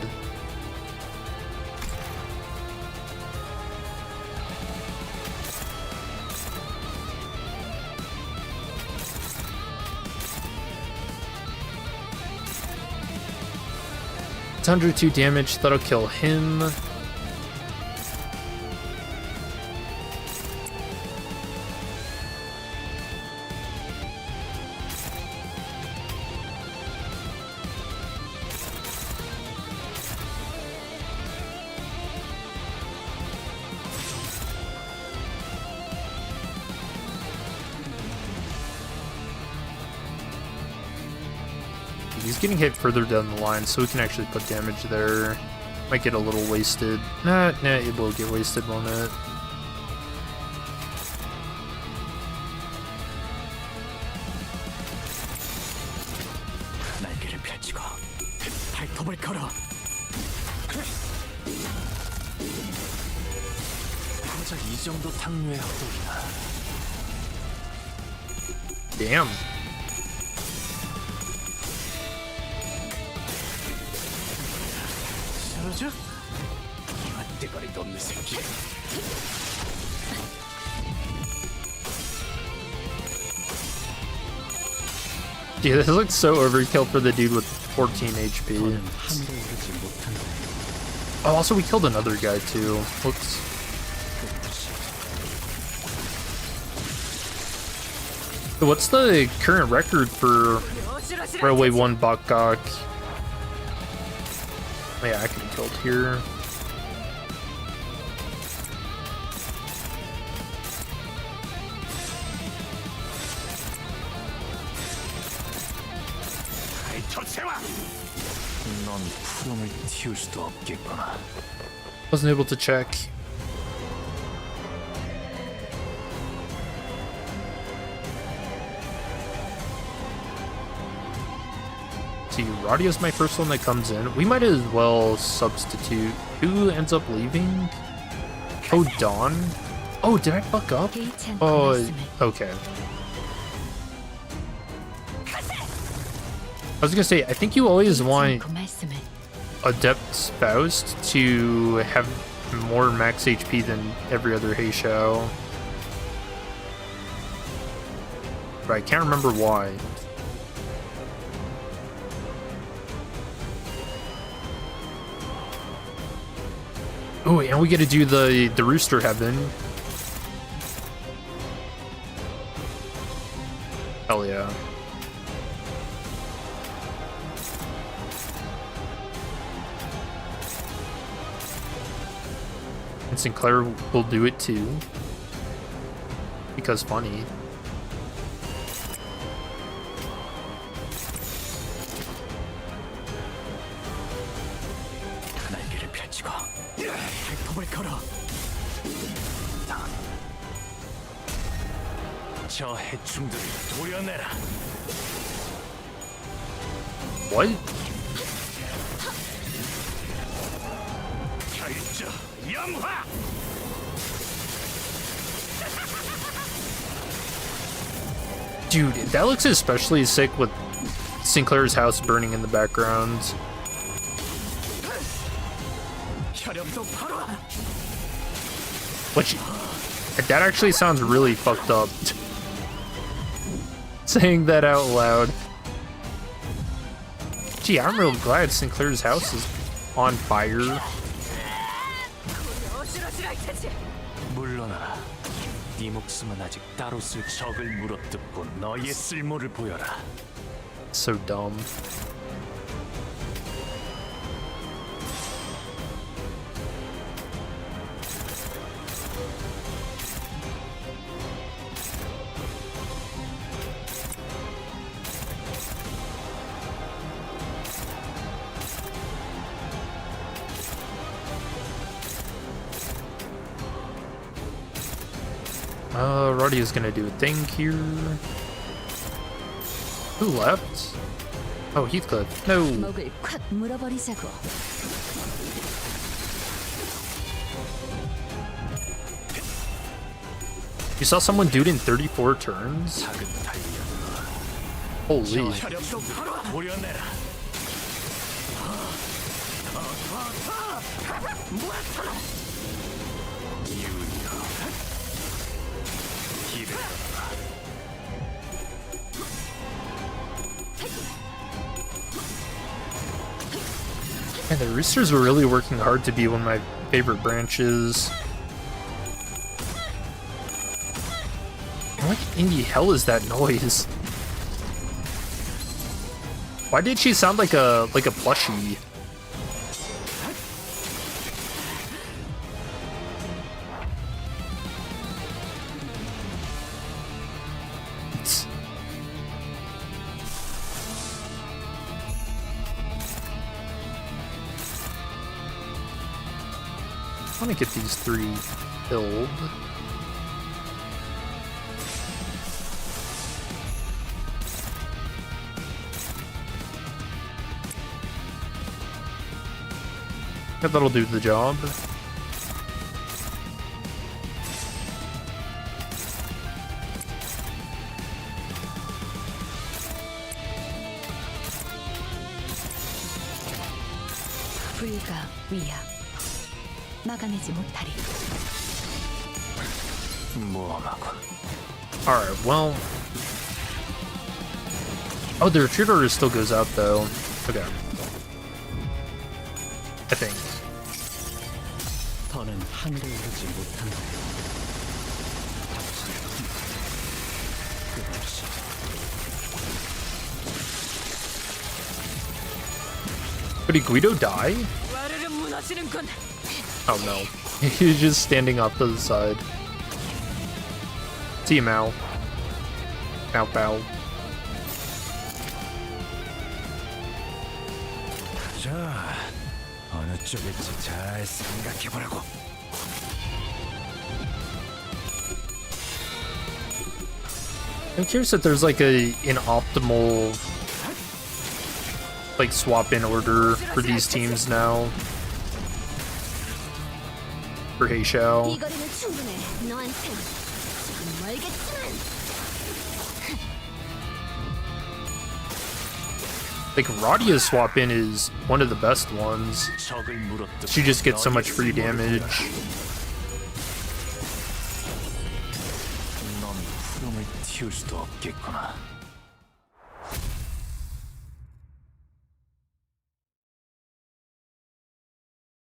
A: It's 102 damage, that'll kill him. He's getting hit further down the line, so we can actually put damage there. Might get a little wasted. Nah, it will get wasted, won't it?
D: 날개를 펼치고 발톱을 걸어. 고작 이 정도 탕류의 허덕이나.
A: Damn.
D: 잔대거리도 없는 새끼.
A: Dude, this looks so overkill for the dude with 14 HP. Oh, also we killed another guy too. Whoops. So what's the current record for Railway 1 BokGak? Oh, yeah, I can be killed here.
D: 넌 푸름을 틔울 수도 없겠구나.
A: Wasn't able to check. See, Radio's my first one that comes in. We might as well substitute. Who ends up leaving? Oh, Dawn? Oh, did I fuck up? Oh, okay. I was gonna say, I think you always want Adept Spouse to have more max HP than every other Heishou. But I can't remember why. Oh, and we get to do the Rooster Heaven. Hell yeah. And Sinclair will do it too. Because funny.
D: 날개를 펼치고 발톱을 걸어. 저 해충들을 도려내라.
A: What?
D: 결정 염화.
A: Dude, that looks especially sick with Sinclair's house burning in the background.
D: 혈염도 바로.
A: Which, that actually sounds really fucked up. Saying that out loud. Gee, I'm real glad Sinclair's house is on fire.
D: 물러나라. 네 목숨은 아직 따로 쓸 적을 물어뜯고 너의 쓸모를 보여라.
A: So dumb. Roddy's gonna do a thing here. Who left? Oh, Heathcliff. No.
F: 목을 콱 물어버리자고.
A: You saw someone do it in 34 turns? Holy.
D: 혈염도 바로 도려내라.
A: Man, the Roosters were really working hard to be one of my favorite branches. What in the hell is that noise? Why did she sound like a plushie? I want to get these three killed. Yeah, that'll do the job.
F: 불가 위약. 막아내지 못하리.
D: 모험하고
A: Alright, well. Oh, the retreater still goes out though. Okay. I think.
D: 더는 하늘에 오르지 못한다. 끝없이
A: But did Guido die?
C: 와르르 무너지는군.
A: Oh no. He's just standing off to the side. See you, Mao. Bow bow.
E: 자, 어느 쪽일지 잘 생각해보라고.
A: I'm curious if there's like an optimal like swap in order for these teams now. For Heishou.
F: 이 거리는 충분해. 너한텐 조금 멀겠지만.
A: Like Radia's swap in is one of the best ones.
D: 적을 물어뜯고
A: She just gets so much free damage.
D: 넌 흐름을 틔울 수도 없겠구나.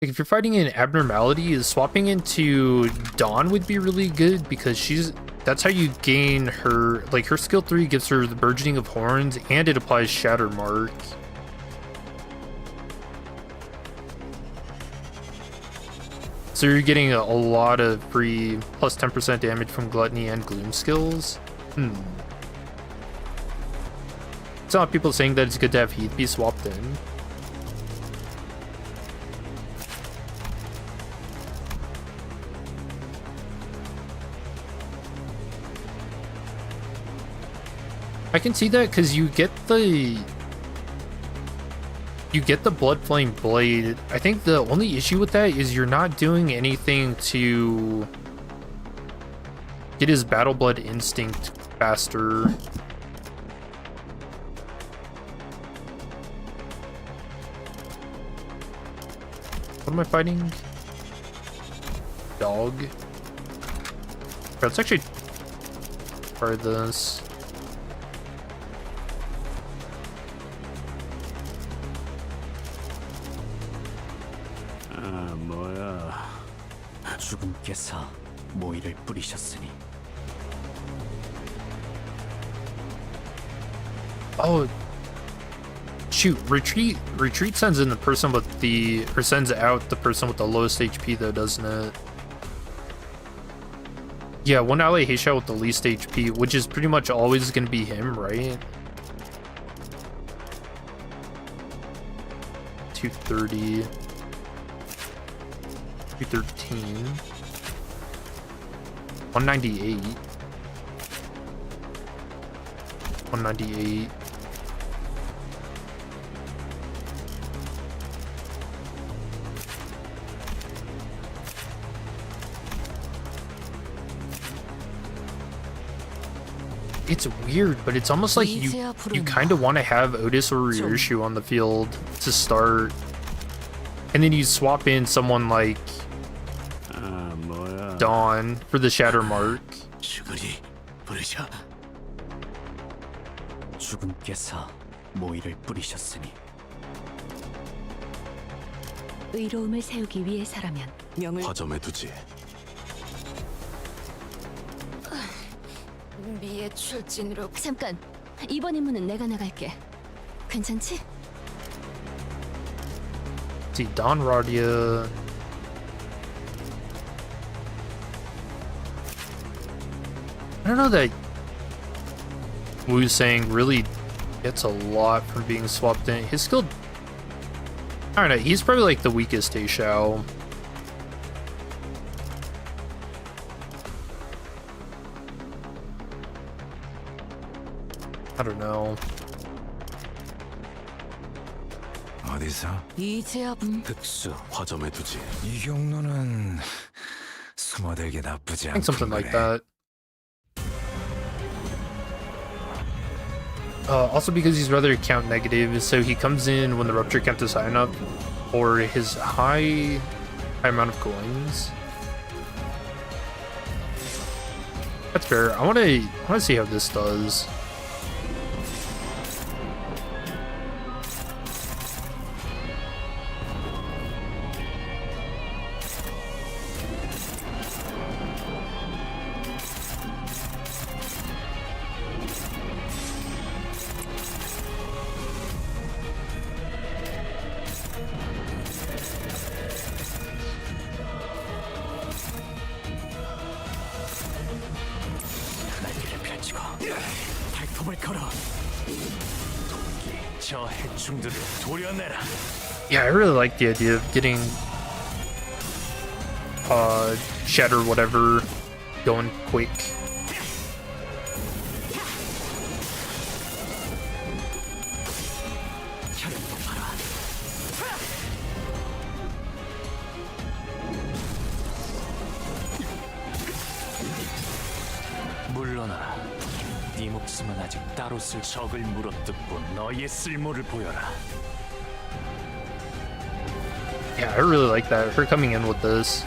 A: Like if you're fighting an abnormality, swapping into Dawn would be really good because that's how you gain her, like her skill 3 gives her the burgeoning of horns and it applies shatter mark. So you're getting a lot of free plus 10% damage from gluttony and gloom skills. It's not people saying that it's good to have Heath be swapped in. I can see that because you get the blood flame blade. I think the only issue with that is you're not doing anything to get his battle blood instinct faster. What am I fighting? Dog. Let's actually try this.
B: 아, 뭐야.
D: 죽음께서 모이를 뿌리셨으니
A: Oh, shoot! Retreat sends in the person with the, or sends out the person with the lowest HP though, doesn't it? Yeah, one ally Heishou with the least HP, which is pretty much always going to be him, right? 230, 213, 198, 198. It's weird, but it's almost like you kind of want to have Otis or Ryoshu on the field to start, and then you swap in someone like
B: 아, 뭐야.
A: Dawn for the shatter mark.
D: 죽으리 부르셔. 죽음께서 모이를 뿌리셨으니
F: 의로움을 세우기 위해서라면
C: 명을
D: 화점에 두지.
C: 미의 출진으로
F: 잠깐. 이번 임무는 내가 나갈게. 괜찮지?
A: See, Dawn Radia. I don't know that Wu Sang really gets a lot from being swapped in. His skill, I don't know, he's probably like the weakest Heishou. I don't know.
E: 어디서?
C: 이제야
D: 흑수 화점에 두지.
E: 이 경로는 숨어들기 나쁘지
A: I
E: 않군
A: think something like
E: 그래.
A: that. Also because he's rather count negative, so he comes in when the rupture count is high enough, or his high high amount of coins. That's fair. I want to see how this does.
D: 날개를 펼치고 발톱을 걸어. 저 해충들을 도려내라.
A: Yeah, I really like the idea of getting shatter whatever going quick.
D: 물러나라. 네 목숨은 아직 따로 쓸 적을 물어뜯고 너의 쓸모를 보여라.
A: Yeah, I really like that, her coming in with this.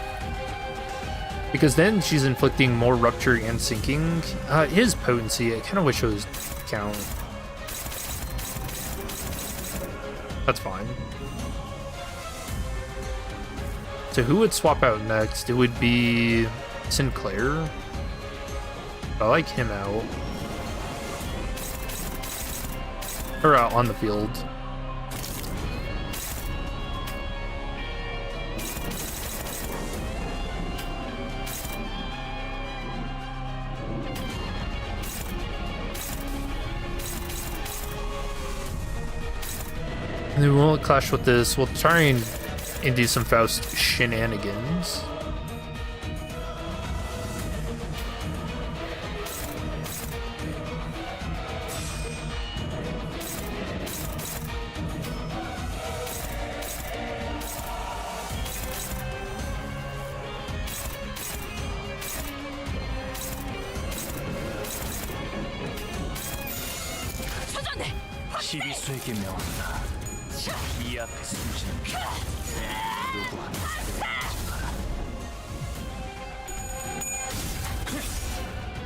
A: Because then she's inflicting more rupture and sinking. His potency, I kind of wish it was count. That's fine. So who would swap out next? It would be Sinclair. I like him out. Or on the field. And then we won't clash with this. We'll try and do some Faust shenanigans.
C: 소전대.
D: 12수에게 명한다. 이 앞에 숨지는 피. 누구 하나 쓰지 마라.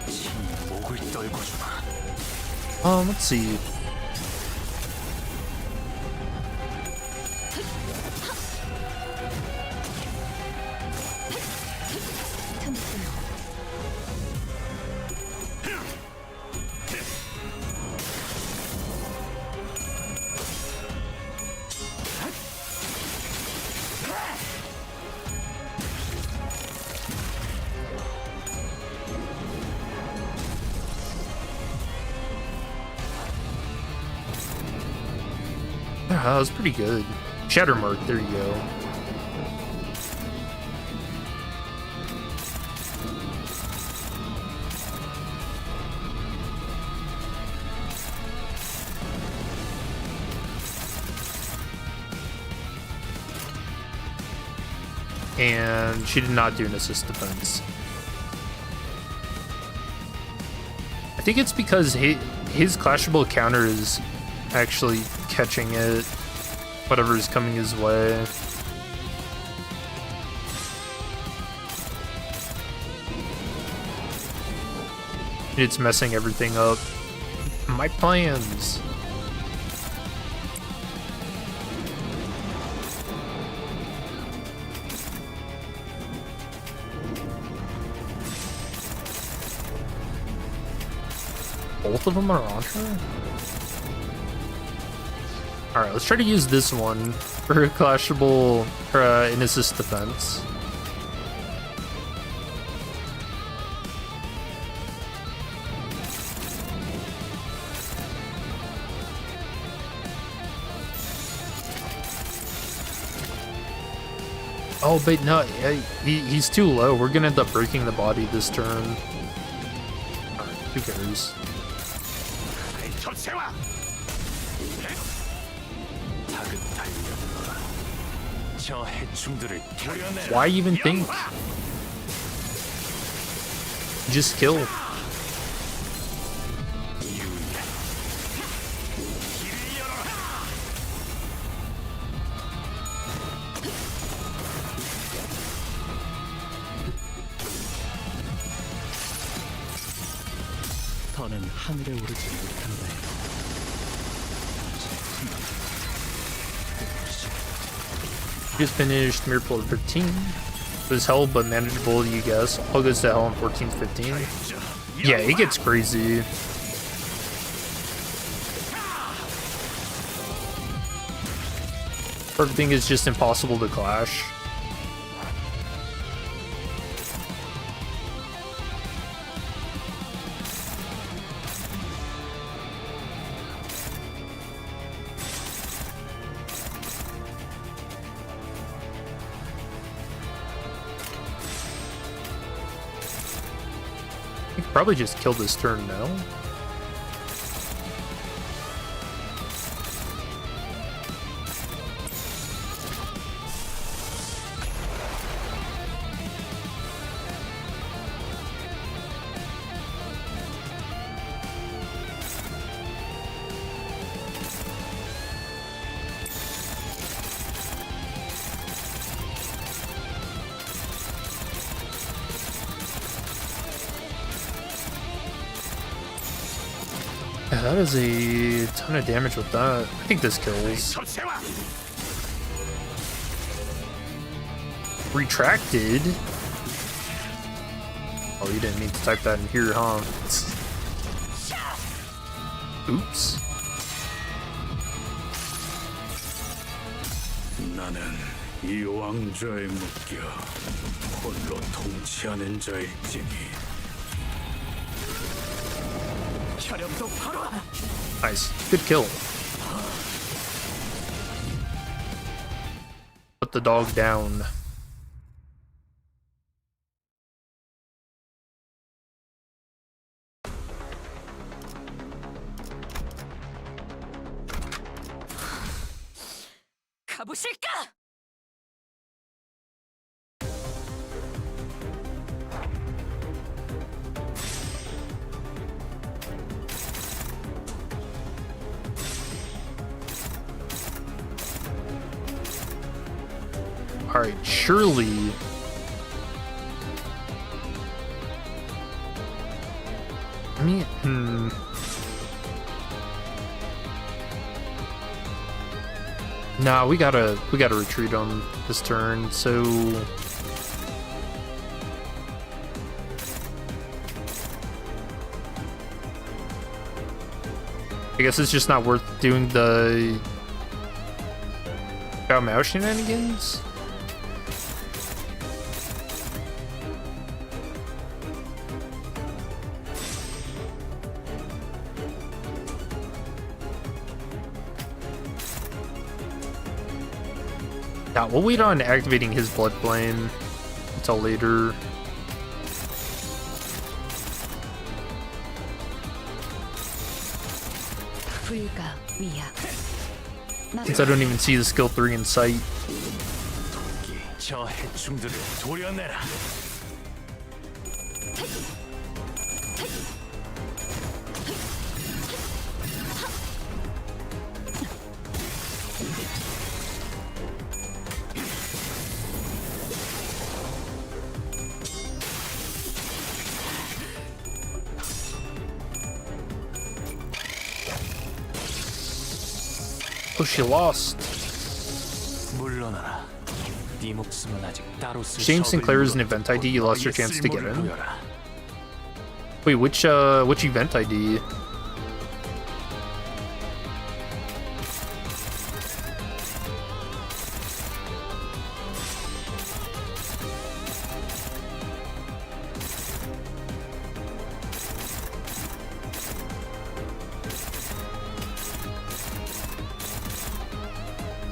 D: 지 목을 떨궈주마.
A: Let's see. That was pretty good. Shatter Mark, there you go. And she did not do an assist defense. I think it's because his clashable counter is actually catching it, whatever is coming his way. It's messing everything up. My plans. Both of them are on her? Alright, let's try to use this one for a clashable in assist defense. Oh, but no, he's too low. We're gonna end up breaking the body this turn. Alright, who cares?
D: 저 해충들을 도려내라.
A: Why even think? Just kill.
D: 더는 하늘에 오르지 못한다.
A: Just finished Miracle of 13. It was hell but manageable, you guess. All goes to hell in 14th, 15. Yeah, it gets crazy. Everything is just impossible to clash. I could probably just kill this turn now. Yeah, that is a ton of damage with that. I think this kills. Retracted. Oh, you didn't mean to type that in here, huh? Oops.
B: 나는 이 왕좌에 묶여 홀로 통치하는 자일지니.
A: Nice. Good kill. Put the dog down.
C: 가보실까?
A: Alright, surely. I mean, Nah, we gotta retreat on this turn, so I guess it's just not worth doing the Bao Mao shenanigans. Yeah, we'll wait on activating his blood flame until later. Since I don't even see the skill 3 in sight.
D: 저 해충들을 도려내라.
A: Oh, she lost.
D: 물러나라. 네 목숨은 아직 따로 쓸
A: Shame Sinclair is an
D: 셔블로
A: event ID. You lost your
D: 너희의
A: chance to get
D: 쓸모를
A: in.
D: 보여라.
A: Wait, which event ID?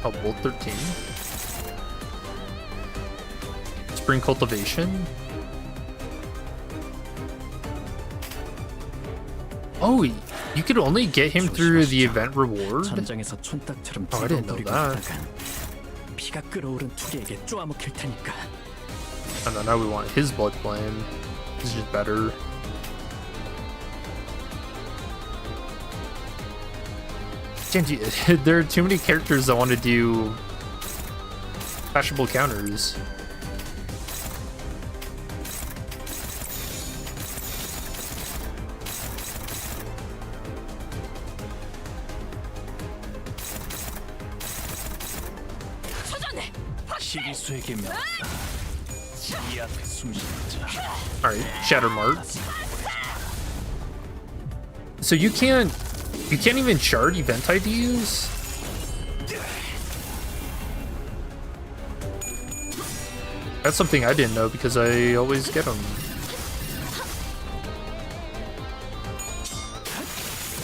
A: Oh, Bolt 13. Spring Cultivation. Oh, you could only get him through the event reward?
D: 전장에서 촌딱처럼
A: Oh, I didn't know
D: 버리고
A: that.
D: 있다간 피가 끓어오른 투리에게 쪼아먹힐 테니까.
A: And then now we want his blood flame. This is just better. Genji, there are too many characters that want to do flashable counters.
D: 시리수에게 명한다. 이 앞에 숨쉬는 자.
A: Alright, Shatter Mark. So you can't even shard event IDs? That's something I didn't know because I always get them.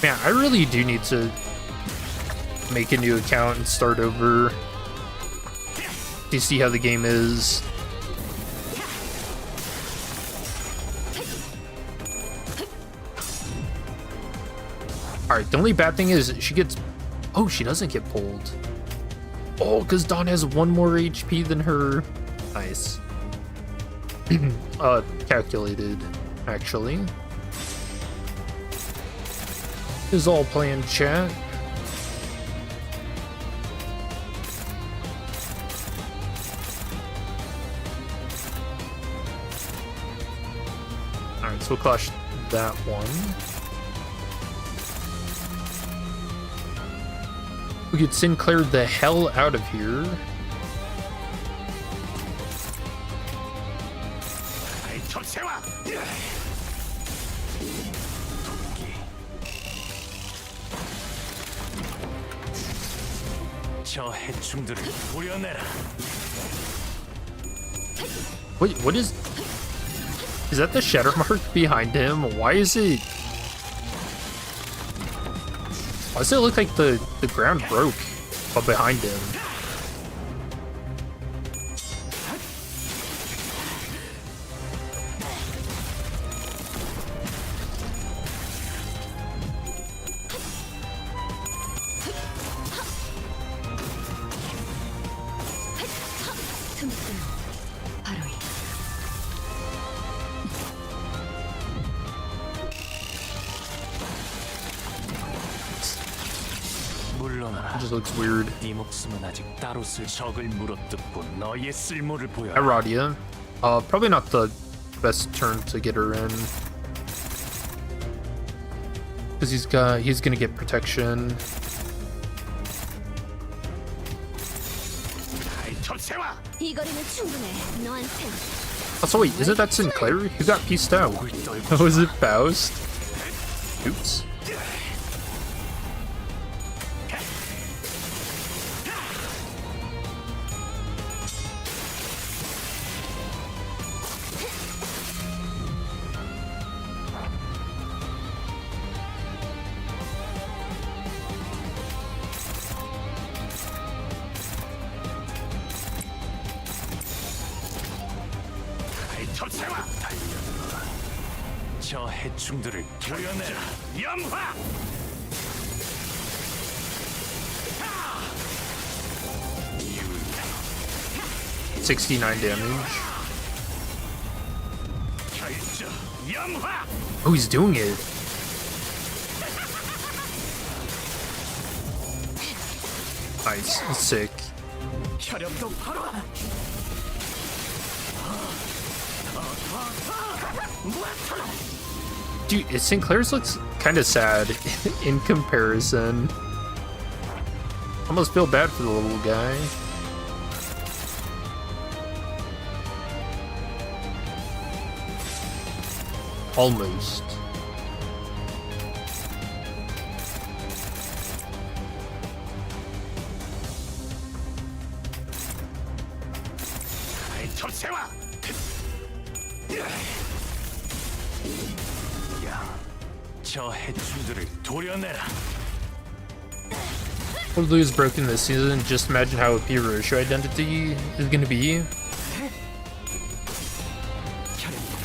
A: Man, I really do need to make a new account and start over to see how the game is. Alright, the only bad thing is she gets... Oh, she doesn't get pulled. Oh, because Dawn has 1 more HP than her. Nice. Calculated, actually. This is all planned, chat. Alright, so we'll clash that one. We could Sinclair the hell out of here.
D: 저 해충들을 보여내라.
A: Wait, what is that the shatter mark behind him? Why does it look like the ground broke but behind him? It just looks weird.
D: 네 목숨은 아직 따로 쓸 적을 물어뜯고 너의 쓸모를 보여라.
A: Aradia. Probably not the best turn to get her in. Because he's gonna get protection.
F: 이거리는 충분해. 너한텐.
A: Oh, so wait, isn't that Sinclair? Who got pieced out? Was it Faust? Oops.
D: 저 해충들을 보여내라. 염화!
A: 69 damage.
D: 염화!
A: Oh, he's doing it. Nice. Sick.
D: 혈염도 바로.
A: Dude, Sinclair's looks kind of sad in comparison. Almost feel bad for the little guy. Almost.
D: 저 해충들을 도려내라.
A: World Blue is broken this season. Just imagine how OP Ryoshu identity is going to be.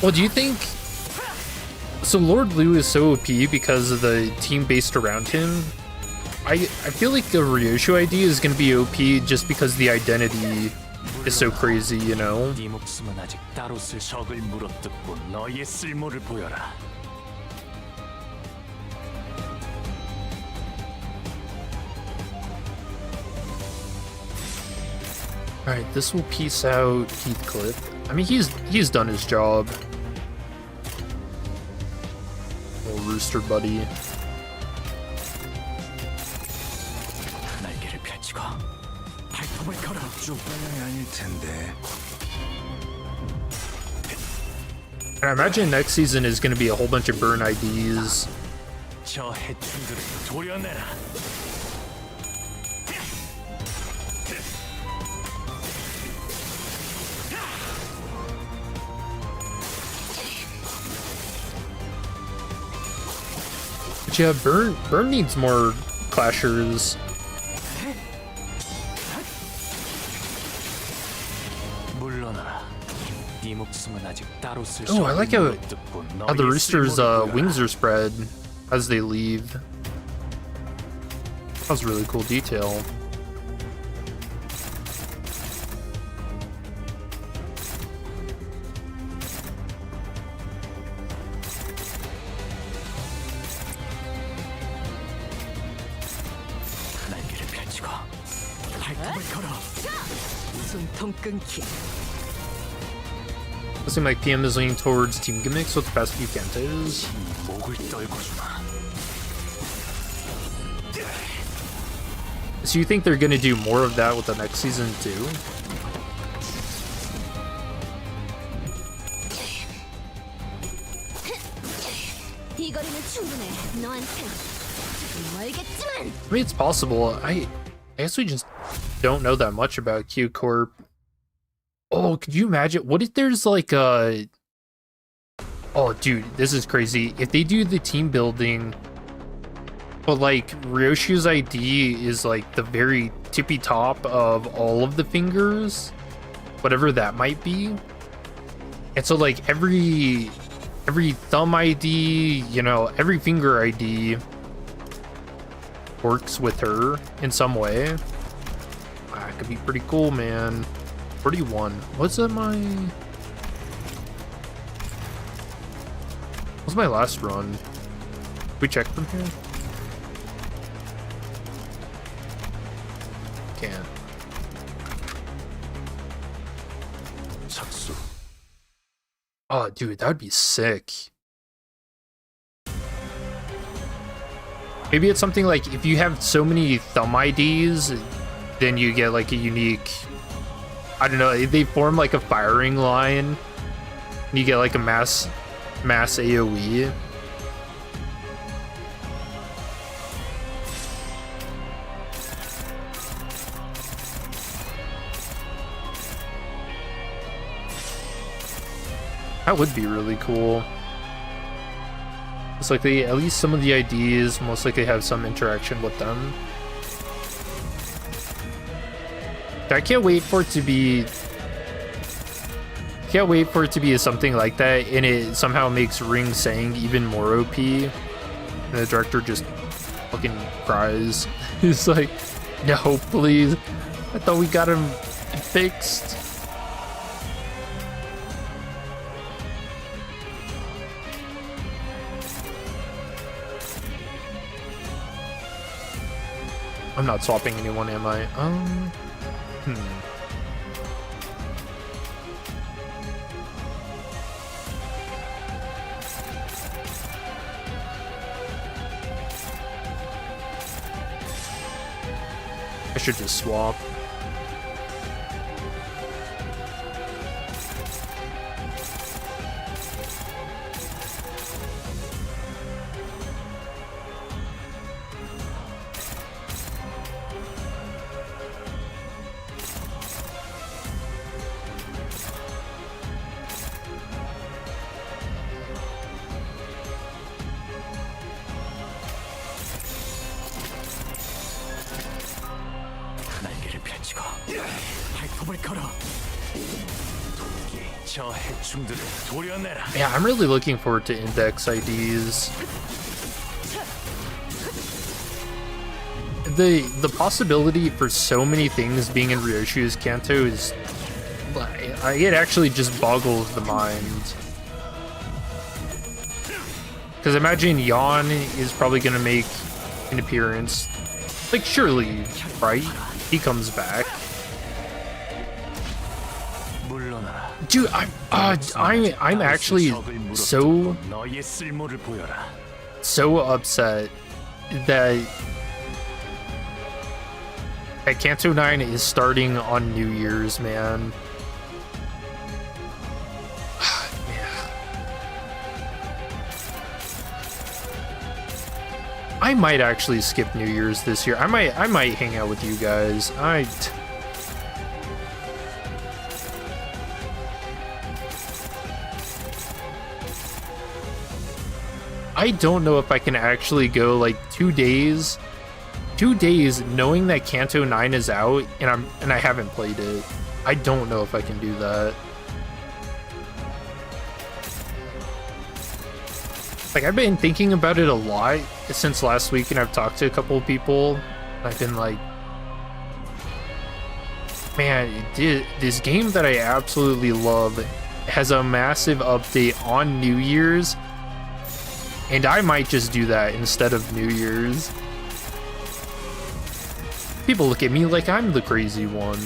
A: Well, do you think... So Lord Blue is so OP because of the team based around him. I feel like the Ryoshu ID is going to be OP just because the identity is so crazy, you know?
D: 네 목숨은 아직 따로 쓸 적을 물어뜯고 너의 쓸모를 보여라.
A: Alright, this will piece out Heathcliff. I mean, he's done his job. Little rooster buddy.
D: 날개를 펼치고 발톱
E: 쪽방향이 아닐 텐데.
A: And I imagine next season is going to be a whole bunch of burn IDs.
D: 저 해충들을 도려내라.
A: But yeah, burn needs more clashers.
D: 물러나라. 네 목숨은 아직 따로 쓸 수
A: Oh, I like how
D: 없는 걸 듣고
A: the
D: 너희의
A: roosters'
D: 쓸모를 보여라.
A: wings are spread as they leave. That was a really cool detail.
D: 날개를 펼치고 발톱을 걸어.
C: 숨통 끊기.
A: Does seem like PM is leaning towards team gimmicks with the past few Kantos.
D: 목을 떨궈주마.
A: So you think they're gonna do more of that with the next season too?
F: 이 거리는 충분해. 너한텐 조금 멀겠지만.
A: I mean, it's possible. I guess we just don't know that much about Q Corp. Oh, could you imagine? What if there's like a... Oh, dude, this is crazy. If they do the team building, but like Ryoshu's ID is like the very tippy top of all of the fingers, whatever that might be. And so like every thumb ID, you know, every finger ID works with her in some way. Ah, it could be pretty cool, man. 41. What's my last run? We check from here? Can't.
D: 착수.
A: Oh, dude, that would be sick. Maybe it's something like if you have so many thumb IDs, then you get like a unique... I don't know, they form like a firing line. And you get like a mass AoE. That would be really cool. It's like they, at least some of the IDs, most likely have some interaction with them. I can't wait for it to be... Can't wait for it to be something like that, and it somehow makes Ring Sang even more OP. And the director just fucking cries. He's like, no, please. I thought we got him fixed. I'm not swapping anyone, am I? I should just swap.
D: 날개를 펼치고 발톱을 걸어. 저 해충들을 도려내라.
A: Yeah, I'm really looking forward to index IDs. The possibility for so many things being in Ryoshu's Kanto is... it actually just boggles the mind. Because imagine Yan is probably going to make an appearance. Like, surely, right? He comes back. Dude, I'm actually so upset that Kanto 9 is starting on New Year's, man. I might actually skip New Year's this year. I might hang out with you guys. I don't know if I can actually go like 2 days. 2 days knowing that Kanto 9 is out and I haven't played it. I don't know if I can do that. Like, I've been thinking about it a lot since last week, and I've talked to a couple of people. I've been like, man, this game that I absolutely love has a massive update on New Year's, and I might just do that instead of New Year's. People look at me like I'm the crazy one.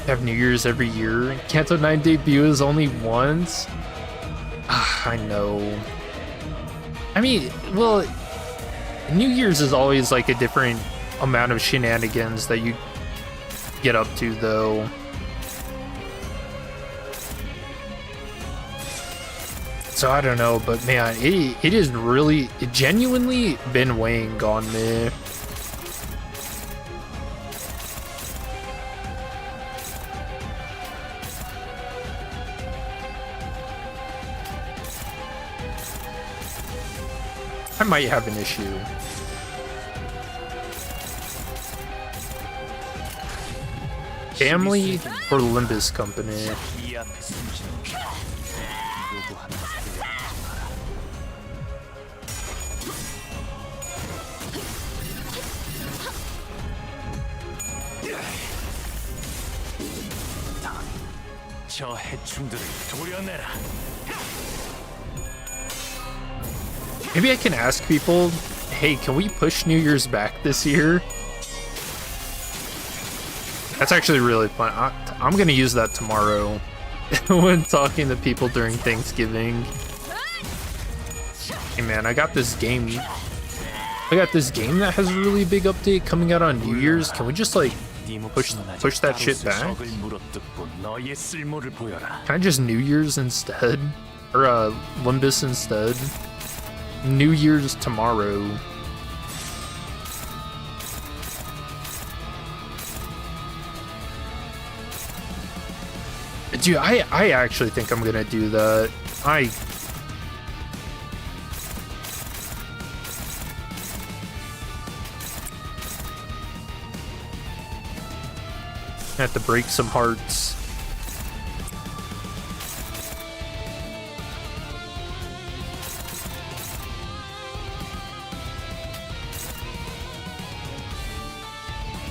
A: Have New Year's every year. Kanto 9 debut is only once. I know. I mean, well, New Year's is always like a different amount of shenanigans that you get up to, though. So I don't know, but man, it is really, it genuinely been weighing on me. I might have an issue. Family or Limbus company?
D: 저 해충들을 도려내라.
A: Maybe I can ask people, hey, can we push New Year's back this year? That's actually really fun. I'm gonna use that tomorrow when talking to people during Thanksgiving. Hey man, I got this game that has a really big update coming out on New Year's. Can we just like push that shit back? Can I just New Year's instead? Or Limbus instead? New Year's tomorrow. Dude, I actually think I'm gonna do that. I have to break some hearts.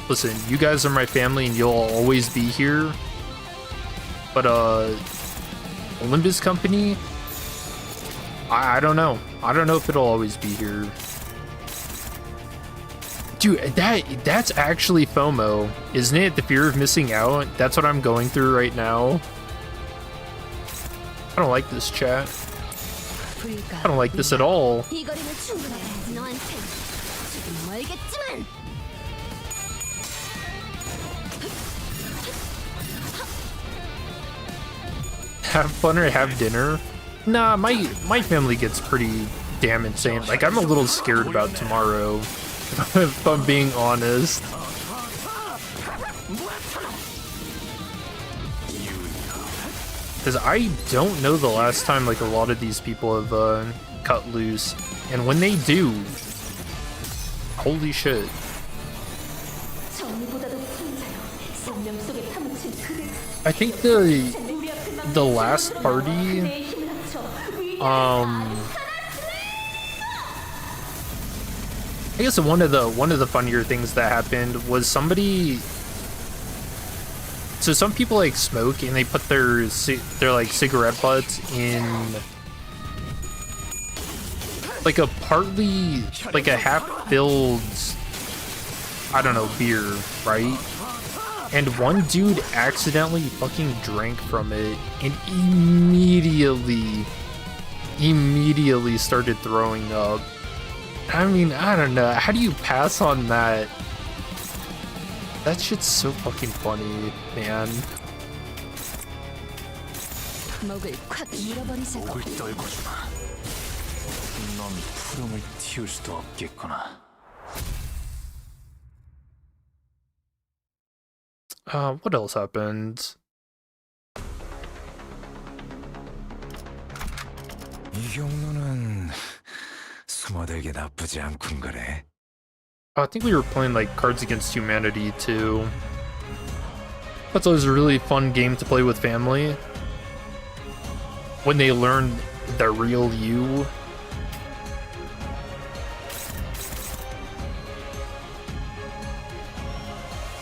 A: Listen, you guys are my family and you'll always be here. But Limbus company, I don't know. I don't know if it'll always be here. Dude, that's actually FOMO, isn't it? The fear of missing out. That's what I'm going through right now. I don't like this chat. I don't like this at all. Have fun or have dinner? Nah, my family gets pretty damn insane. Like, I'm a little scared about tomorrow, if I'm being honest. Because I don't know the last time like a lot of these people have cut loose, and when they do, holy shit. I think the last party, I guess one of the funnier things that happened was somebody. So some people like smoke and they put their like cigarette butts in like a partly like a half-filled, I don't know, beer, right? And one dude accidentally fucking drank from it and immediately started throwing up. I mean, I don't know. How do you pass on that? That shit's so fucking funny, man.
F: 목을 콱 밀어버리자고.
D: 목을 떨궈주마. 넌 푸름을 틔울 수도 없겠구나.
A: What else happened?
E: 이 경로는 숨어들기 나쁘지 않군 그래.
A: I think we were playing like Cards Against Humanity too. That's always a really fun game to play with family. When they learn the real you.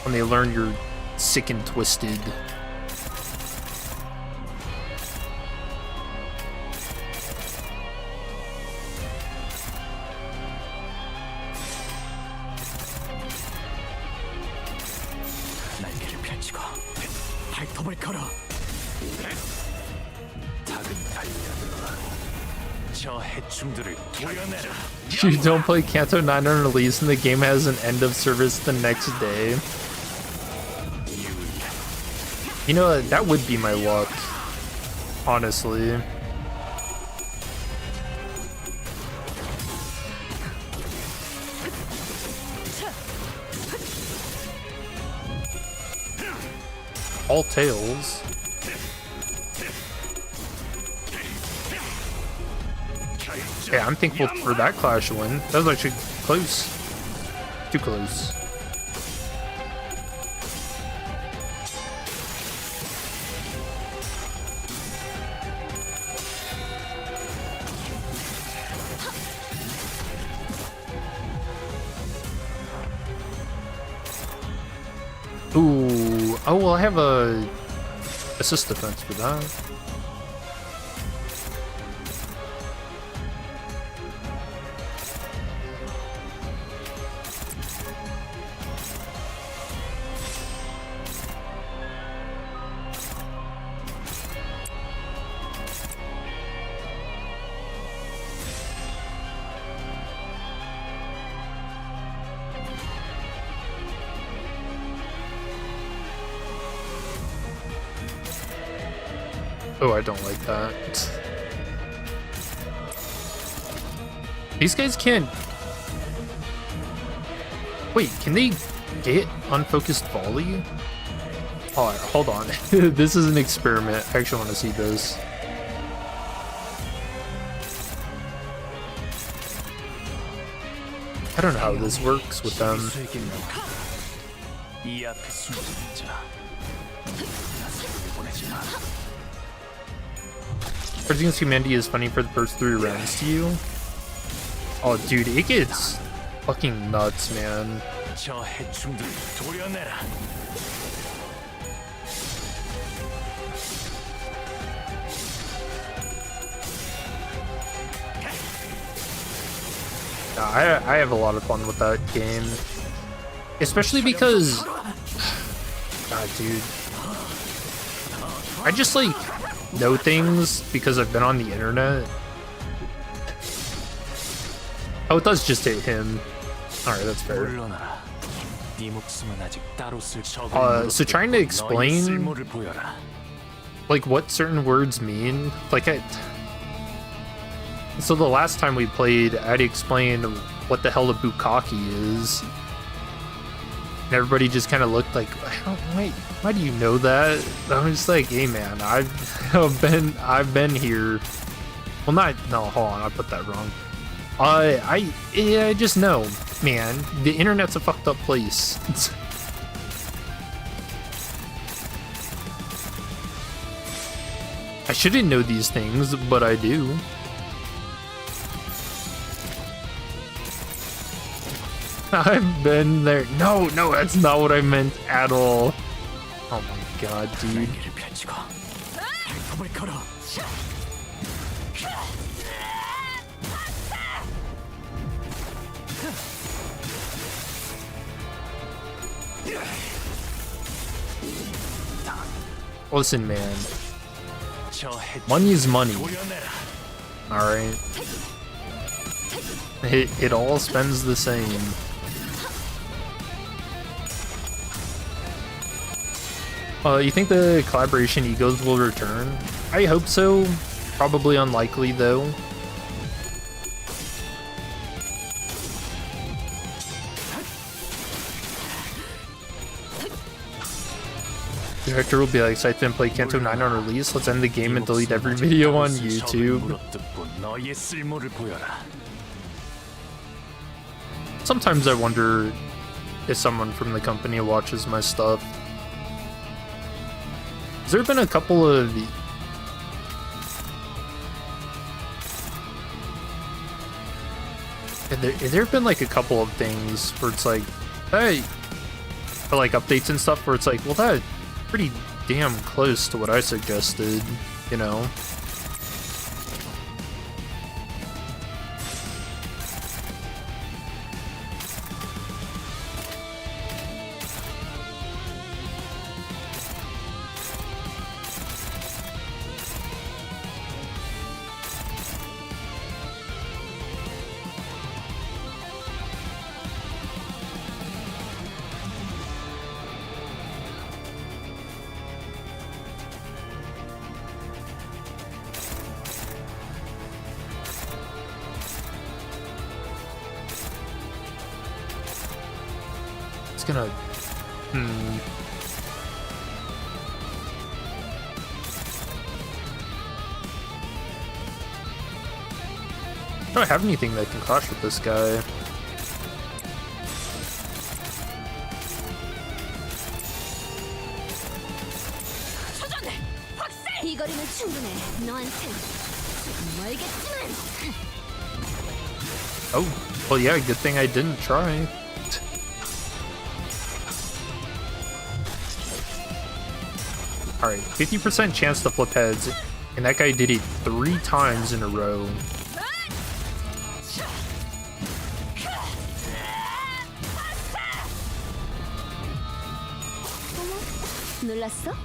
A: When they learn you're sick and twisted.
D: 날개를 펼치고 발톱을 걸어. 작은 달려들어. 저 해충들을 도려내라.
A: You don't play Kanto 9 on release and the game has an end of service the next day. You know, that would be my luck, honestly. All tails. Yeah, I'm thankful for that clash win. That was actually close. Too close. Ooh, oh well, I have a assist defense for that. Oh, I don't like that. These guys can't... Wait, can they get unfocused volley? Oh, hold on. This is an experiment. I actually want to see this. I don't know how this works with them.
D: 이 앞에 숨진 자. 보내지 마.
A: Cards Against Humanity is funny for the first 3 rounds to you. Oh, dude, it gets fucking nuts, man.
D: 저 해충들을 도려내라.
A: I have a lot of fun with that game. Especially because... God, dude. I just, like, know things because I've been on the internet. Oh, it does just hit him. Alright, that's fair.
D: 물러나라. 네 목숨은 아직 따로 쓸
A: So trying to explain,
D: 쓸모를 보여라.
A: like, what certain words mean, like, so the last time we played, I had to explain what the hell a bukkake is. And everybody just kind of looked like, why do you know that? I'm just like, hey man, I've been here. Well, hold on, I put that wrong. I just know, man, the internet's a fucked up place. I shouldn't know these things, but I do. I've been there. No, that's not what I meant at all. Oh my god, dude.
D: 날개를 펼치고 발톱을 걸어.
A: Listen, man.
D: 저 해충
A: Money's money.
D: 도려내라.
A: Alright. It all spends the same. You think the collaboration egos will return? I hope so. Probably unlikely though. Director will be like, Scythe play Kanto 9 on release. Let's end the game and delete every video on YouTube. Sometimes I wonder if someone from the company watches my stuff. Has there been a couple of... Have there been like a couple of things where it's like, hey, or like updates and stuff where it's like, well, that's pretty damn close to what I suggested, you know? It's gonna... I don't have anything that can clash with this guy.
F: 이 거리는 충분해. 너한텐 조금 멀겠지만.
A: Oh, well yeah, good thing I didn't try. Alright, 50% chance to flip heads, and that guy did it 3 times in a row.
F: 놀랐어?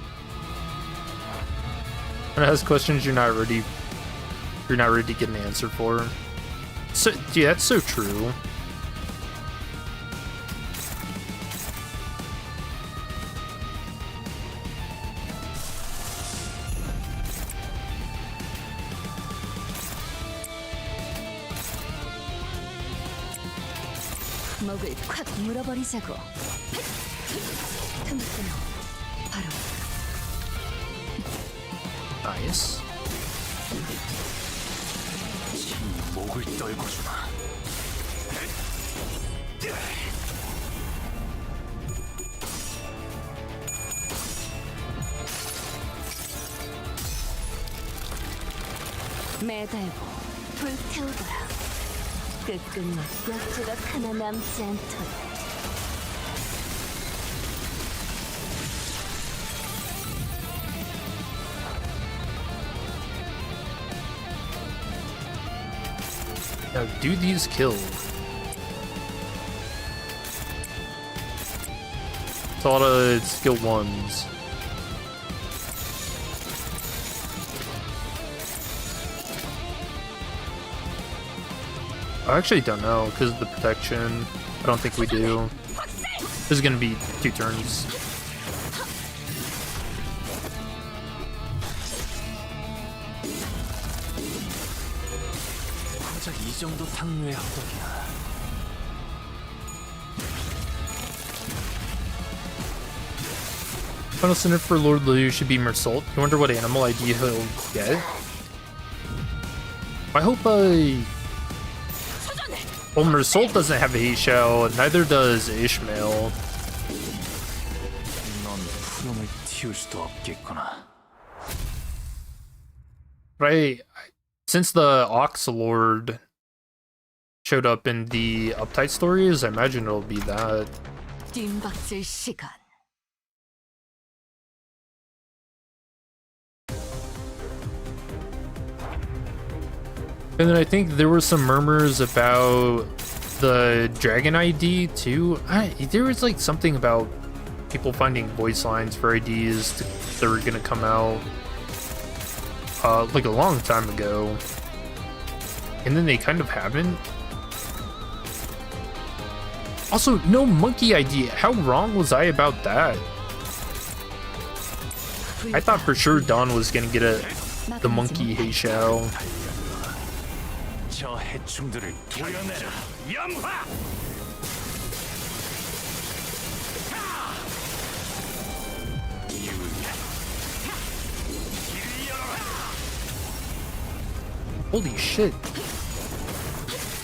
A: When it has questions you're not ready to get an answer for. So, dude, that's so true.
F: 목을 콱 물어버리자고. 틈새로 바로.
A: Nice.
D: 목을 떨궈주마.
F: 매달고 불태우더라. 끝끝내 뼈조각 하나 남지 않도록.
A: Now do these kill. It's a lot of skill 1s. I actually don't know because of the protection. I don't think we do. This is gonna be 2 turns.
D: 고작 이 정도 탕류의 허덕이야.
A: Final Sinner for Lord Liu should be Mersault. You wonder what animal ID he'll get? I hope well, Mersault doesn't have Heishou, neither does Ishmael.
D: 넌 푸름을 틔울 수도 없겠구나.
A: Right. Since the Ox Lord showed up in the Uptight stories, I imagine it'll be that.
F: 뒷박질 시간.
A: And then I think there were some murmurs about the Dragon ID too. There was like something about people finding voice lines for IDs that were gonna come out like a long time ago. And then they kind of haven't. Also, no monkey idea. How wrong was I about that? I thought for sure Dawn was gonna get the monkey Heishou.
D: 저 해충들을 도려내라. 염화!
A: Holy shit.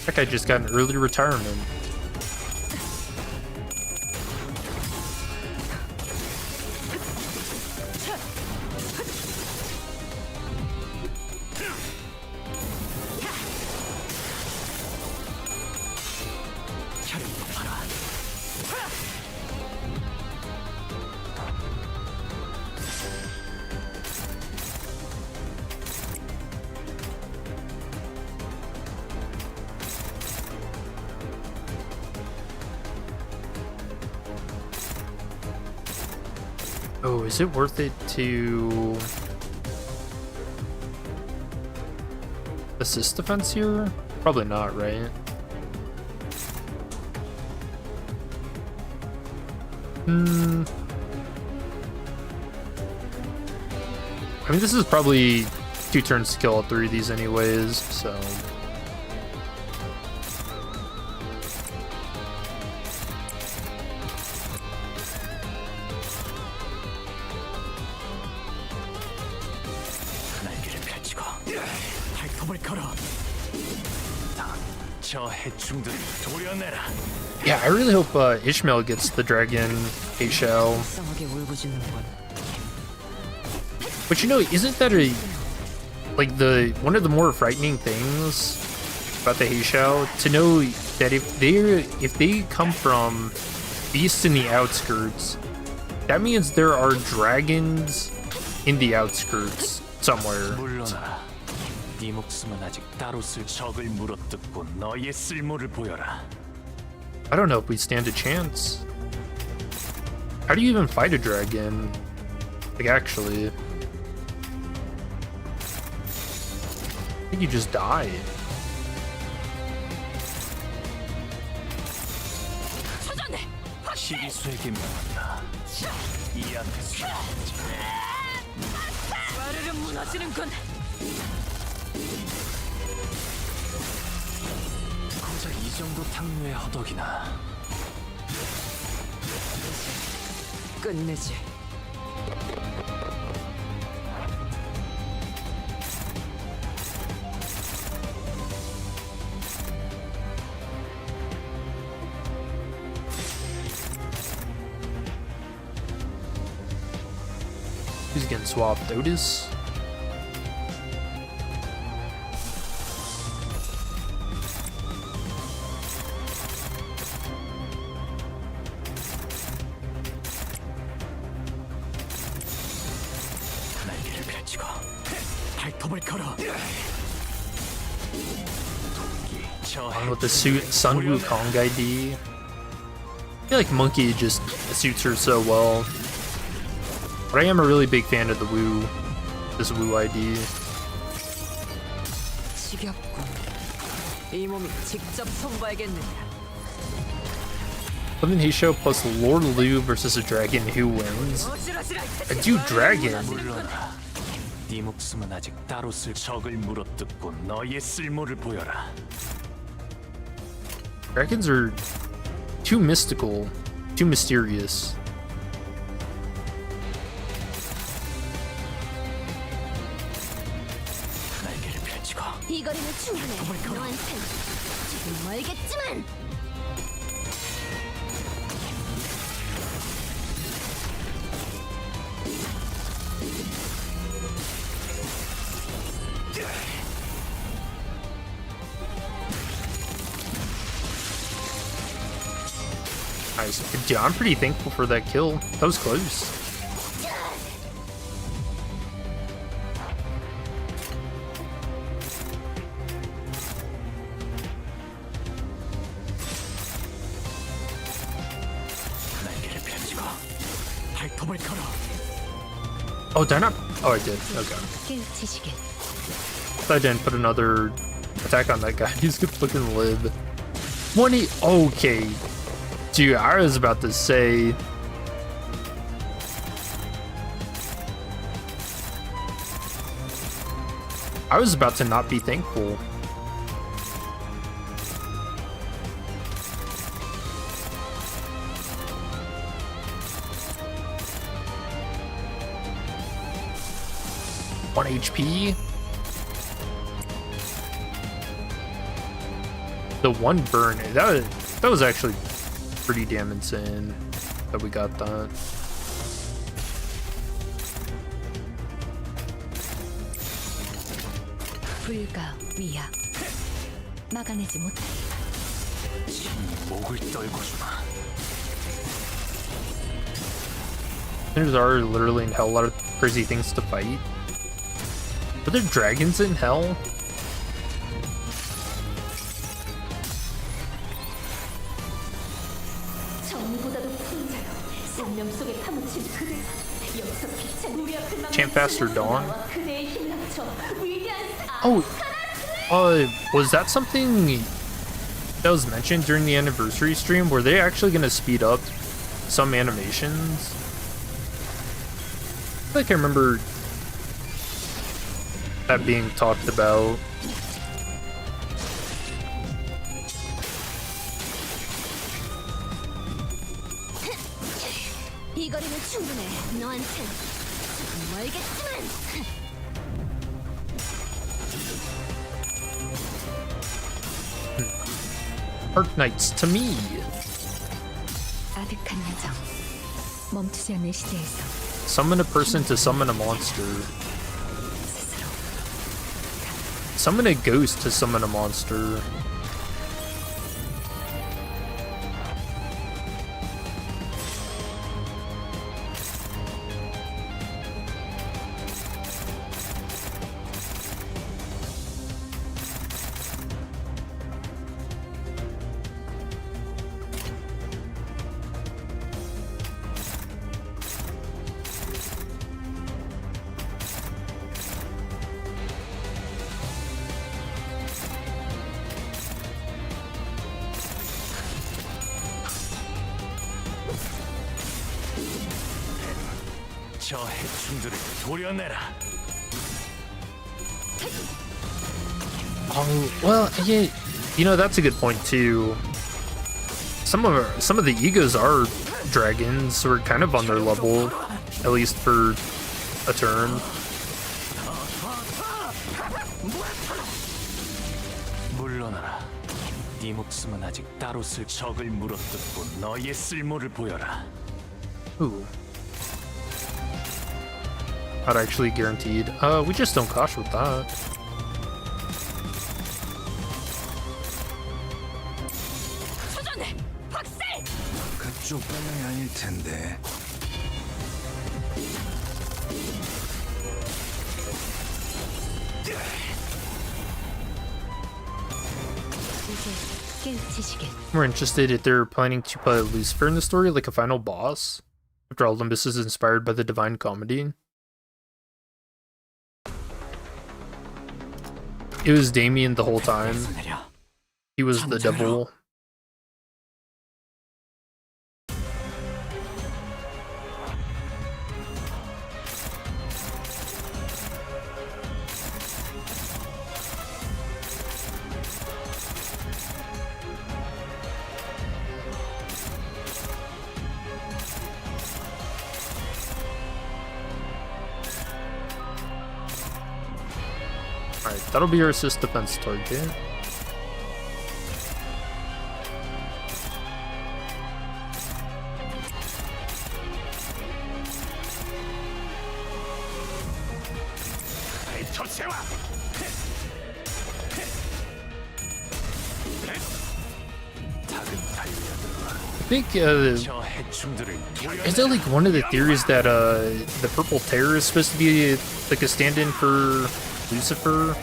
A: That guy just got an early retirement. Oh, is it worth it to assist defense here? Probably not, right? I mean, this is probably 2 turns to kill all 3 of these anyways, so...
D: 저 해충들을 도려내라.
A: Yeah, I really hope Ishmael gets the dragon Heishou. But you know, isn't that like one of the more frightening things about the Heishou? To know that if they come from beasts in the outskirts, that means there are dragons in the outskirts somewhere.
D: 물러나라. 네 목숨은 아직 따로 쓸 적을 물어뜯고 너의 쓸모를 보여라.
A: I don't know if we stand a chance. How do you even fight a dragon? Like, actually. I think you just die.
D: 시기수에게 명한다. 이안에서
C: 와르르 무너지는군.
D: 고작 이 정도 탕류의 허덕이나.
C: 끝내지.
A: He's getting swapped. Otis.
D: 날개를 펼치고 발톱을 걸어.
A: On with the suit, Sun Wukong ID. I feel like Monkey just suits her so well. But I am a really big fan of the this Wu ID.
C: 지겹군. 이 몸이 직접 손봐야겠느냐.
A: Something Heishou plus Lord Liu versus a dragon, who wins? A dude dragon.
D: 물러나. 네 목숨은 아직 따로 쓸 적을 물어뜯고 너의 쓸모를 보여라.
A: Dragons are too mystical, too mysterious.
D: 날개를 펼치고
F: 이 거리는 충분해. 너한텐 조금 멀겠지만.
A: Nice. Dude, I'm pretty thankful for that kill. That was close.
D: 날개를 펼치고 발톱을 걸어.
A: Oh, did I not? Oh, I did. Okay.
F: 깨우치시길.
A: I didn't put another attack on that guy. He's gonna fucking live. 20. Okay. Dude, I was about to say. I was about to not be thankful. One HP. The one burn, that was actually pretty damn insane that we got that.
F: 불가 위야 막아내지 못해.
D: 목을 떨궈주마.
A: There's are literally in hell a lot of crazy things to fight. Are there dragons in hell?
C: 정보다도 풍자여 산념 속에 파묻힌 그대 여기서 빛은 우리 앞을 막는
A: Chant Faster Dawn.
C: 그대의 힘을 합쳐 위대한
A: Oh, was that something that was mentioned during the anniversary stream? Were they actually going to speed up some animations? I feel like I remember that being talked about.
F: 이 거리는 충분해. 너한텐 멀겠지만.
A: Arknights to me.
F: 아득한 여정. 멈추지 않는 시대에서
A: Summon a person to summon a monster. Summon a ghost to summon a monster.
D: 저 해충들을 도려내라.
A: Oh, well, yeah, you know, that's a good point too. Some of the egos are dragons, so we're kind of on their level, at least for a turn.
D: 물러나라. 네 목숨은 아직 따로 쓸 적을 물어뜯고 너의 쓸모를 보여라.
A: Ooh. Not actually guaranteed. We just don't clash with that.
C: 초전해 박살
E: 그쪽 방향이 아닐 텐데.
F: 이제 깨우치시게.
A: We're interested if they're planning to play Lucifer in the story, like a final boss. After all, Limbus is inspired by the Divine Comedy. It was Damien the whole time. He was the devil. Alright, that'll be our assist defense target. I think,
D: 저 해충들을
A: is that like one of the theories that the purple terror is supposed to be like a stand-in for Lucifer?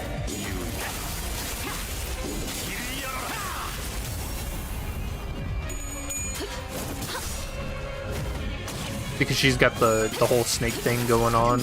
A: Because she's got the whole snake thing going on.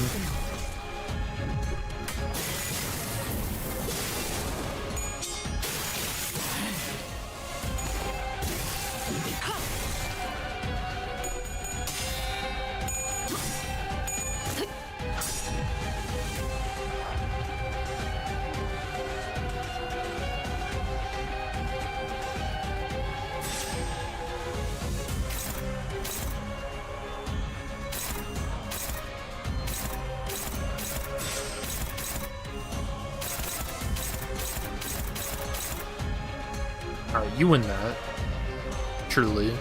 A: Alright, you win that. Truly.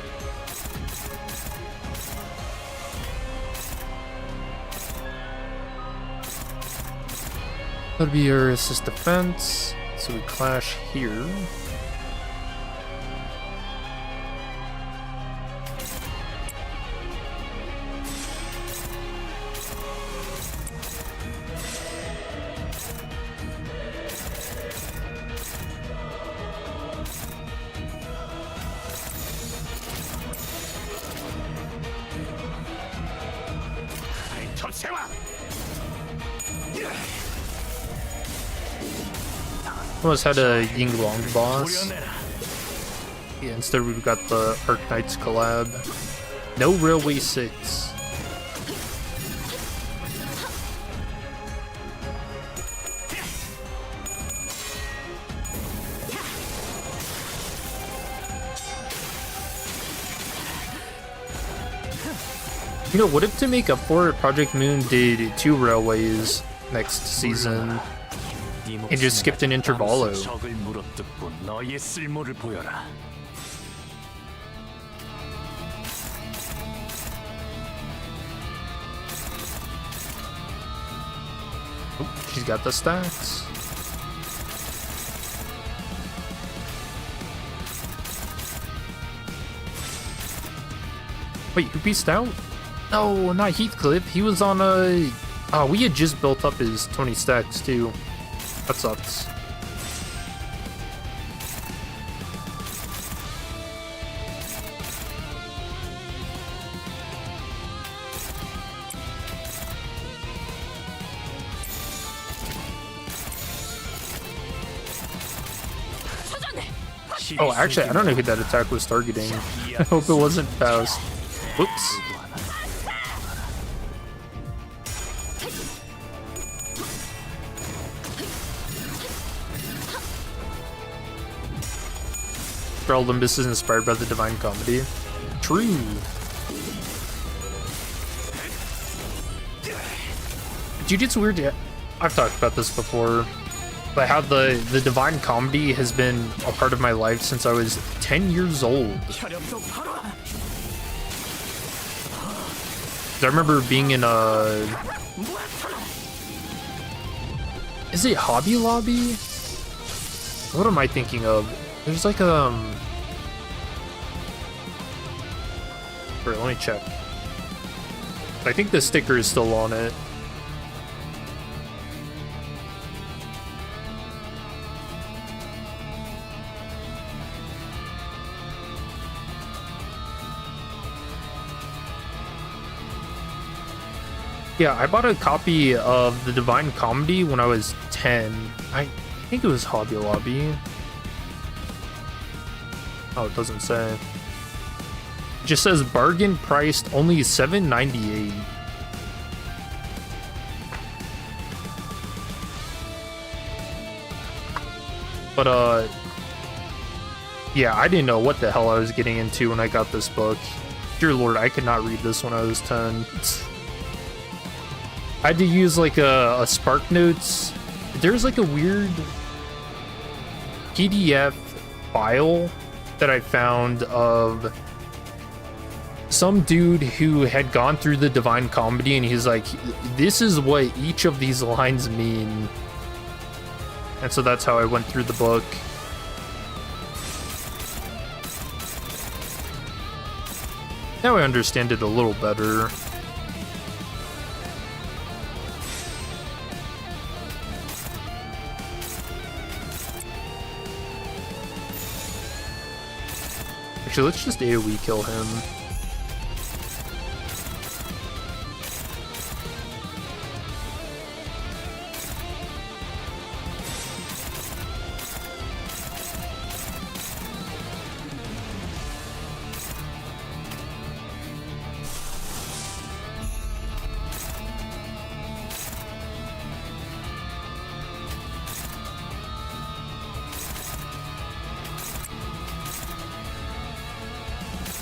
A: That'll be your assist defense. So we clash here. Almost had a Yinglong boss. Yeah, instead we've got the Arc Knights collab. No Railway 6. You know, what if to make up for it, Project Moon did 2 railways next season? And just skipped an intervallo.
D: 적을 물어뜯고 너의 쓸모를 보여라.
A: Oh, she's got the stacks. Wait, who beast out? No, not Heathcliff. He was on a... Oh, we had just built up his 20 stacks too. That sucks. Oh, actually, I don't know who that attack was targeting. I hope it wasn't Faust. Whoops. Limbus is inspired by the Divine Comedy. True. Dude, it's weird. I've talked about this before, but how the Divine Comedy has been a part of my life since I was 10 years old. I remember being in a... Is it Hobby Lobby? What am I thinking of? There's like Wait, let me check. I think the sticker is still on it. Yeah, I bought a copy of the Divine Comedy when I was 10. I think it was Hobby Lobby. Oh, it doesn't say. It just says bargain priced only $7.98. But yeah, I didn't know what the hell I was getting into when I got this book. Dear Lord, I could not read this when I was 10. I had to use like a SparkNotes. There's like a weird PDF file that I found of some dude who had gone through the Divine Comedy, and he's like, this is what each of these lines mean. And so that's how I went through the book. Now I understand it a little better. Actually, let's just AoE kill him.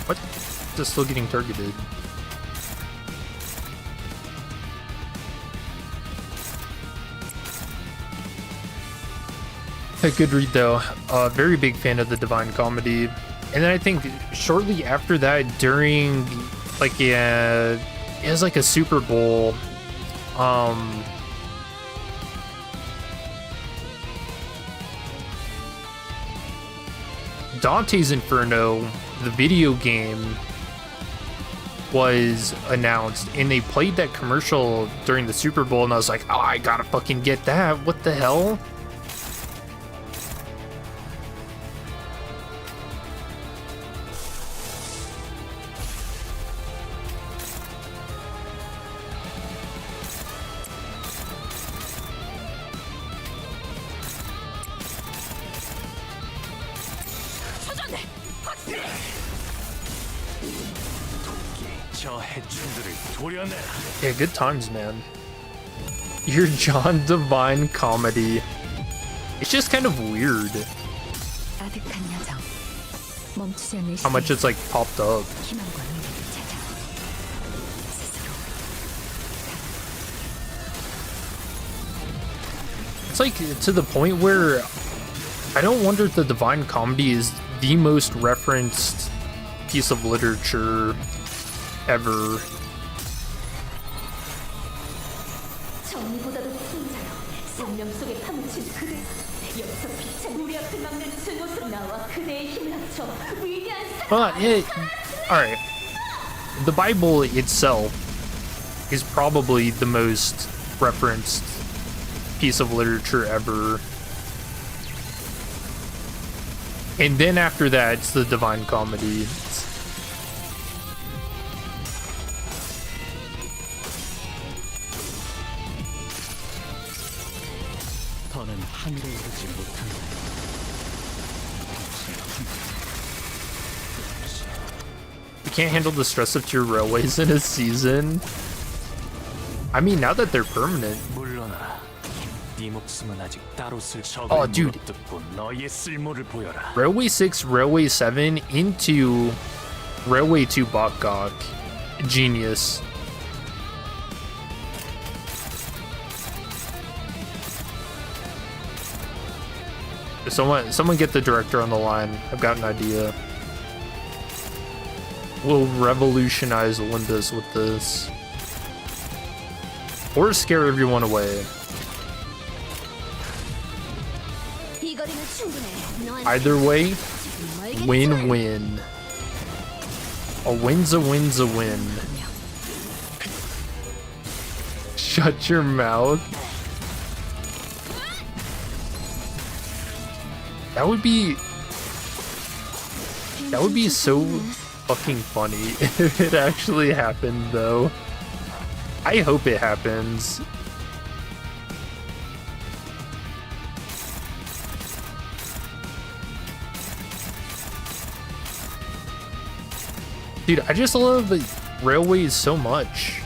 A: What? It's still getting targeted. A good read though. Very big fan of the Divine Comedy. And then I think shortly after that, during like it was like a Super Bowl. Dante's Inferno, the video game, was announced, and they played that commercial during the Super Bowl, and I was like, oh, I gotta fucking get that. What the hell?
D: 저 해충들을 도려내라.
A: Yeah, good times, man. Your John Divine Comedy. It's just kind of weird
F: 아득한 여정. 멈추지 않는
A: how much it's like popped up.
F: 희망과 의미를 찾아. 스스로
A: It's like to the point where I don't wonder if the Divine Comedy is the most referenced piece of literature ever.
C: 정의보다도 풍자여 생명 속에 파묻힌 그대 여기서 빛의 우리 앞을 막는 증오스러운 나와 그대의 힘을 합쳐 위대한
A: Alright. The Bible itself is probably the most referenced piece of literature ever. And then after that, it's the Divine Comedy.
D: 더는 하늘에 오르지 못한다.
A: You can't handle the stress of 2 railways in a season. I mean, now that they're permanent.
D: 물러나라. 네 목숨은 아직 따로 쓸 적을
A: Oh, dude.
D: 물어뜯고 너의 쓸모를 보여라.
A: Railway 6, Railway 7 into Railway 2 BokGak. Genius. Someone get the director on the line. I've got an idea. We'll revolutionize Limbus with this. Or scare everyone away.
F: 이 거리는 충분해. 너한테
A: Either way,
F: 멀겠지?
A: win-win. A win's a win's a win. Shut your mouth. That would be so fucking funny if it actually happened though. I hope it happens. Dude, I just love the railways so much.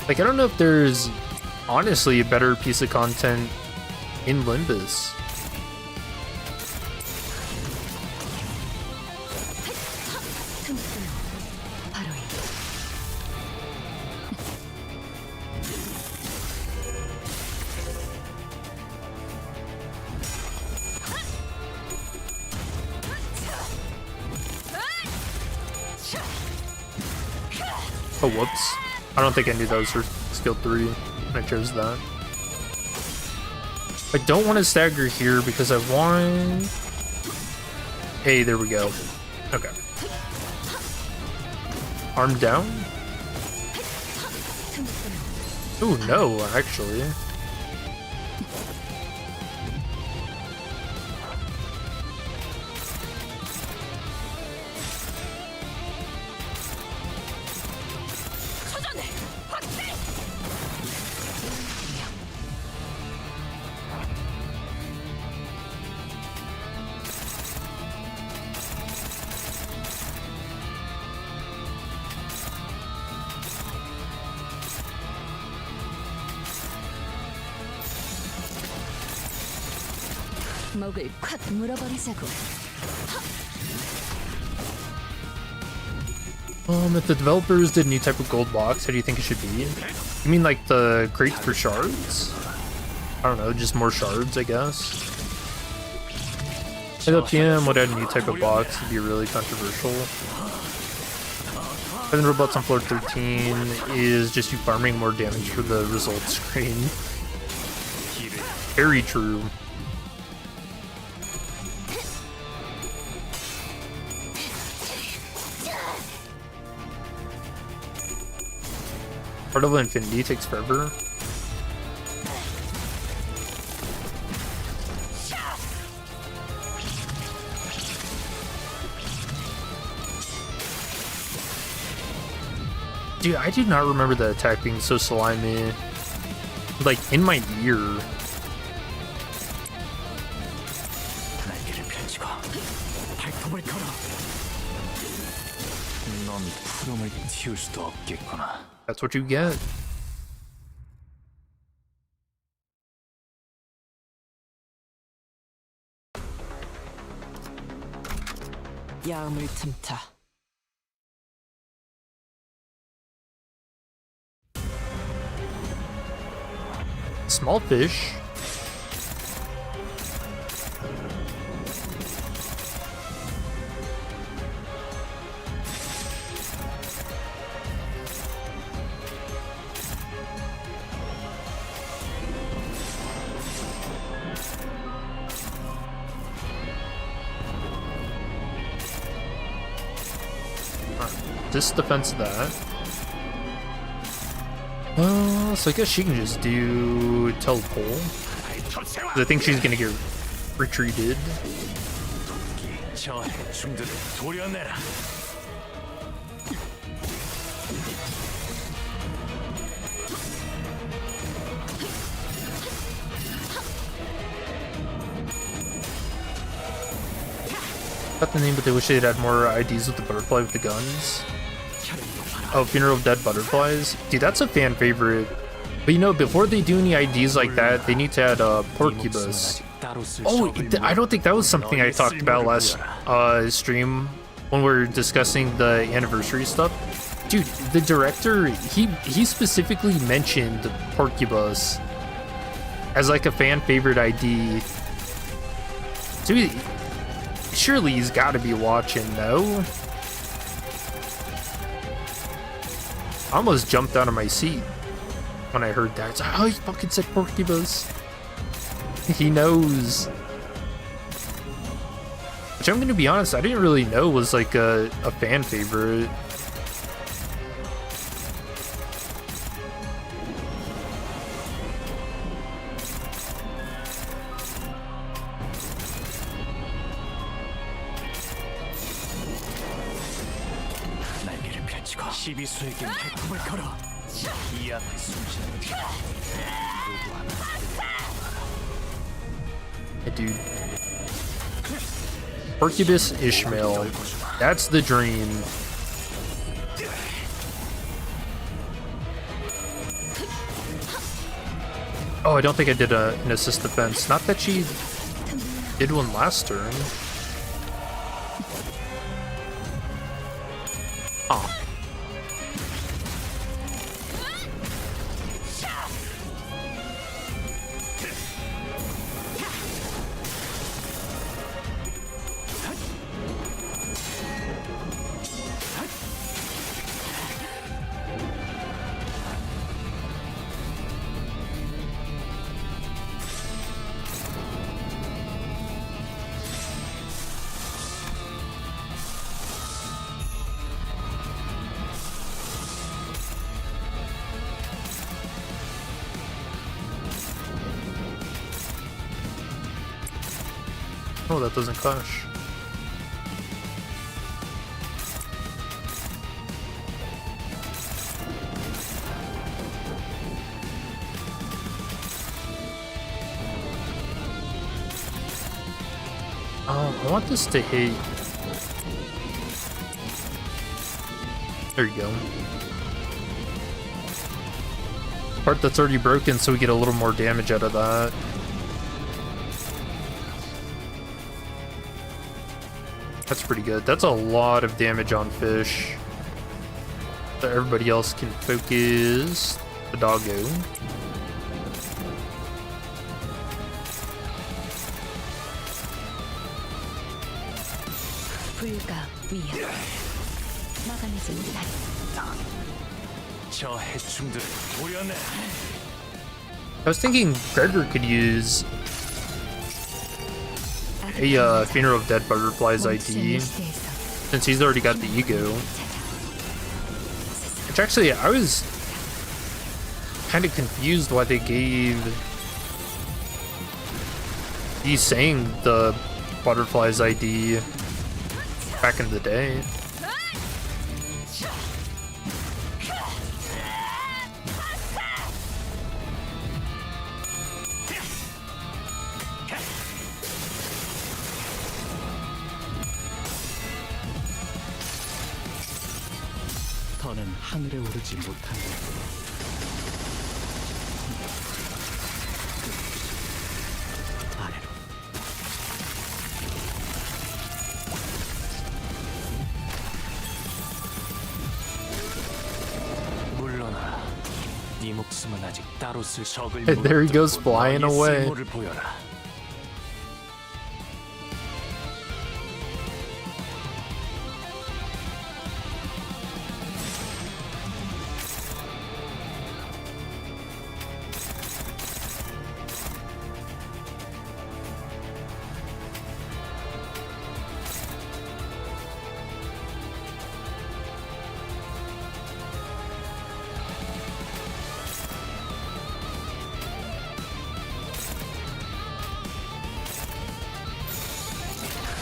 A: Like, I don't know if there's honestly a better piece of content in Limbus.
F: 바로 이
A: Oh, whoops. I don't think I knew those were skill 3 when I chose that. I don't want to stagger here because I want... Hey, there we go. Okay. Arm down? Ooh, no, actually.
F: 목을 콱 물어버리자고.
A: If the developers did a new type of gold box, how do you think it should be? You mean like the crates for shards? I don't know, just more shards, I guess. Hey, the PM would add a new type of box, it'd be really controversial. And robots on floor 13 is just you farming more damage for the results screen. Very true. Part of Infinity takes forever. Dude, I do not remember the attack being so slimy. Like, in my ear.
D: 날개를 펼치고 발톱을 걸어. 넌 푸름을 틔울 수도 없겠구나.
A: That's what you get.
C: 야음을 틈타.
A: Small fish. This defends that. So I guess she can just do teleport. 'Cause I think she's gonna get retreated.
D: 저 해충들을 도려내라.
A: Got the name, but they wish they'd add more IDs with the butterfly with the guns. Oh, Funeral of Dead Butterflies. Dude, that's a fan favorite. But you know, before they do any IDs like that, they need to add a Porcubus. Oh, I don't think that was something I talked about last stream when we were discussing the anniversary stuff. Dude, the director, he specifically mentioned Porcubus as like a fan favorite ID. Dude, surely he's got to be watching, no? I almost jumped out of my seat when I heard that. It's like, oh, he fucking said Porcubus. He knows. Which I'm gonna be honest, I didn't really know was like a fan favorite.
D: 날개를 펼치고 시비수에게 발톱을 걸어. 이 앞에 숨쉬는 누구 하나.
A: Yeah, dude. Porcubus Ishmael. That's the dream. Oh, I don't think I did an assist defense. Not that she did one last turn. Oh. Oh, that doesn't clash. I want this to hit. There you go. Part that's already broken, so we get a little more damage out of that. That's pretty good. That's a lot of damage on fish. so everybody else can focus the doggo.
F: 불가 위협 막아내지 못하리.
D: 저 해충들을 도려내.
A: I was thinking Gregor could use a Funeral of Dead Butterflies ID since he's already got the ego. Which actually, I was kind of confused why they gave Yi saying the Butterflies ID back in the day.
D: 더는 하늘에 오르지 못한다. 아래로. 물러나라. 네 목숨은 아직 따로 쓸 적을
A: There he goes
D: 물어뜯고
A: flying
D: 너의
A: away.
D: 쓸모를 보여라.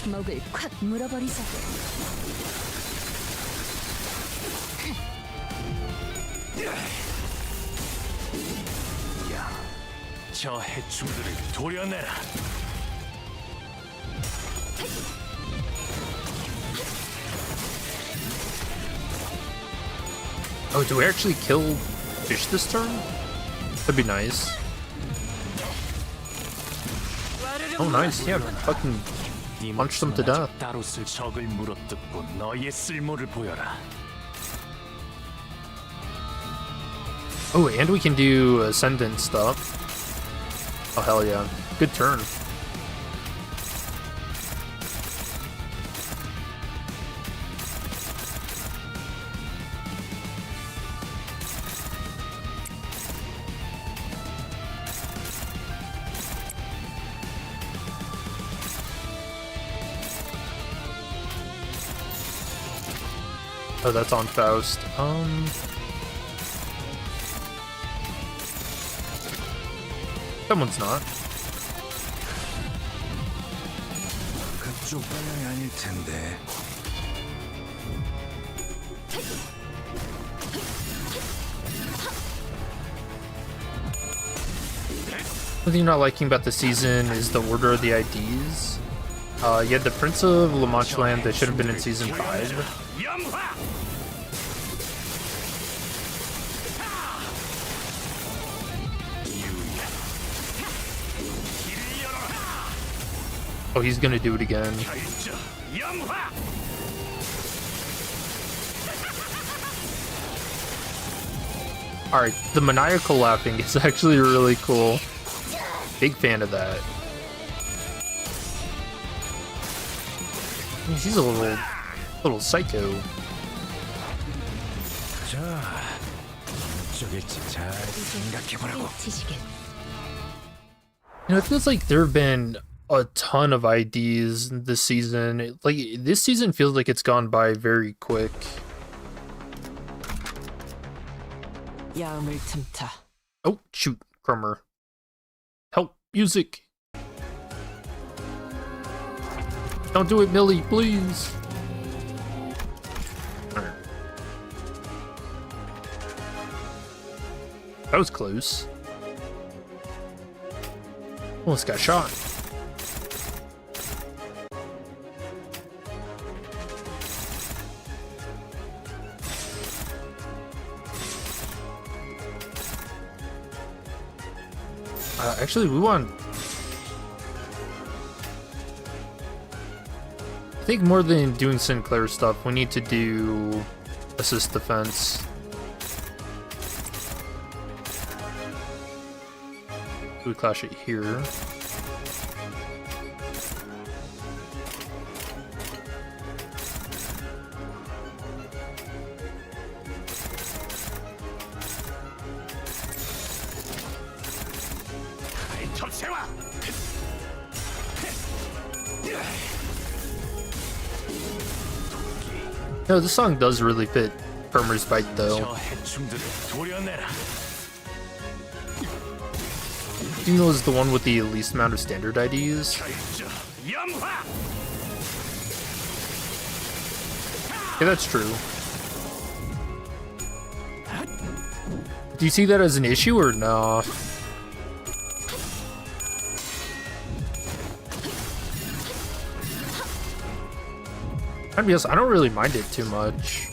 F: 목을 콱 물어버리자.
D: 저 해충들을 도려내라.
A: Oh, do we actually kill fish this turn? That'd be nice. Oh, nice. Yeah, fucking
D: 네
A: punch them to
D: 목숨은
A: death.
D: 아직 따로 쓸 적을 물어뜯고 너의 쓸모를 보여라.
A: Oh, and we can do Ascendant stuff. Oh, hell yeah. Good turn. Oh, that's on Faust. Someone's not.
E: 그쪽 방향이 아닐 텐데.
A: One thing you're not liking about the season is the order of the IDs. You had the Prince of La Manche Land that should have been in season 5. Oh, he's gonna do it again. Alright, the maniacal laughing is actually really cool. Big fan of that. He's a little psycho.
E: 자, 저길지 잘 생각해보라고.
F: 지시겠.
A: You know, it feels like there have been a ton of IDs this season. Like, this season feels like it's gone by very quick.
C: 야음을 틈타.
A: Oh, shoot, Crummer. Help, music. Don't do it, Millie, please. Alright. That was close. Almost got shot. Actually, we want... I think more than doing Sinclair stuff, we need to do assist defense. We clash it here. No, this song does really fit Permer's bite though.
D: 저 해충들을 도려내라.
A: Dino is the one with the least amount of standard IDs.
D: 저 연화.
A: Yeah, that's true. Do you see that as an issue or no? I'd be honest, I don't really mind it too much.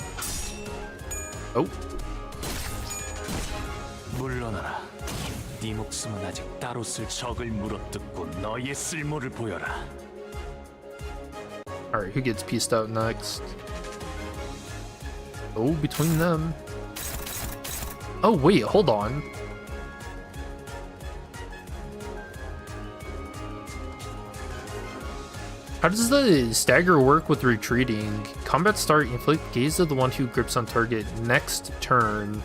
A: Oh.
D: 물러나라. 네 목숨은 아직 따로 쓸 적을 물어뜯고 너의 쓸모를 보여라.
A: Alright, who gets pieced out next? Oh, between them. Oh, wait, hold on. How does the stagger work with retreating? Combat start, inflict gaze of the one who grips on target next turn.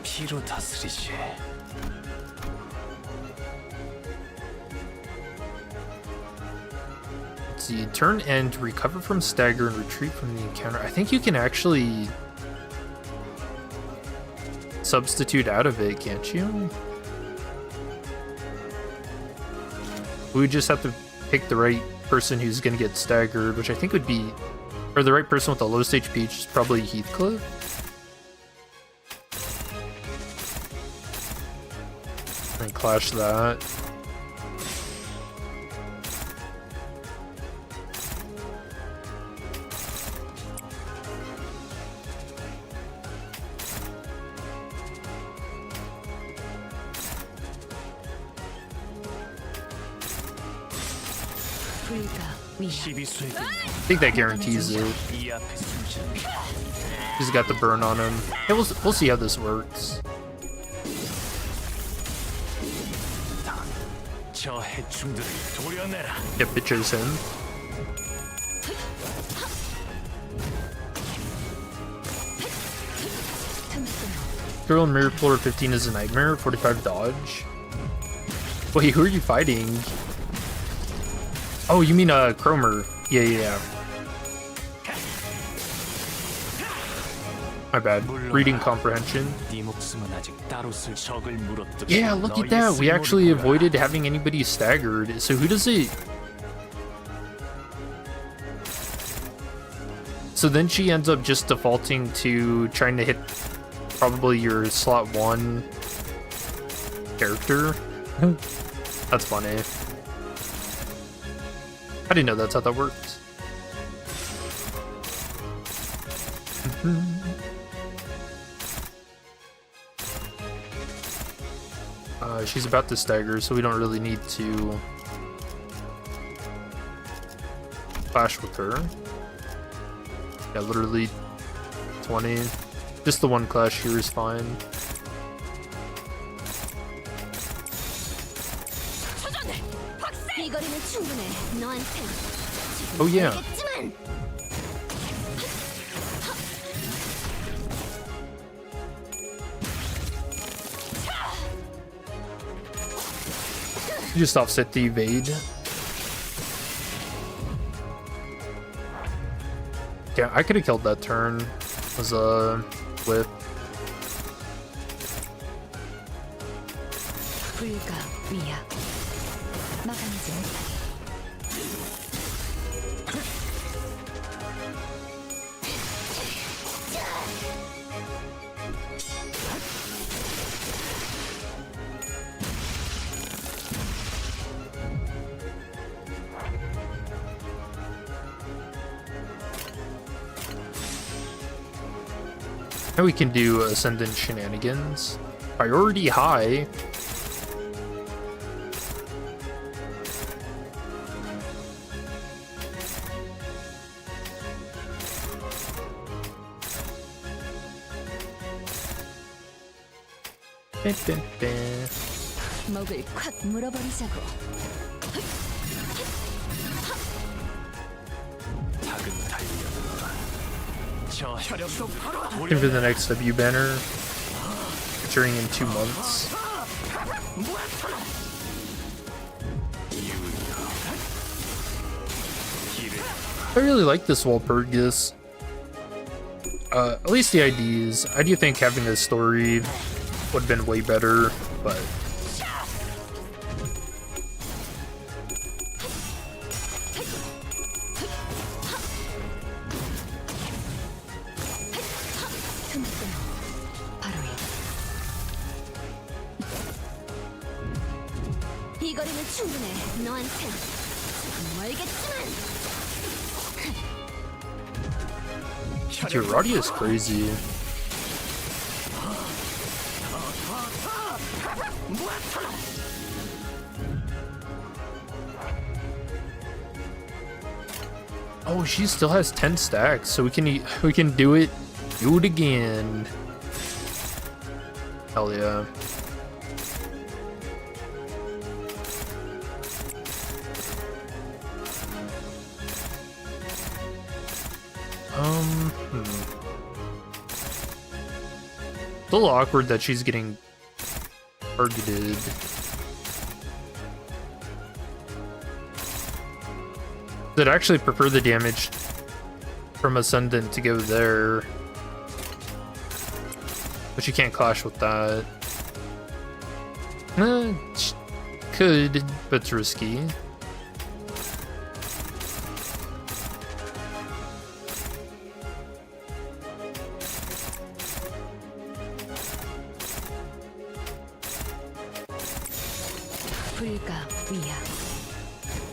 D: 피로 다스리지.
A: Let's see, turn end, recover from stagger and retreat from the encounter. I think you can actually substitute out of it, can't you? We would just have to pick the right person who's gonna get staggered, which I think would be, or the right person with the lowest HP, which is probably Heathcliff. And clash that.
D: 시비수에게
A: I think that guarantees it.
D: 이 앞에 숨지는
A: He's got the burn on him. Hey, we'll see how this works.
D: 저 해충들을 도려내라.
A: Yep, it chose him. Girl in Mirror Floor 15 is a nightmare. 45 dodge. Wait, who are you fighting? Oh, you mean Cromer? Yeah. My bad. Reading comprehension.
D: 네 목숨은 아직 따로 쓸 적을 물어뜯고
A: Yeah, look at that. We actually avoided having anybody staggered. So who does it? So then she ends up just defaulting to trying to hit probably your slot 1 character. That's funny. I didn't know that's how that worked. She's about to stagger, so we don't really need to clash with her. Yeah, literally 20. Just the one clash here is fine. Oh yeah. You just offset the evade. Yeah, I could have killed that turn as a whip. Now we can do Ascendant Shenanigans. Priority high. 뺀뺀뺀.
F: 목을 콱 물어버리자고.
D: 작은 달려들어. 저 혈압도 바로
A: Looking for the next W banner, featuring in 2 months. I really like this Walpurgis. At least the IDs. I do think having a story would have been way better, but
F: 이 거리는 충분해. 너한텐 멀겠지만.
A: dude, Roddy is crazy. Oh, she still has 10 stacks, so we can do it again. Hell yeah. It's a little awkward that she's getting targeted. I'd actually prefer the damage from Ascendant to go there. But you can't clash with that. Could, but it's risky.
F: 불가 위야.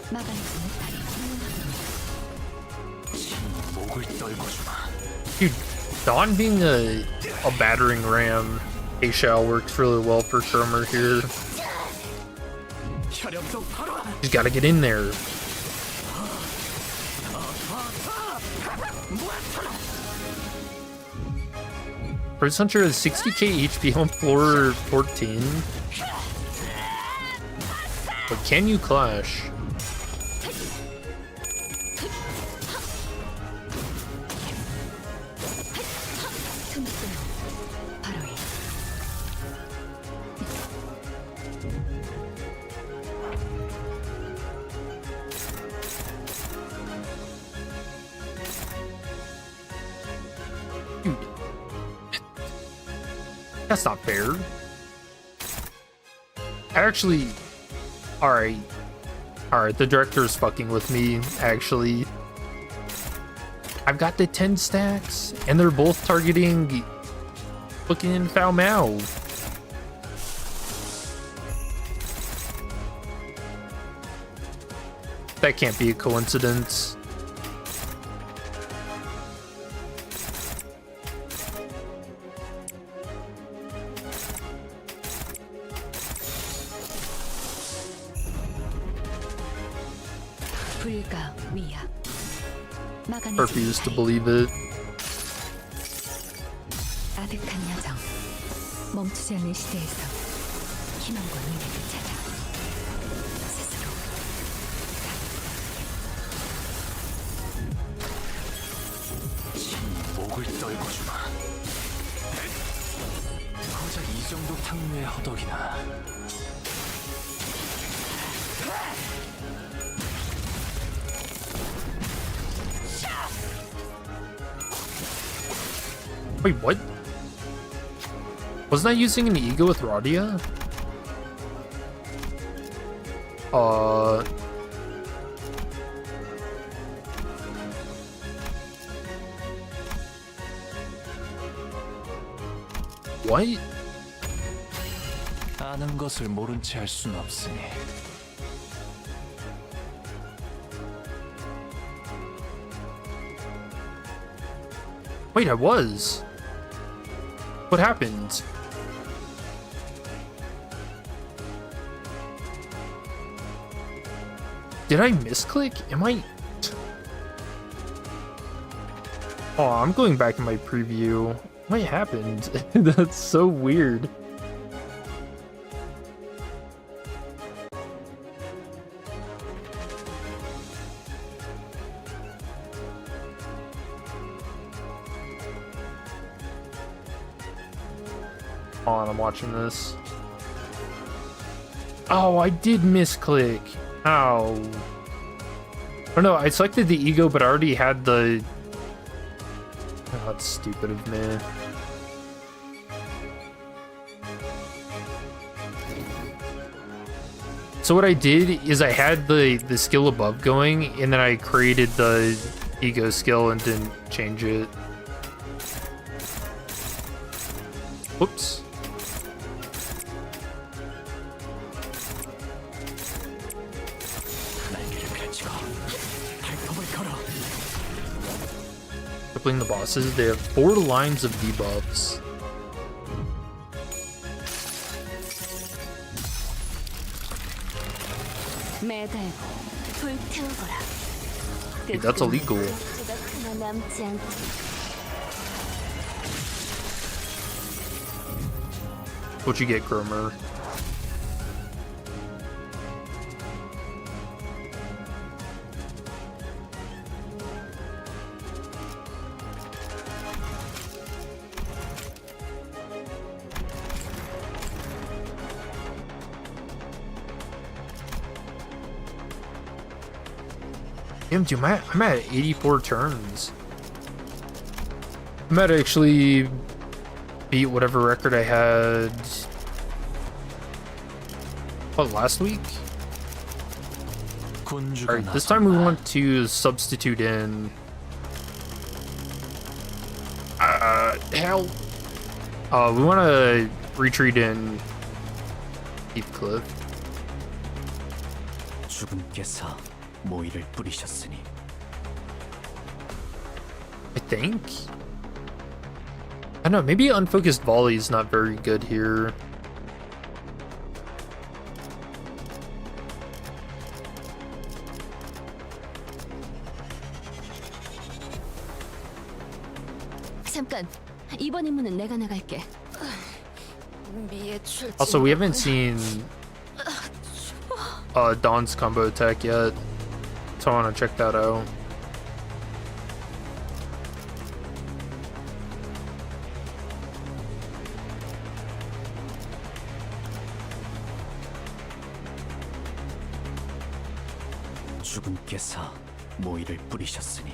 F: 막아내지 못하리.
D: 목을 떨궈주마.
A: Dude, Dawn being a battering ram, Heishou works really well for Shermer here.
D: 혈압도 바로.
A: She's gotta get in there. Prince Hunter has 60k HP on floor 14. But can you clash? Dude. That's not fair. Actually, alright, the director's fucking with me, actually. I've got the 10 stacks, and they're both targeting fucking Foul Mao. That can't be a coincidence.
F: 불가 위야. 막아내지
A: Refuse to
F: 못하리.
A: believe it.
F: 아득한 여정. 멈추지 않는 시대에서 희망과 미래를 찾아. 스스로.
D: 목을 떨궈주마. 고작 이 정도 탕류의 허덕이나.
A: Wait, what? Wasn't I using an ego with Radia? What?
D: 아는 것을 모른 채 할 순 없으니.
A: Wait, I was. What happened? Did I misclick? Am I... Oh, I'm going back in my preview. What happened? That's so weird. Hold on, I'm watching this. Oh, I did misclick. Ow. Oh no, I selected the ego, but I already had the... Oh, that's stupid of me. So what I did is I had the skill above going, and then I created the ego skill and didn't change it. Whoops. Crippling the bosses, they have 4 lines of debuffs.
F: 매달고 불태우거라.
A: Dude, that's illegal.
F: 조각 하나 남지 않게.
A: What you get, Gromer? Damn, dude, I'm at 84 turns. I might actually beat whatever record I had. What, last week? Alright, this time we want to substitute in... hell. We want to retreat in Heathcliff.
D: 주분께서 모이를 뿌리셨으니
A: I think? I don't know, maybe unfocused volley is not very good here.
F: 잠깐. 이번 임무는 내가 나갈게.
C: 미에 출지.
A: Also, we haven't seen Dawn's combo attack yet, so I want to check that out.
D: 주분께서 모이를 뿌리셨으니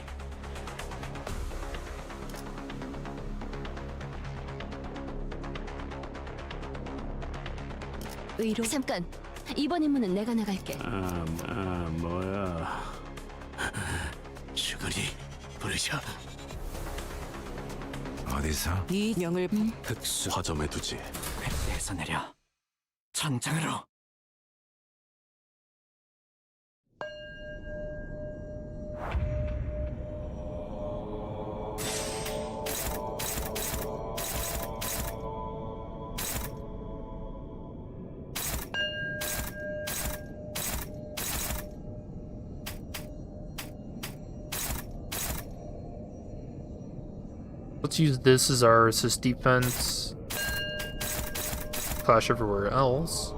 F: 의로. 잠깐. 이번 임무는 내가 나갈게.
B: 뭐야. 주거리 부르셔.
E: 어디서?
C: 이 명을
D: 흑수
B: 화점에 두지.
D: 획대에서 내려 전장으로.
A: Let's use this as our assist defense. Clash everywhere else.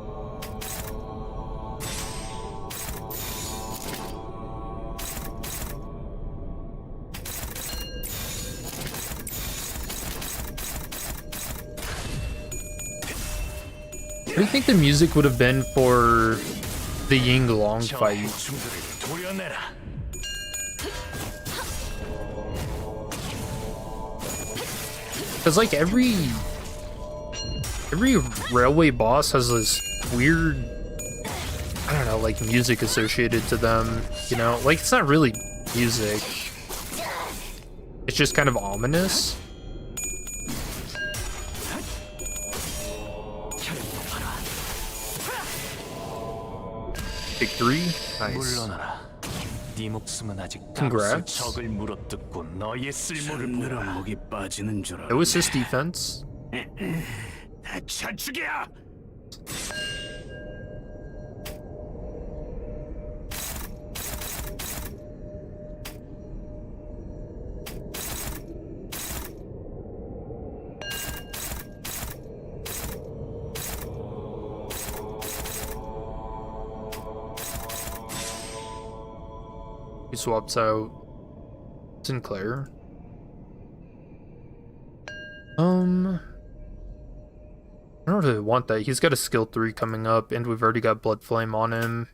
A: What do you think the music would have been for the Ying Long fight?
D: 도려내라.
A: Because like every railway boss has this weird, I don't know, like music associated to them, you know? Like it's not really music. It's just kind of ominous. Victory? Nice.
D: 물러나라. 네 목숨은 아직
A: Congrats.
D: 적을 물어뜯고 너의 쓸모를
B: 늘어 목이 빠지는 줄
A: No assist defense.
B: 다 차축이야.
A: He swaps out Sinclair. I don't really want that. He's got a skill 3 coming up, and we've already got Blood Flame on him.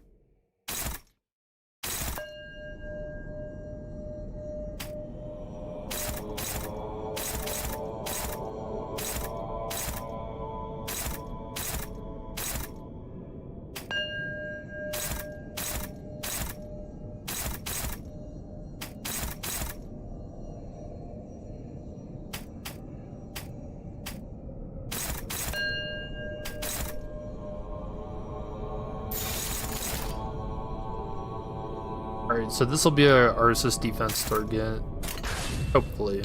A: Alright, so this will be our assist defense target. Hopefully.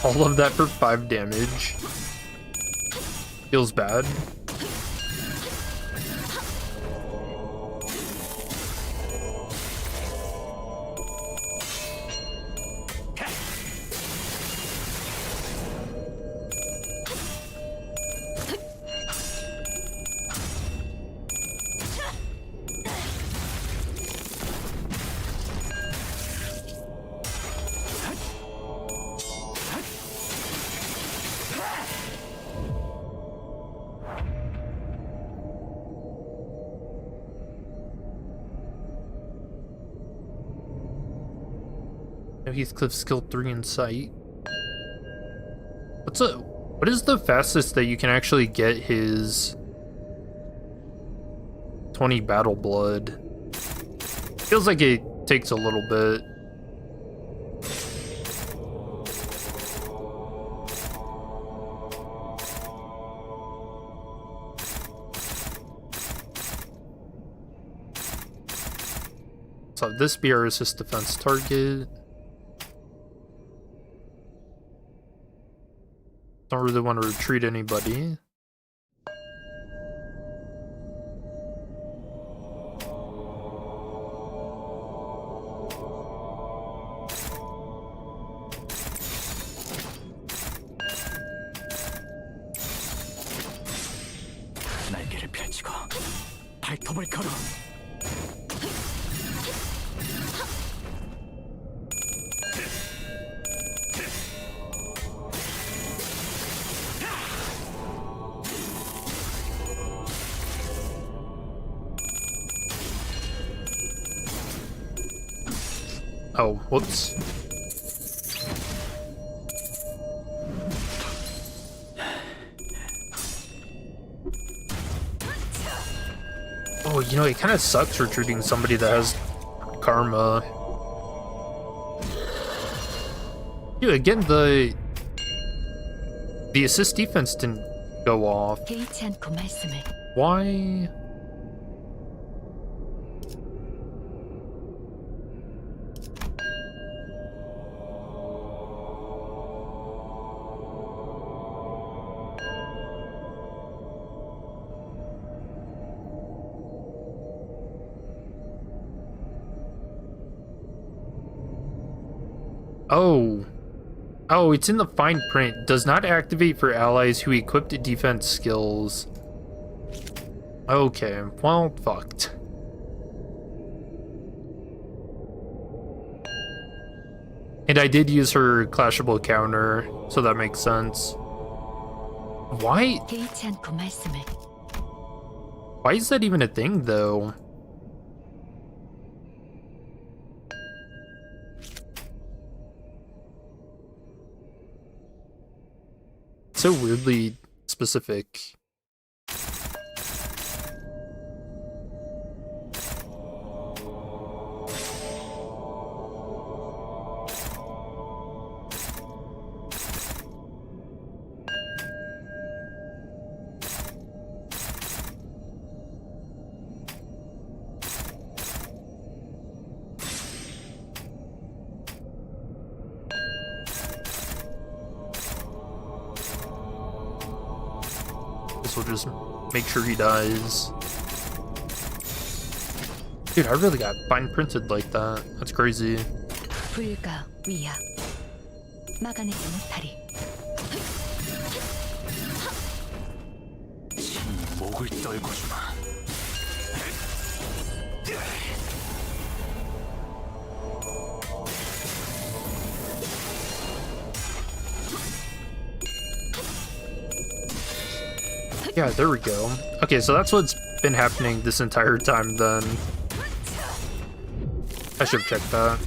A: All of that for 5 damage. Feels bad. Heathcliff skill 3 in sight. What is the fastest that you can actually get his 20 battle blood? Feels like it takes a little bit. So this be our assist defense target. Don't really want to retreat anybody.
D: 날개를 펼치고 발톱을 걸어.
A: Oh, whoops. Oh, you know, it kind of sucks retreating somebody that has karma. Dude, again, the assist defense didn't go off. Why? Oh, it's in the fine print. Does not activate for allies who equipped defense skills. Okay, well, fucked. And I did use her clashable counter, so that makes sense. Why? Why is that even a thing, though? So weirdly specific. This will just make sure he dies. Dude, I really got fine printed like that. That's crazy.
D: 목을 떨궈주마.
A: Yeah, there we go. Okay, so that's what's been happening this entire time then. I should have checked that.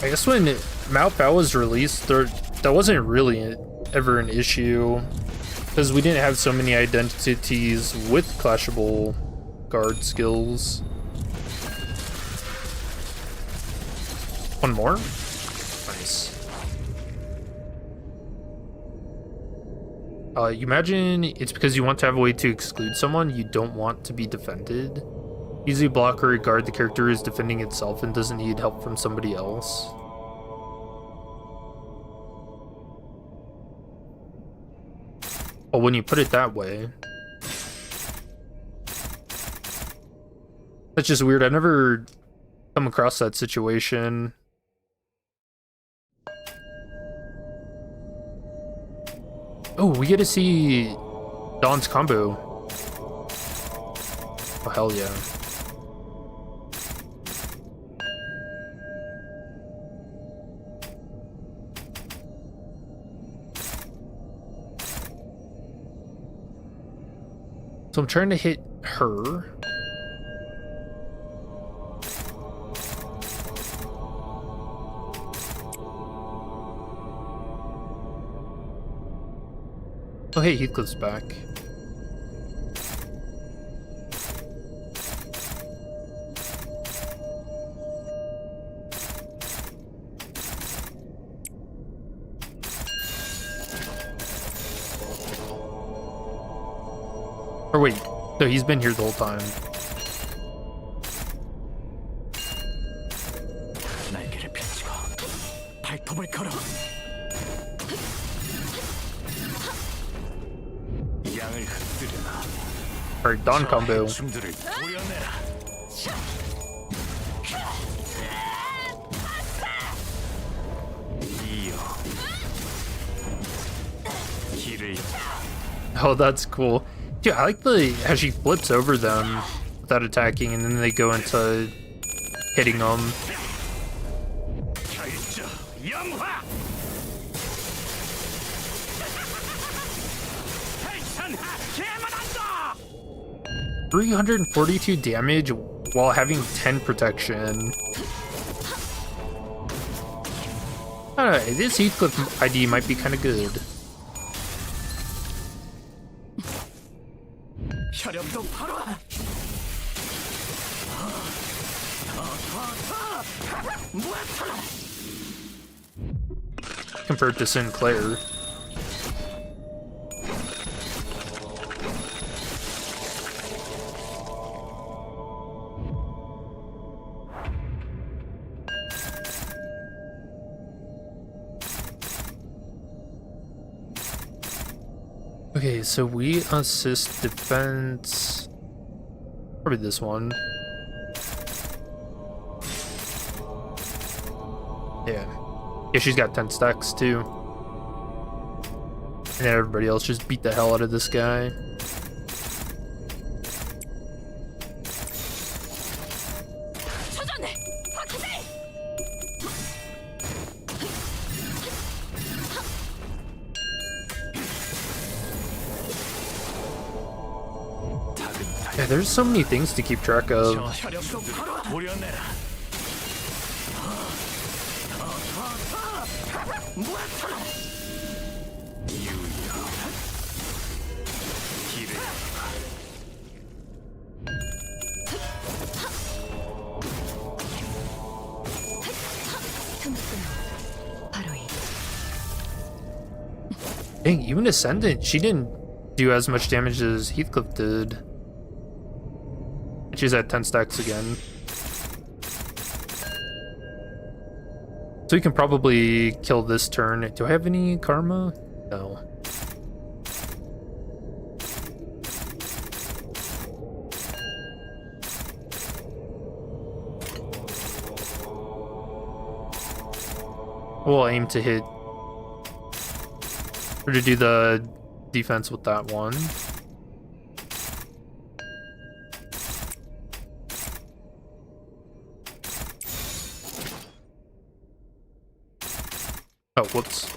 A: I guess when Mao Bao was released, that wasn't really ever an issue, because we didn't have so many identities with clashable guard skills. One more? Nice. You imagine it's because you want to have a way to exclude someone you don't want to be defended. Easy block or guard the character is defending itself and doesn't need help from somebody else. Well, when you put it that way, that's just weird. I've never come across that situation. Oh, we get to see Dawn's combo. Oh, hell yeah. So I'm trying to hit her. Oh hey, Heathcliff's back. Or wait, no, he's been here the whole time.
D: 날개를 펼치고 발톱을 걸어. 양을 흩뜨려라.
A: Alright, Dawn combo.
D: 춤들을 보여내라. 이어 길을
A: Oh, that's cool. Dude, I like how she flips over them without attacking, and then they go into hitting them.
D: 결정 영화.
A: 342 damage while having 10 protection. I don't know, this Heathcliff ID might be kind of good.
D: 혈압도 바로.
A: Compared to Sinclair. Okay, so we assist defense. Probably this one. Yeah. Yeah, she's got 10 stacks too. And then everybody else just beat the hell out of this guy. Yeah, there's so many things to keep track of.
D: 혈압도 바로. 보려내라.
A: Dang, even Ascendant, she didn't do as much damage as Heathcliff did. She's at 10 stacks again. So we can probably kill this turn. Do I have any karma? No. We'll aim to hit, or to do the defense with that one. Oh, whoops.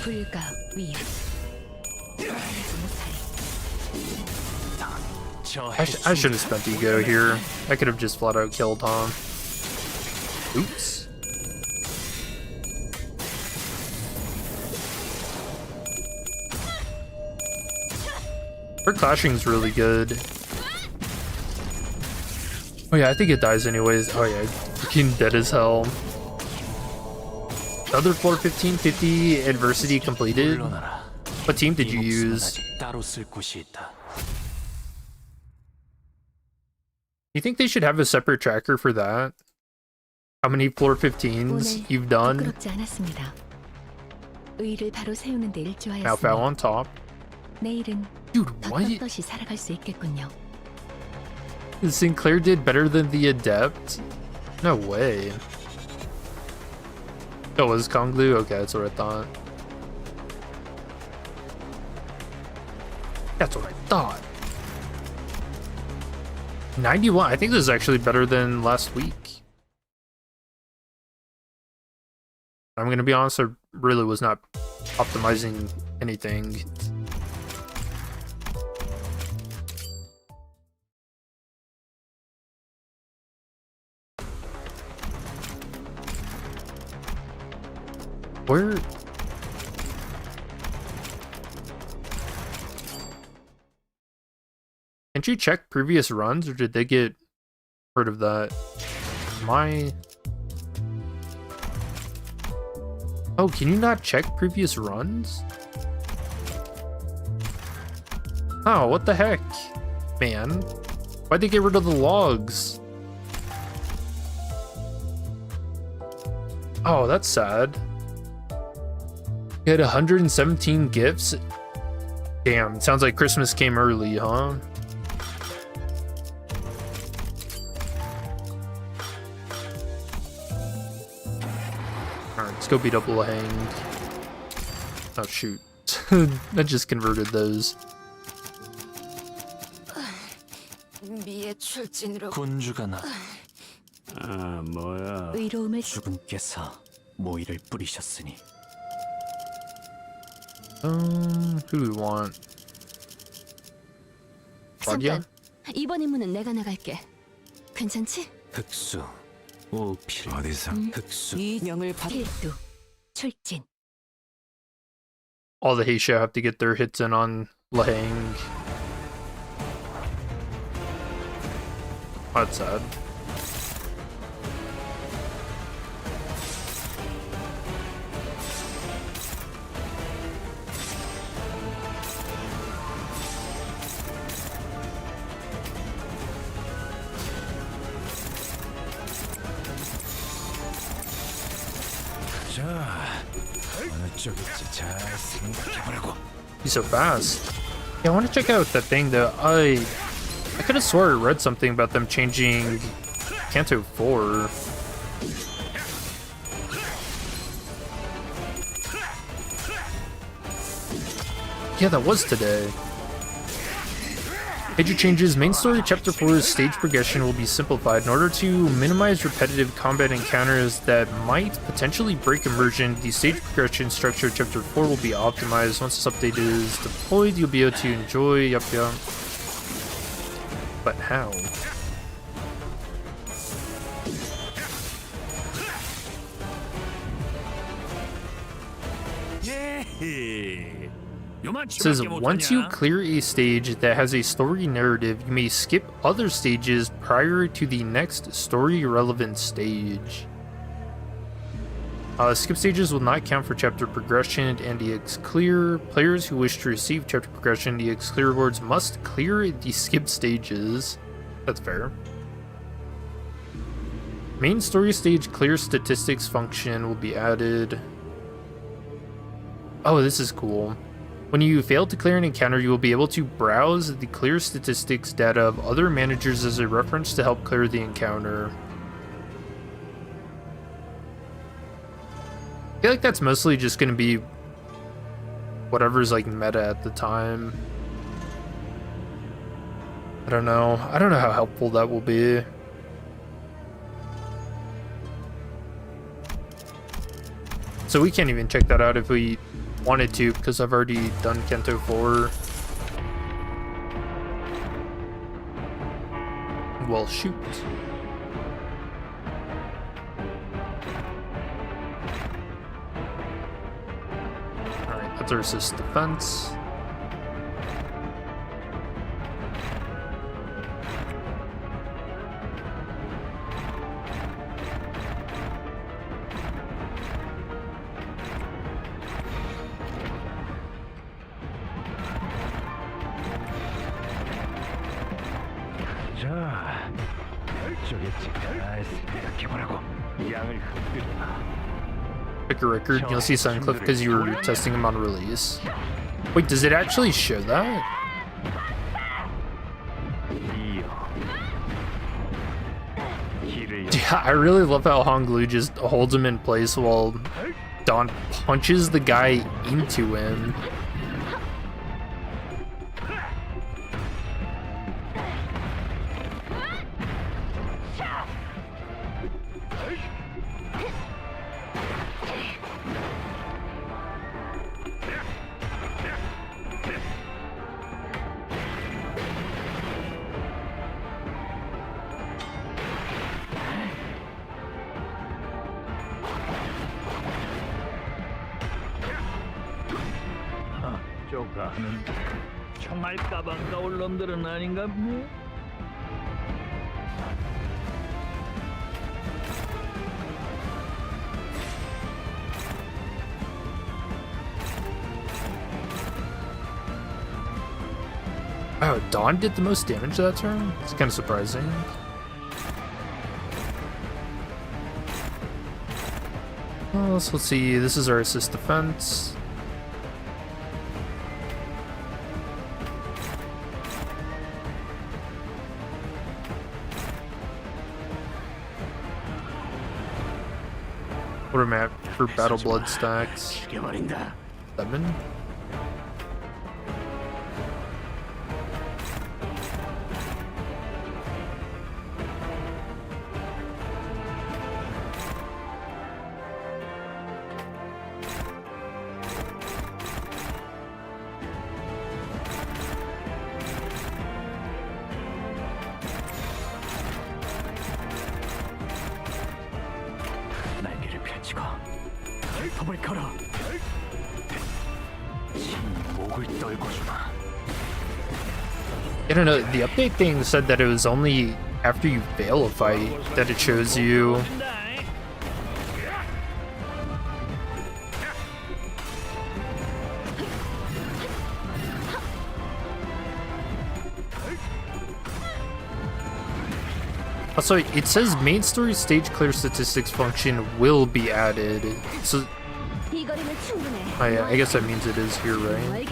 F: 불가 위험.
D: 저
A: I should have spent ego here. I could have just flat out killed Tom. Oops. Her clashing's really good. Oh yeah, I think it dies anyways. Oh yeah, freaking dead as hell. Other floor 1550 adversity completed.
D: 물러나라.
A: What team did
D: 네
A: you
D: 목숨은
A: use?
D: 아직 따로 쓸 곳이 있다.
A: You think they should have a separate tracker for that? How many floor 15s
F: 오늘
A: you've done?
F: 부끄럽지 않았습니다. 의를 바로 세우는 데
A: Now foul
F: 일조하였으니
A: on top.
F: 내일은
A: Dude, what?
F: 떳떳이 살아갈 수 있겠군요.
A: Sinclair did better than the Adept? No way. Oh, it was Konglu? Okay, that's what I thought. That's what I thought. 91. I think this is actually better than last week. I'm gonna be honest, I really was not optimizing anything. Where? Can't you check previous runs, or did they get rid of that? Oh, can you not check previous runs? Oh, what the heck? Man. Why'd they get rid of the logs? Oh, that's sad. You had 117 gifts? Damn, sounds like Christmas came early, huh? Alright, let's go beat up Lahang. Oh shoot. I just converted those.
C: 미의 출진으로
D: 군주가 나
B: 아, 뭐야.
F: 의로움을
D: 주군께서 모이를 뿌리셨으니
A: Who do we want? Claudia?
F: 잠깐. 이번 임무는 내가 나갈게. 괜찮지?
D: 흑수, 오필,
E: 어디서?
D: 흑수,
C: 이 명을 받
F: 필두. 출진.
A: All the Heishou have to get their hits in on Lahang. Oh, that's sad.
E: 자, 어느 쪽일지 잘 생각해보라고.
A: He's so fast. Yeah, I want to check out that thing though. I could have swore I read something about them changing Kanto 4. Yeah, that was today. Major changes. Main story chapter 4's stage progression will be simplified in order to minimize repetitive combat encounters that might potentially break immersion. The stage progression structure of chapter 4 will be optimized. Once this update is deployed, you'll be able to enjoy. Yup. But how? It says once you clear a stage that has a story narrative, you may skip other stages prior to the next story relevant stage. Skip stages will not count for chapter progression and EX clear. Players who wish to receive chapter progression and EX clear rewards must clear the skip stages. That's fair. Main story stage clear statistics function will be added. Oh, this is cool. When you fail to clear an encounter, you will be able to browse the clear statistics data of other managers as a reference to help clear the encounter. I feel like that's mostly just going to be whatever's like meta at the time. I don't know. I don't know how helpful that will be. So we can't even check that out if we wanted to, because I've already done Kento 4. Well, shoot. Alright, that's our assist defense. Pick a record, you'll see Suncliff because you were testing him on release. Wait, does it actually show that? Yeah, I really love how Honglu just holds him in place while Don punches the guy into him.
D: 쪼가는 정말 까방까올 놈들은 아닌가 보네.
A: Oh, Dawn did the most damage that turn? It's kind of surprising. Well, so let's see. This is our assist defense. What am I at for battle blood stacks? 7?
D: 날개를 펼치고 발톱을 걸어 진 목을 떨고 주마.
A: I don't know, the update thing said that it was only after you fail a fight that it shows you. Also, it says main story stage clear statistics function will be added. So, oh yeah, I guess that means it is here, right?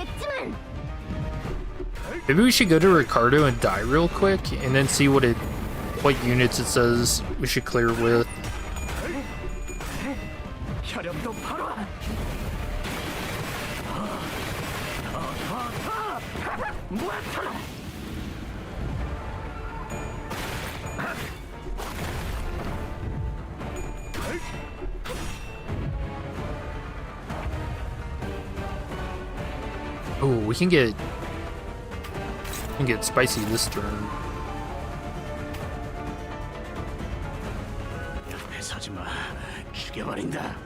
A: Maybe we should go to Ricardo and die real quick, and then see what units it says we should clear with. Oh, we can get spicy this turn.
B: 옆에 서지 마. 죽여버린다.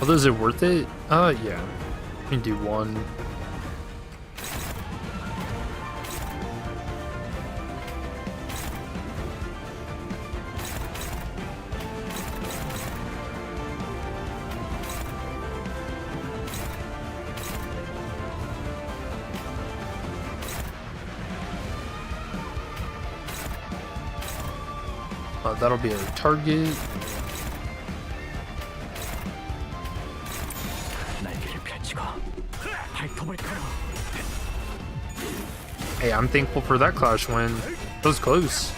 A: Although, is it worth it? Yeah. We can do one. That'll be our target. Hey, I'm thankful for that clash win. That was close.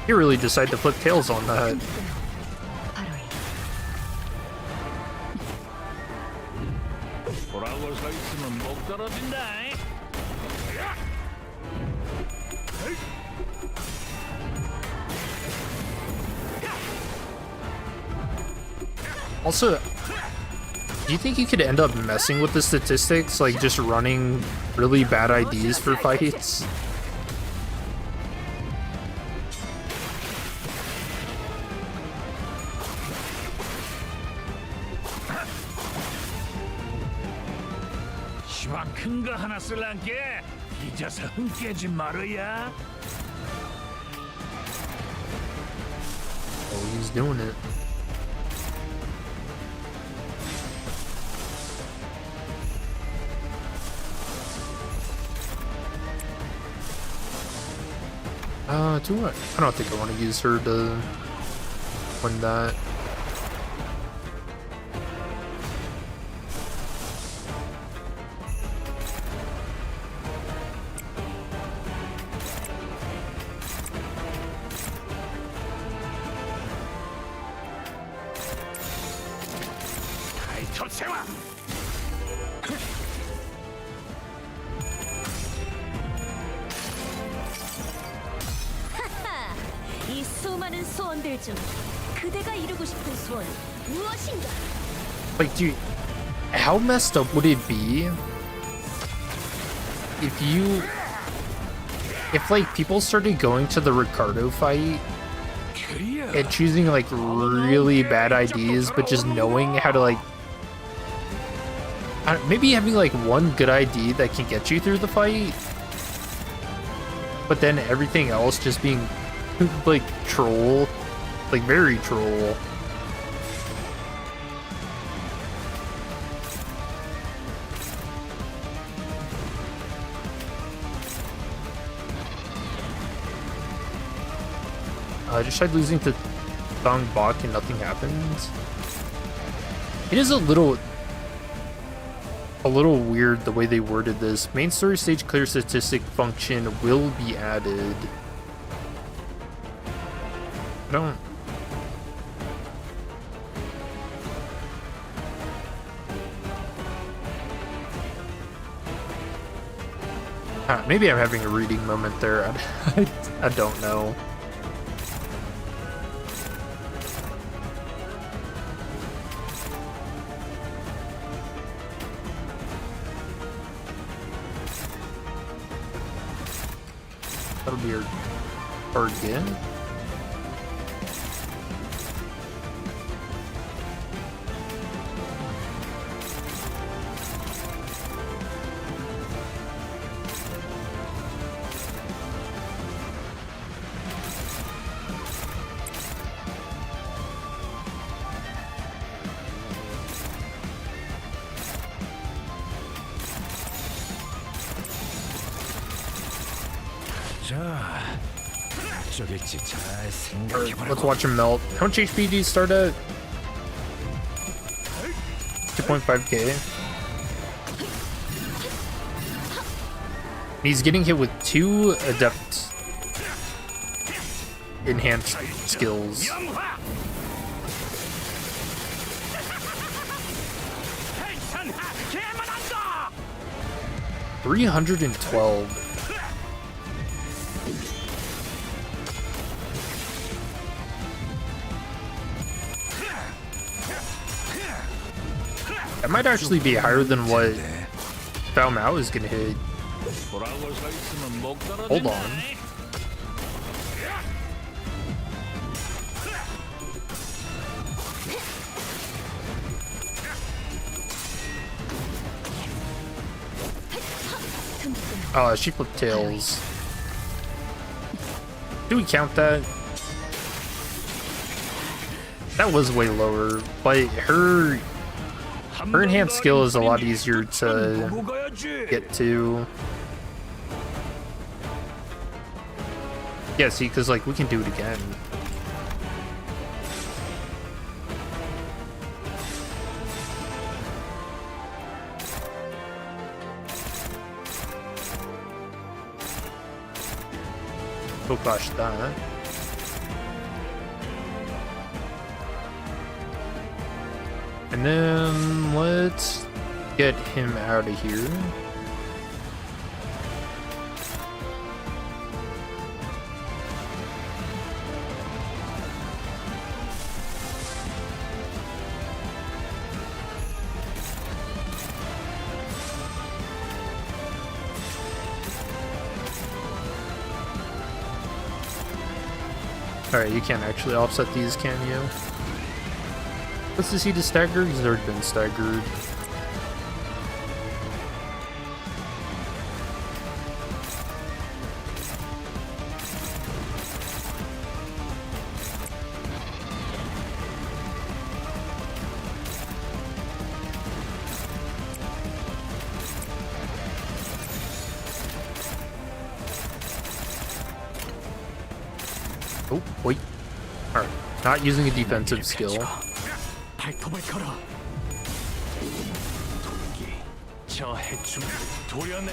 A: You really decide to flip tails on that.
D: 돌아올 서 있으면 목 떨어진다.
A: Also, do you think you could end up messing with the statistics, like just running really bad IDs for fights?
D: 시방 큰거 하나 쓸란게 잊어서 흥 깨지 말어야.
A: Oh, he's doing it. Do what? I don't think I want to use her to win that.
C: 이 수많은 소원들 중 그대가 이루고 싶은 소원 무엇인가?
A: Like, dude, how messed up would it be if like people started going to the Ricardo fight and choosing like really bad IDs, but just knowing how to like maybe having like one good ID that can get you through the fight, but then everything else just being like troll, like very troll. I just tried losing to Zàng and nothing happens. It is a little weird the way they worded this. Main story stage clear statistic function will be added. I don't. Maybe I'm having a reading moment there. I don't know. That'll be our again. Let's watch him melt. How much HP do you start at? 2.5k. He's getting hit with 2 adept enhanced skills. $312. That might actually be higher than what Bao Mao is gonna hit. Hold on. She flipped tails. Do we count that? That was way lower, but her enhanced skill is a lot easier to get to. Yeah, see, because like we can do it again. We'll clash that. And then let's get him out of here. Alright, you can't actually offset these, can you? What's this, he to stagger? He's already been staggered. Oh, wait. Alright, not using a defensive skill.
D: 발톱을 걸어. 도끼, 저 해충을 도려내.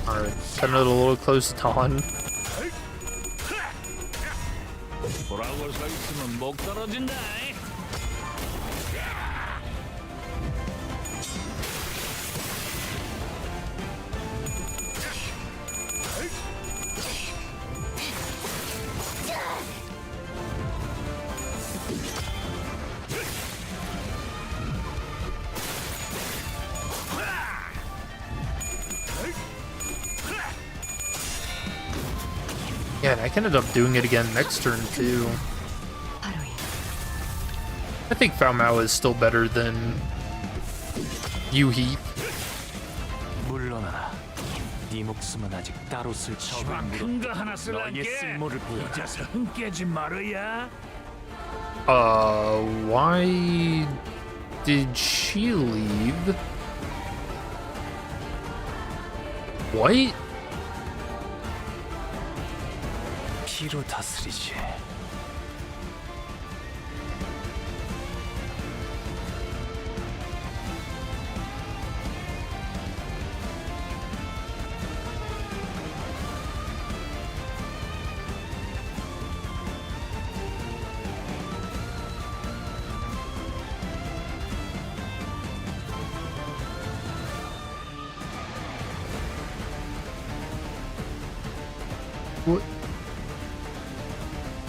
A: Alright, got it a little close to on.
D: 돌아올 수 있으면 목 떨어진다.
A: Yeah, and I can end up doing it again next turn too. I think Foul Mao is still better than you, Heath.
D: 물러나라. 네 목숨은 아직 따로 쓸 적을 물어. 너의 쓸모를 보여라. 이제서 흔깨지 말아야.
A: Why did she leave? What?
D: 피로 다스리지.
A: What?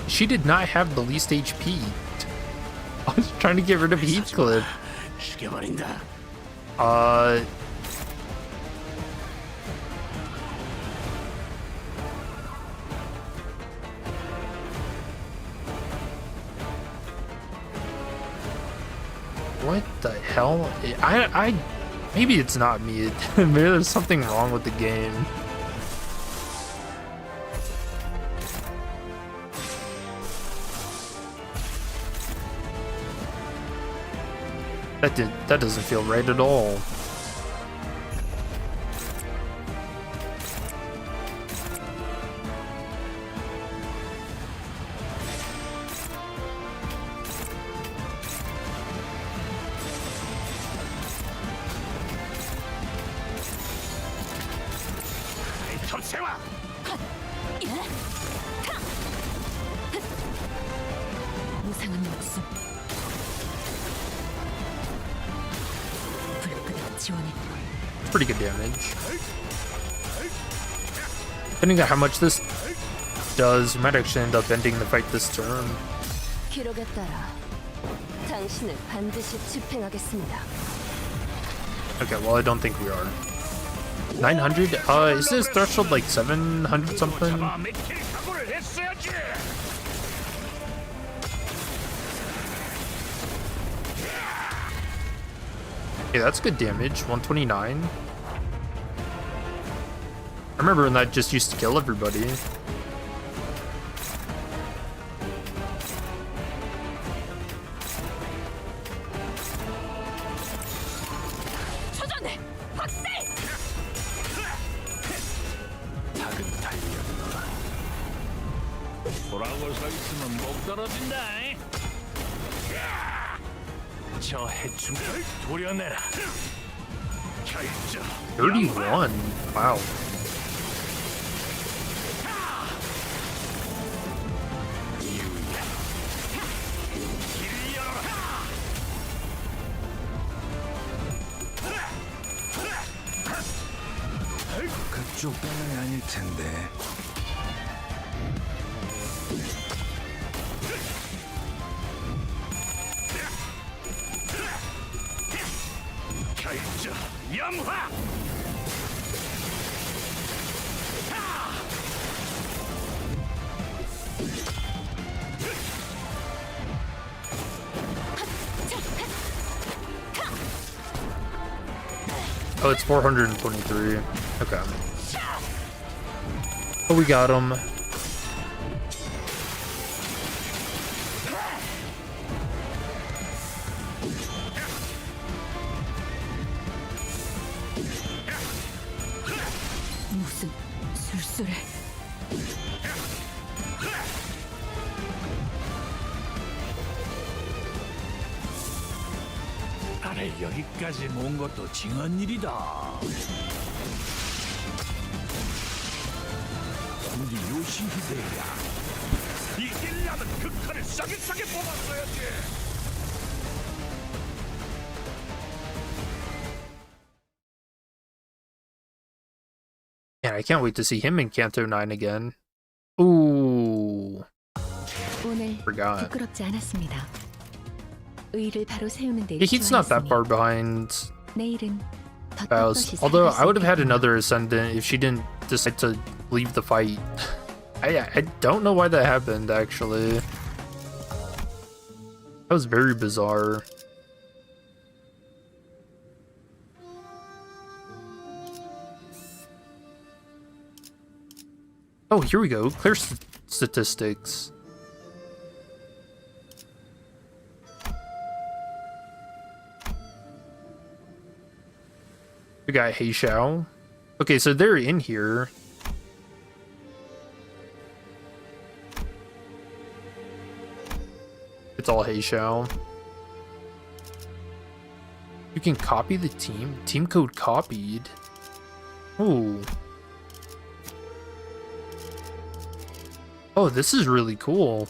A: She did not have the least HP. I was trying to get rid of Heathcliff.
B: 죽여버린다.
A: What the hell? Maybe it's not me. Maybe there's something wrong with the game. That doesn't feel right at all.
C: 무상한 목숨. 불끈한 지원해.
A: Pretty good damage. Depending on how much this does, we might actually end up ending the fight this turn.
F: 기록에 따라 당신을 반드시 집행하겠습니다.
A: Okay, well, I don't think we are. 900? Is this threshold like 700 something? Okay, that's good damage. 129. I remember when that just used to kill everybody.
C: 초전해. 박살.
D: 닭은 달렸노라. 보라고 서 있으면 목 떨어진다. 저 해충을 도려내라. 결정.
A: 31. Wow.
E: 그쪽 방향이 아닐 텐데.
D: 결정. 염화.
A: Oh, it's 423. Okay. Oh, we got him.
C: 무슨 술수를?
D: 아래 여기까지 온 것도 징한 일이다. 우리 요시히데야. 이기려면 그 칼을 싸게 뽑았어야지.
A: Man, I can't wait to see him in Kanto 9 again. Ooh.
F: 오늘
A: Forgot.
F: 부끄럽지 않았습니다. 의를 바로 세우는 데
A: Yeah, he's not that far behind
F: 내일은 더
A: Faust.
F: 떳떳이
A: Although
F: 살아갈
A: I would have
F: 수
A: had
F: 있겠구나.
A: another Ascendant if she didn't decide to leave the fight. I don't know why that happened, actually. That was very bizarre. Oh, here we go. Clear statistics. We got Heishou. Okay, so they're in here. It's all Heishou. You can copy the team. Team code copied. Ooh. Oh, this is really cool.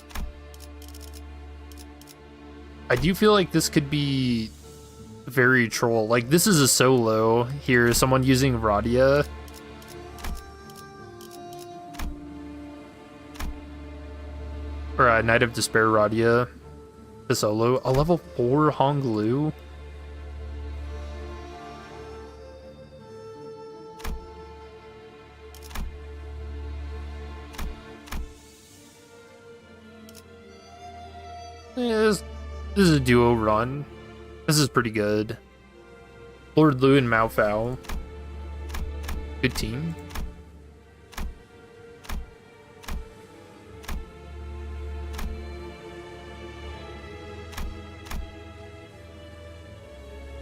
A: I do feel like this could be very troll. Like, this is a solo here, someone using Radia. Or a Knight of Despair Radia. The solo. A level 4 Honglu. Yeah, this is a duo run. This is pretty good. Lord Lu and Mao Fao. Good team.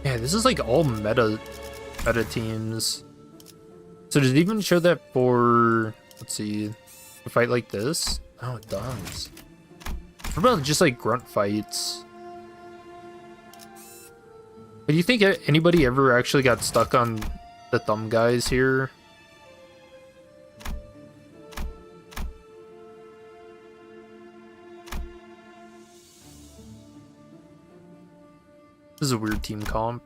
A: Yeah, this is like all meta teams. So does it even show that for, let's see, a fight like this? Oh, it does. What about just like grunt fights? Do you think anybody ever actually got stuck on the thumb guys here? This is a weird team comp.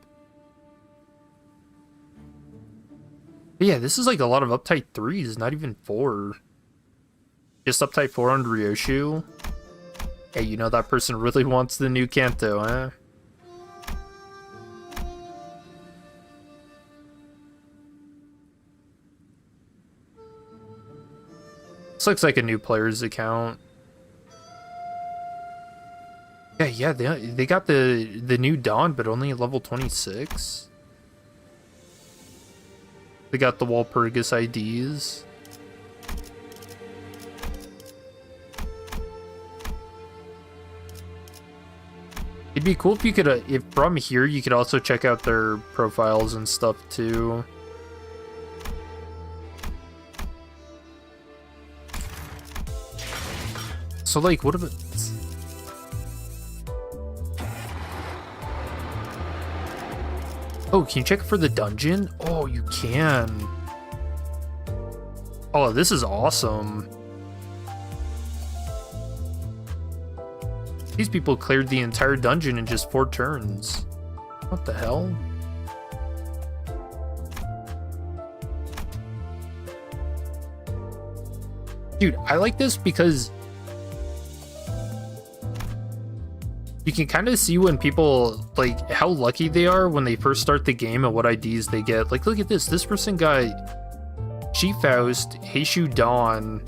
A: But yeah, this is like a lot of uptight 3s, not even 4. Just uptight 4 on Ryoshu. Hey, you know that person really wants the new Kanto, huh? This looks like a new player's account. Yeah, they got the new Dawn, but only at level 26. They got the Walpurgis IDs. It'd be cool if you could, if from here you could also check out their profiles and stuff too. So, like, what about... Oh, can you check for the dungeon? Oh, you can. Oh, this is awesome. These people cleared the entire dungeon in just 4 turns. What the hell? Dude, I like this because you can kind of see when people, like, how lucky they are when they first start the game and what IDs they get. Like, look at this. This person got Chief Faust, Heishou Dawn,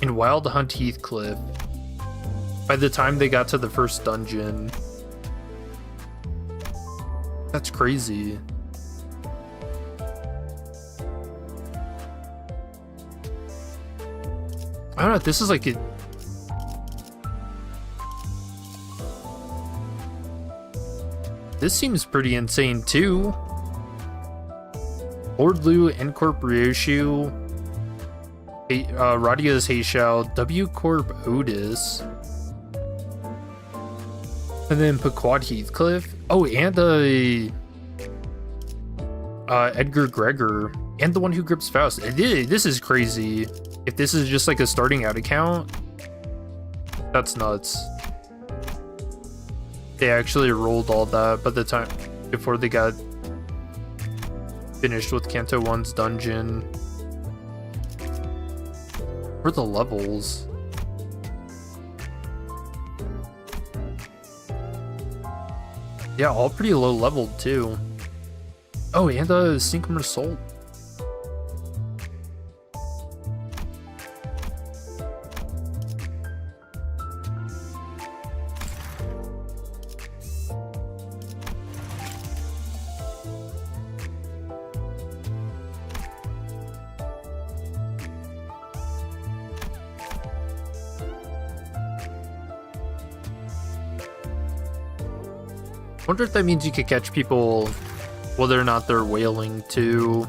A: and Wild Hunt Heathcliff by the time they got to the first dungeon. That's crazy. I don't know, this is like a... This seems pretty insane too. Lord Lu, N Corp Ryoshu, Radia's Heishou, W Corp Otis, and then Pequod Heathcliff. Oh, and Edgar Gregor, and the one who grips Faust. This is crazy. If this is just like a starting out account, that's nuts. They actually rolled all that by the time before they got finished with Kanto 1's dungeon. Where are the levels? Yeah, all pretty low leveled too. Oh, and Syncomar Soul. Wonder if that means you could catch people whether or not they're whaling too.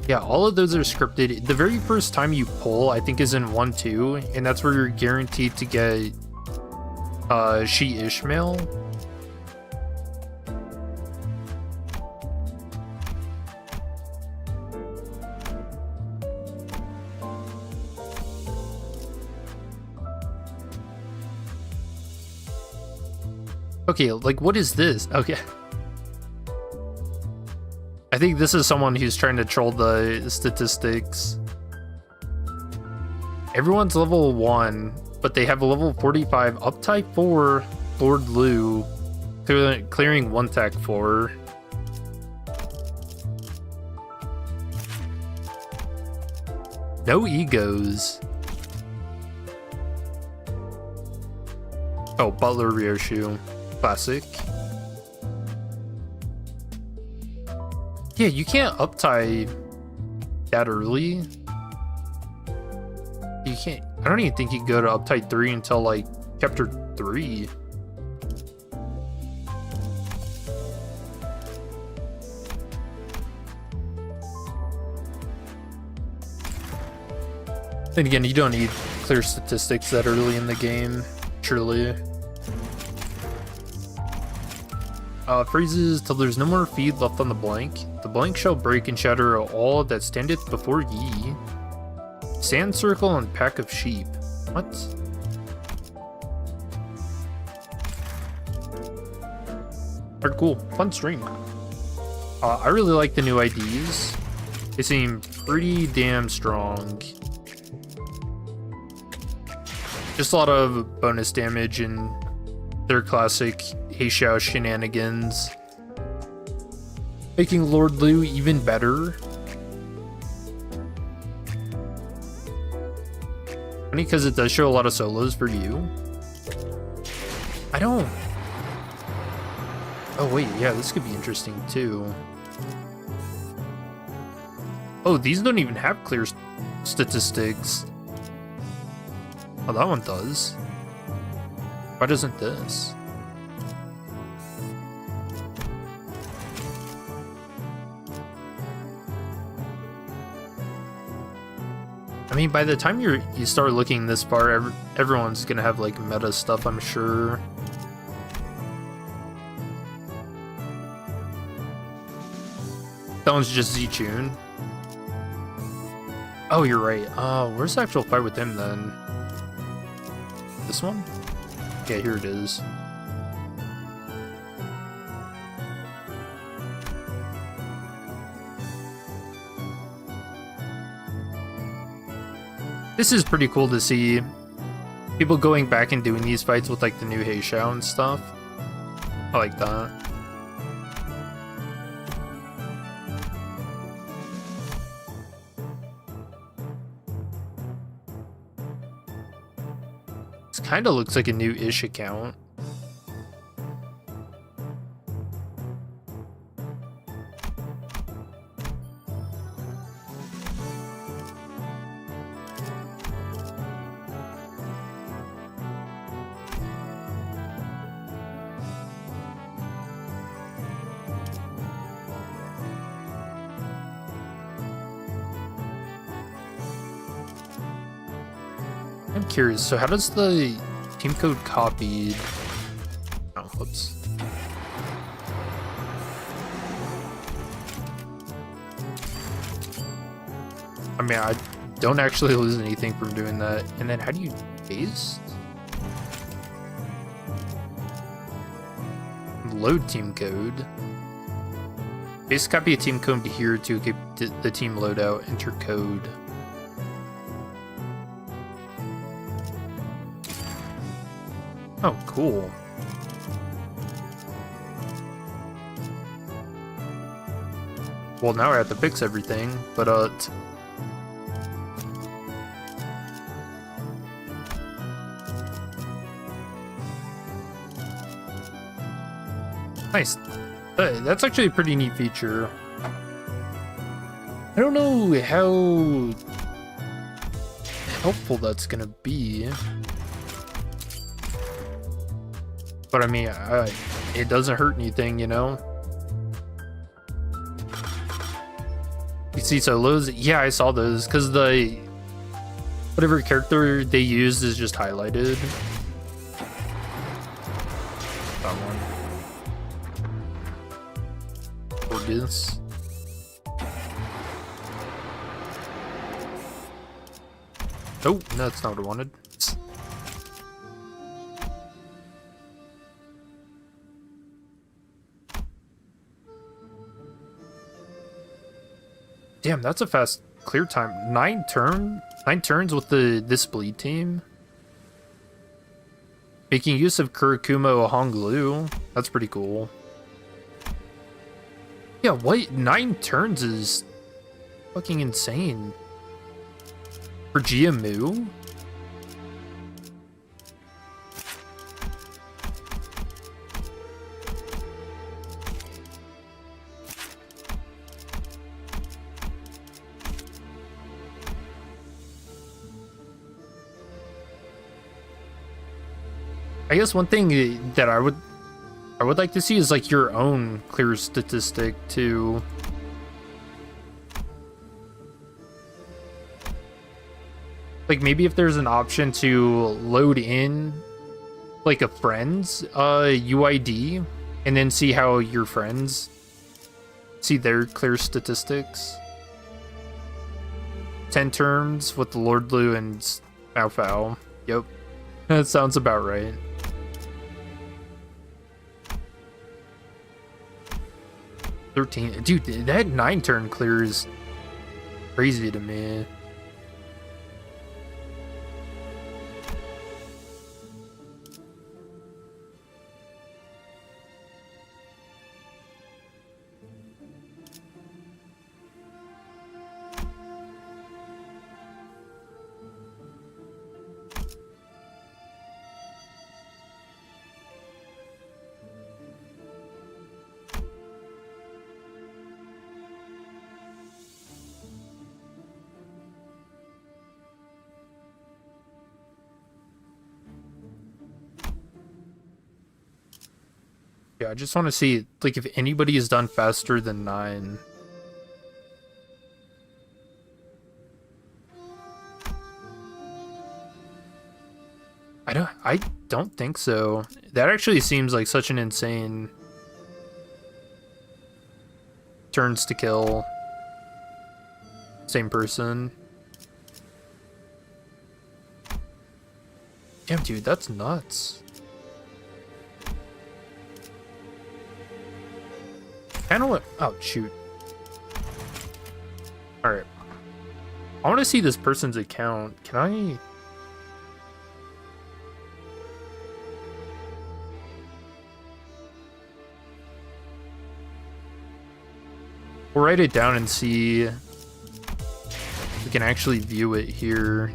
A: Yeah, all of those are scripted. The very first time you pull, I think, is in 1-2, and that's where you're guaranteed to get She Ishmael. Okay, like, what is this? Okay. I think this is someone who's trying to troll the statistics. Everyone's level 1, but they have a level 45 up type 4 Lord Lu, clearing 1 tack 4. No egos. Oh, Butler Ryoshu. Classic. Yeah, you can't uptie that early. You can't. I don't even think you can go to uptie 3 until like chapter 3. Then again, you don't need clear statistics that early in the game, truly. Phrases till there's no more feed left on the blank. The blank shall break and shatter all that standeth before ye. Sand circle and pack of sheep. What? Alright, cool. Fun stream. I really like the new IDs. They seem pretty damn strong. Just a lot of bonus damage and their classic Heishou shenanigans, making Lord Lu even better. Funny because it does show a lot of solos for you. I don't... Oh wait, yeah, this could be interesting too. Oh, these don't even have clear statistics. Oh, that one does. Why doesn't this? I mean, by the time you start looking this far, everyone's gonna have like meta stuff, I'm sure. That one's just Z-Tune. Oh, you're right. Where's the actual fight with him then? This one? Yeah, here it is. This is pretty cool to see people going back and doing these fights with like the new Heishou and stuff. I like that. This kind of looks like a new-ish account. I'm curious, so how does the team code copied? Oh, whoops. I mean, I don't actually lose anything from doing that. And then how do you paste? Load team code. Paste copy a team code to here to get the team loadout, enter code. Oh, cool. Well, now I have to fix everything, but nice. That's actually a pretty neat feature. I don't know how helpful that's gonna be. But I mean, it doesn't hurt anything, you know? You see solos? Yeah, I saw those, because whatever character they used is just highlighted. That one. Or this. Oh, no, that's not what I wanted. Damn, that's a fast clear time. 9 turns with this bleed team. Making use of Kurikumo Honglu. That's pretty cool. Yeah, what? 9 turns is fucking insane. For GMU? I guess one thing that I would like to see is like your own clear statistic too. Like maybe if there's an option to load in like a friend's UID and then see how your friends see their clear statistics. 10 turns with the Lord Blue and Mao Fao. Yep. That sounds about right. Dude, that 9 turn clear is crazy to me. Yeah, I just want to see, like, if anybody is done faster than 9. I don't think so. That actually seems like such an insane turns to kill. Same person. Damn, dude, that's nuts. Kind of what? Oh, shoot. All right. I want to see this person's account. Can I? We'll write it down and see if we can actually view it here.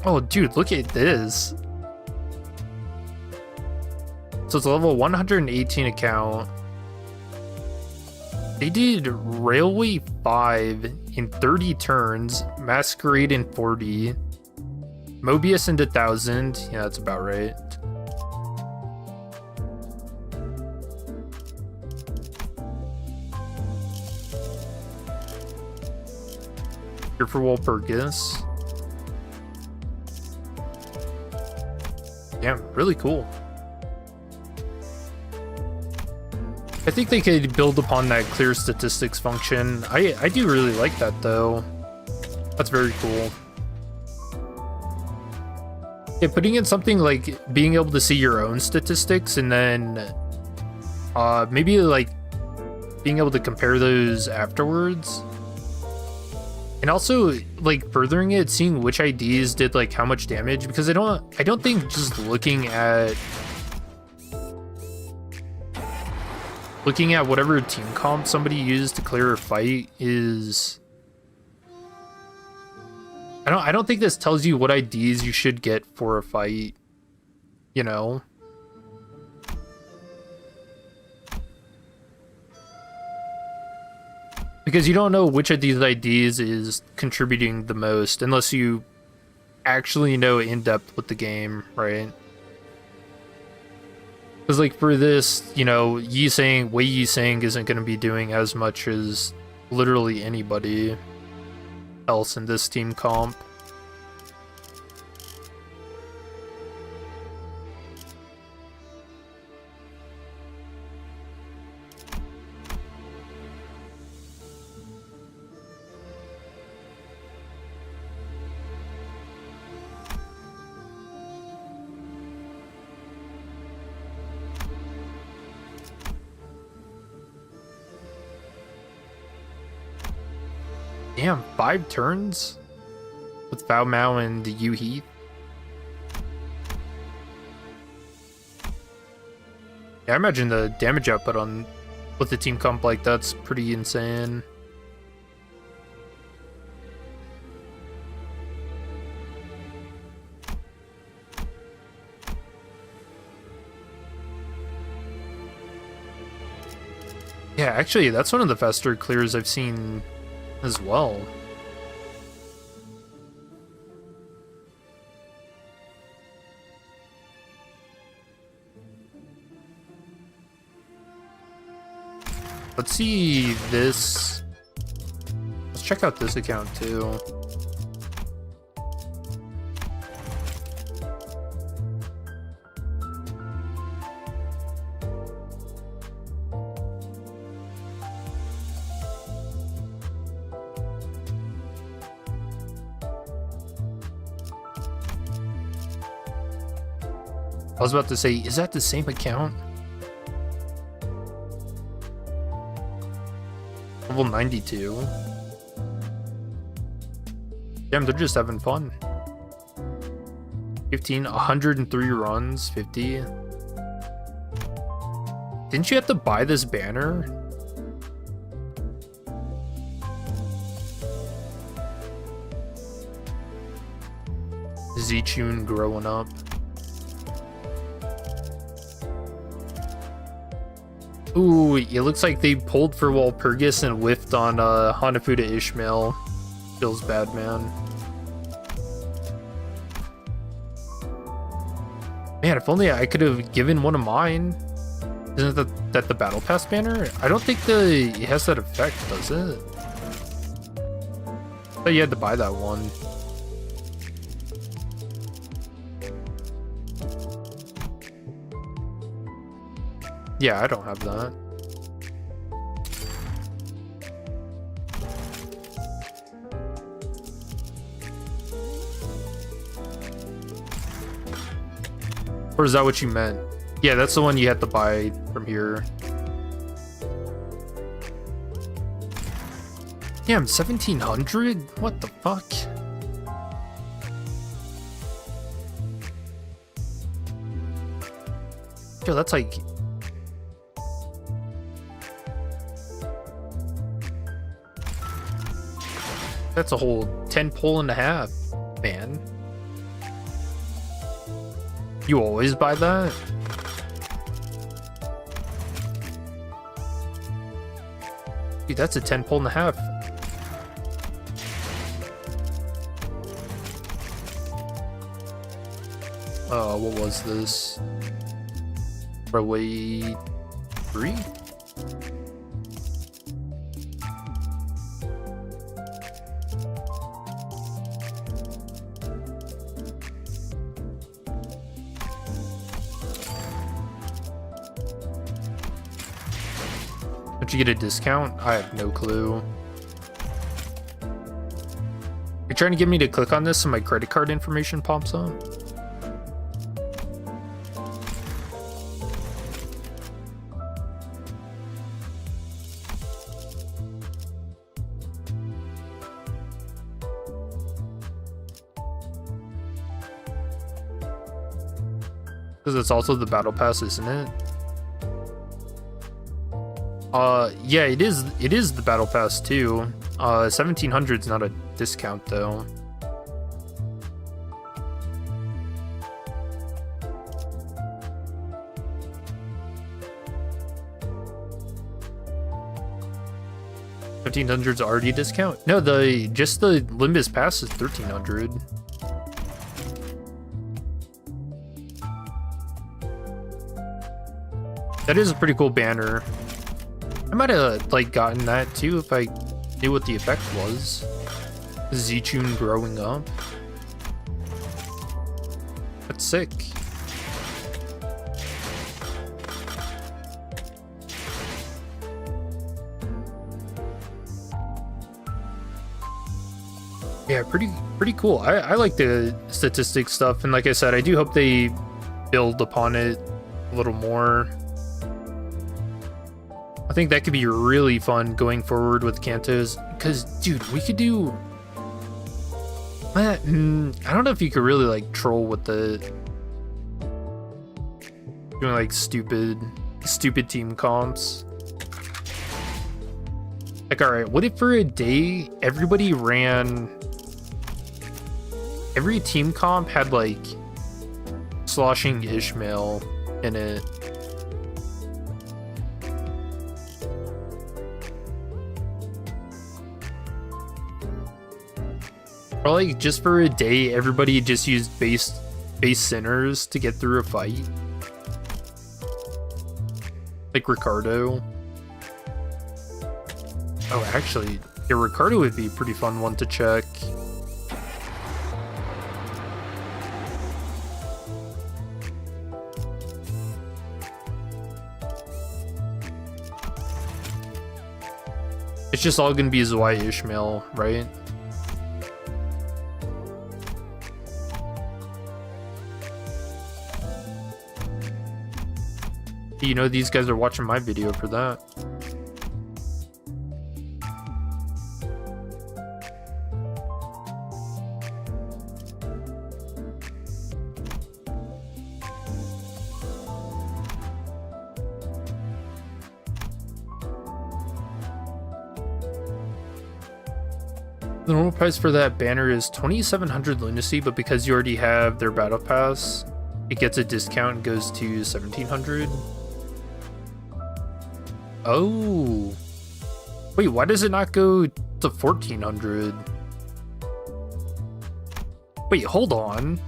A: Oh, dude, look at this. So it's a level 118 account. They did Railway 5 in 30 turns, Masquerade in 40, Mobius into 1000. Yeah, that's about right. Here for Walpurgis. Yeah, really cool. I think they could build upon that clear statistics function. I do really like that though. That's very cool. Yeah, putting in something like being able to see your own statistics and then maybe like being able to compare those afterwards. And also like furthering it, seeing which IDs did like how much damage, because I don't think just looking at whatever team comp somebody used to clear a fight is... I don't think this tells you what IDs you should get for a fight, you know? Because you don't know which of these IDs is contributing the most unless you actually know in depth with the game, right? Because like for this, you know, Wei Yiseng isn't going to be doing as much as literally anybody else in this team comp. Damn, 5 turns with Bao Mao and Yu He. Yeah, I imagine the damage output on with the team comp like that's pretty insane. Yeah, actually, that's one of the faster clears I've seen as well. Let's see this. Let's check out this account too. I was about to say, is that the same account? Level 92. Damn, they're just having fun. 103 runs, 50. Didn't you have to buy this banner? Zichun growing up. Ooh, it looks like they pulled for Walpurgis and whiffed on Hanafuda Ishmael. Feels bad, man. Man, if only I could have given one of mine. Isn't that the Battle Pass banner? I don't think it has that effect, does it? I thought you had to buy that one. Yeah, I don't have that. Or is that what you meant? Yeah, that's the one you have to buy from here. Damn, 1700? What the fuck? Yo, that's like... That's a whole 10 pull and a half, man. You always buy that? Dude, that's a 10 pull and a half. What was this? Probably 3? Don't you get a discount? I have no clue. You're trying to get me to click on this so my credit card information pops up? Because it's also the battle pass, isn't it? Yeah, it is the battle pass too. 1700 is not a discount though. $1,500's already a discount? No, just the Limbus pass is 1,300. That is a pretty cool banner. I might have like gotten that too if I knew what the effect was. Z-Tune growing up. That's sick. Yeah, pretty cool. I like the statistics stuff, and like I said, I do hope they build upon it a little more. I think that could be really fun going forward with Kantos, because dude, we could do I don't know if you could really like troll with the doing like stupid team comps. Like, all right, what if for a day every team comp had like sloshing Ishmael in it? Or like just for a day, everybody just used base sinners to get through a fight. Like Ricardo. Oh, actually, yeah, Ricardo would be a pretty fun one to check. It's just all gonna be Zwei Ishmael, right? You know, these guys are watching my video for that. The normal price for that banner is 2,700 lunacy, but because you already have their battle pass, it gets a discount and goes to 1,700. Oh, wait, why does it not go to 1,400? Wait, hold on.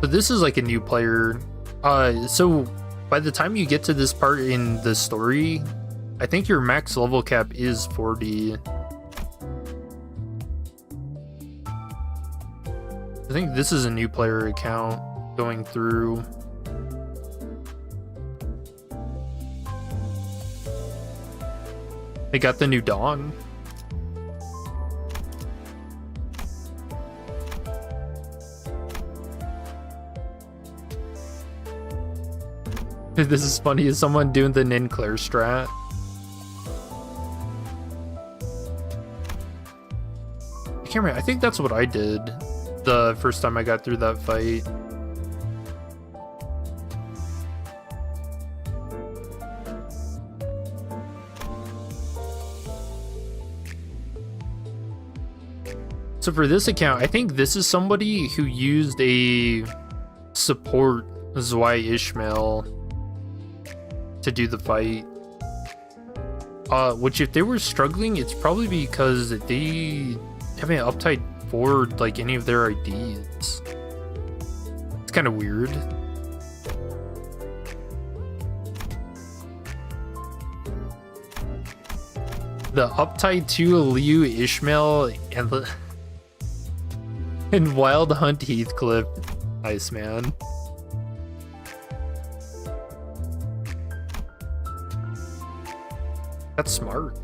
A: So this is like a new player. So by the time you get to this part in the story, I think your max level cap is 40. I think this is a new player account going through. They got the new Dawn. This is funny. Is someone doing the Nin Claire strat? I can't remember. I think that's what I did the first time I got through that fight. So for this account, I think this is somebody who used a support Zwei Ishmael to do the fight. Which if they were struggling, it's probably because they haven't uptied forward like any of their IDs. It's kind of weird. The uptied to Liu Ishmael and the and Wild Hunt Heathcliff. Nice, man. That's smart.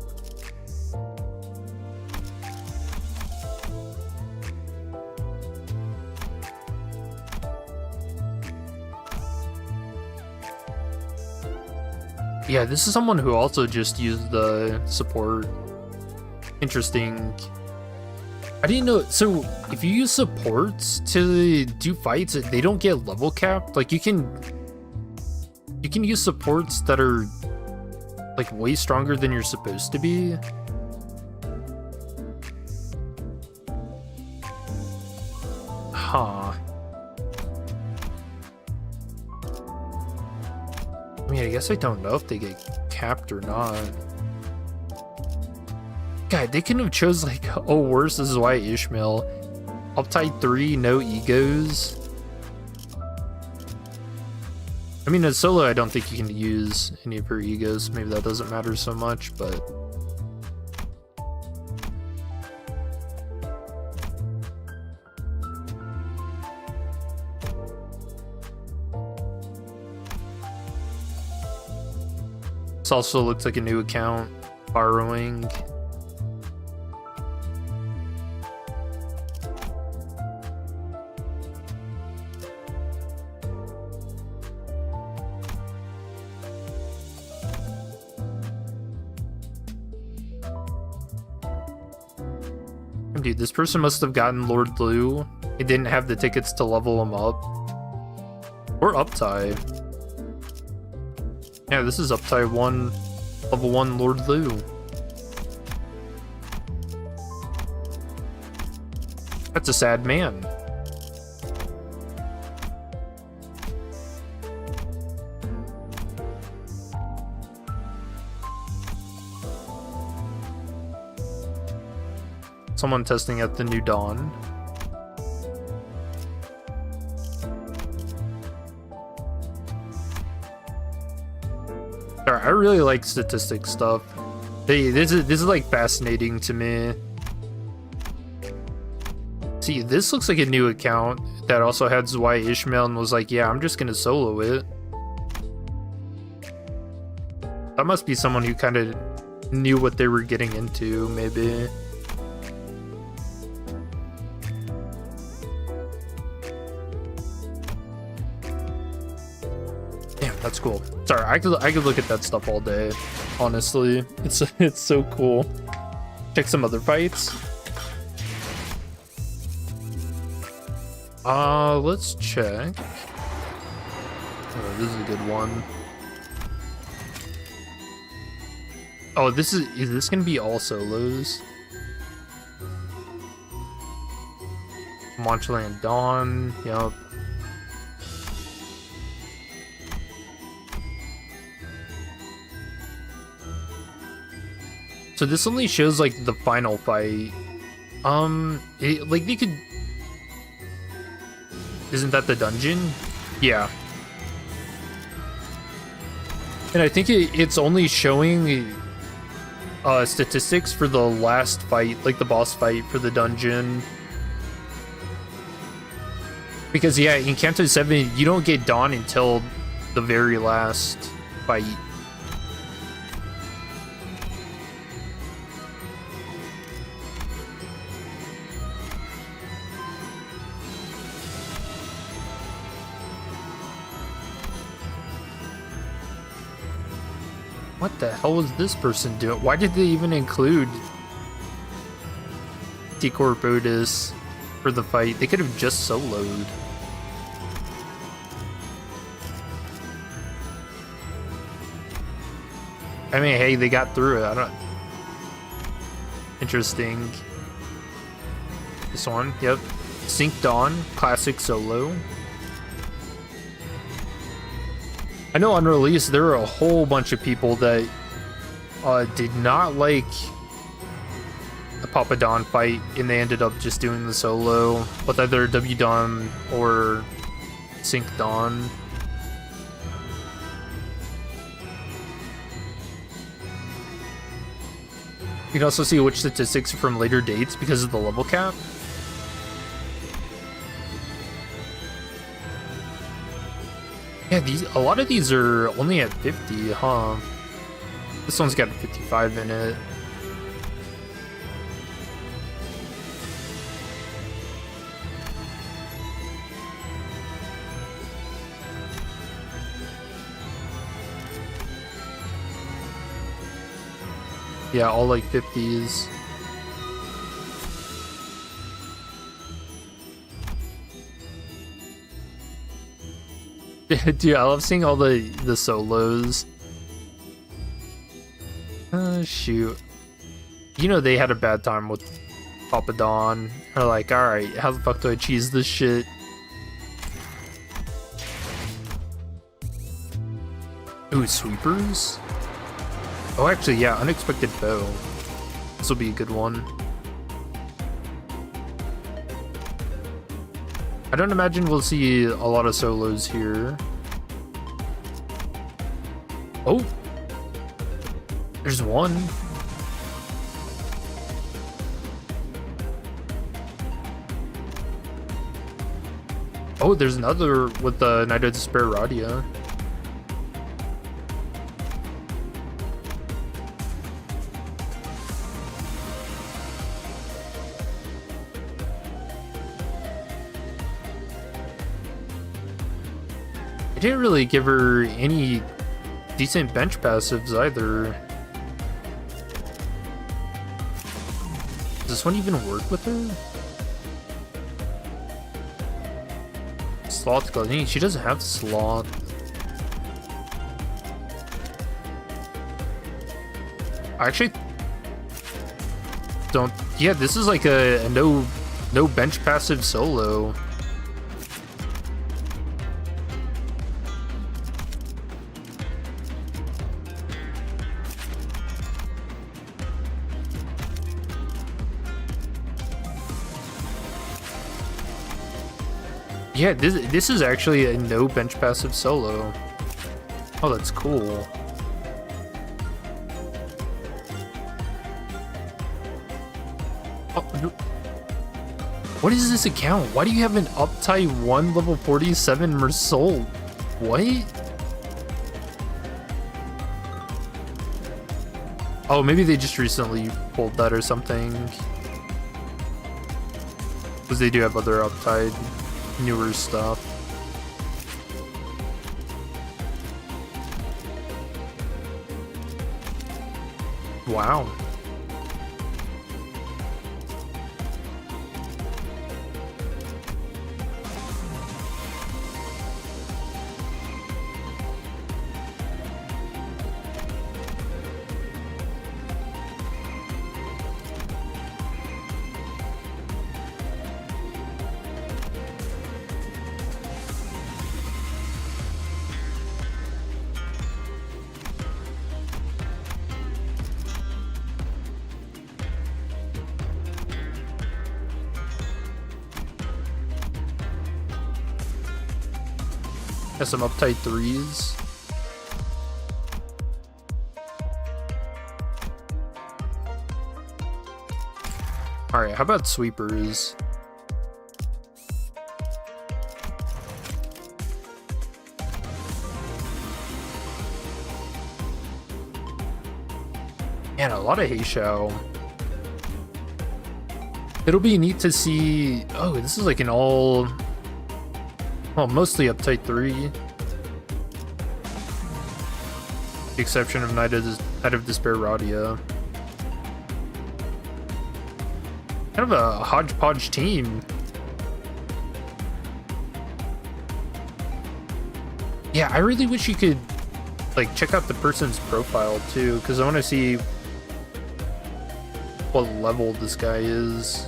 A: Yeah, this is someone who also just used the support. Interesting. I didn't know. So if you use supports to do fights, they don't get level capped. Like you can use supports that are like way stronger than you're supposed to be. Huh. I mean, I guess I don't know if they get capped or not. God, they couldn't have chose like a worse Zwei Ishmael. Uptight 3, no egos. I mean, as solo, I don't think you can use any of her egos. Maybe that doesn't matter so much, but... This also looks like a new account. Borrowing. Dude, this person must have gotten Lord Blue. He didn't have the tickets to level him up. Or uptie. Yeah, this is uptie 1, level 1 Lord Blue. That's a sad man. Someone testing out the new Dawn. I really like statistic stuff. This is like fascinating to me. See, this looks like a new account that also had Zwei Ishmael and was like, yeah, I'm just gonna solo it. That must be someone who kind of knew what they were getting into, maybe. That's cool. Sorry, I could look at that stuff all day. Honestly, it's so cool. Check some other fights. Let's check. Oh, this is a good one. Oh, is this gonna be all solos? Monchland Dawn, yup. So this only shows like the final fight. Like they could. Isn't that the dungeon? Yeah. And I think it's only showing statistics for the last fight, like the boss fight for the dungeon. Because yeah, in Kanto 7, you don't get Dawn until the very last fight. What the hell was this person doing? Why did they even include T-Corp Otis for the fight? They could have just soloed. I mean, hey, they got through it. I don't. Interesting. This one, yep. Sync Dawn, classic solo. I know on release there were a whole bunch of people that did not like the Papa Dawn fight, and they ended up just doing the solo with either W Dawn or Sync Dawn. You can also see which statistics are from later dates because of the level cap. Yeah, a lot of these are only at 50, huh? This one's got 55 in it. Yeah, all like 50s. Dude, I love seeing all the solos. Shoot. You know they had a bad time with Papa Dawn. They're like, alright, how the fuck do I cheese this shit? Ooh, sweepers? Oh, actually, yeah, unexpected bow. This will be a good one. I don't imagine we'll see a lot of solos here. Oh! There's one. Oh, there's another with the Knight of Despair Radia. I didn't really give her any decent bench passives either. Does this one even work with her? Sloth Gluttony? She doesn't have Sloth. I actually don't. Yeah, this is like a no bench passive solo. Yeah, this is actually a no bench passive solo. Oh, that's cool. Oh, no. What is this account? Why do you have an uptight 1 level 47 Mersault? What? Oh, maybe they just recently pulled that or something. Because they do have other uptight newer stuff. Wow. Got some uptight 3s. Alright, how about sweepers? Man, a lot of Heishou. It'll be neat to see. Oh, this is like an all. Well, mostly uptight 3. The exception of Night of Despair Radia. Kind of a hodgepodge team. Yeah, I really wish you could like check out the person's profile too, because I want to see what level this guy is.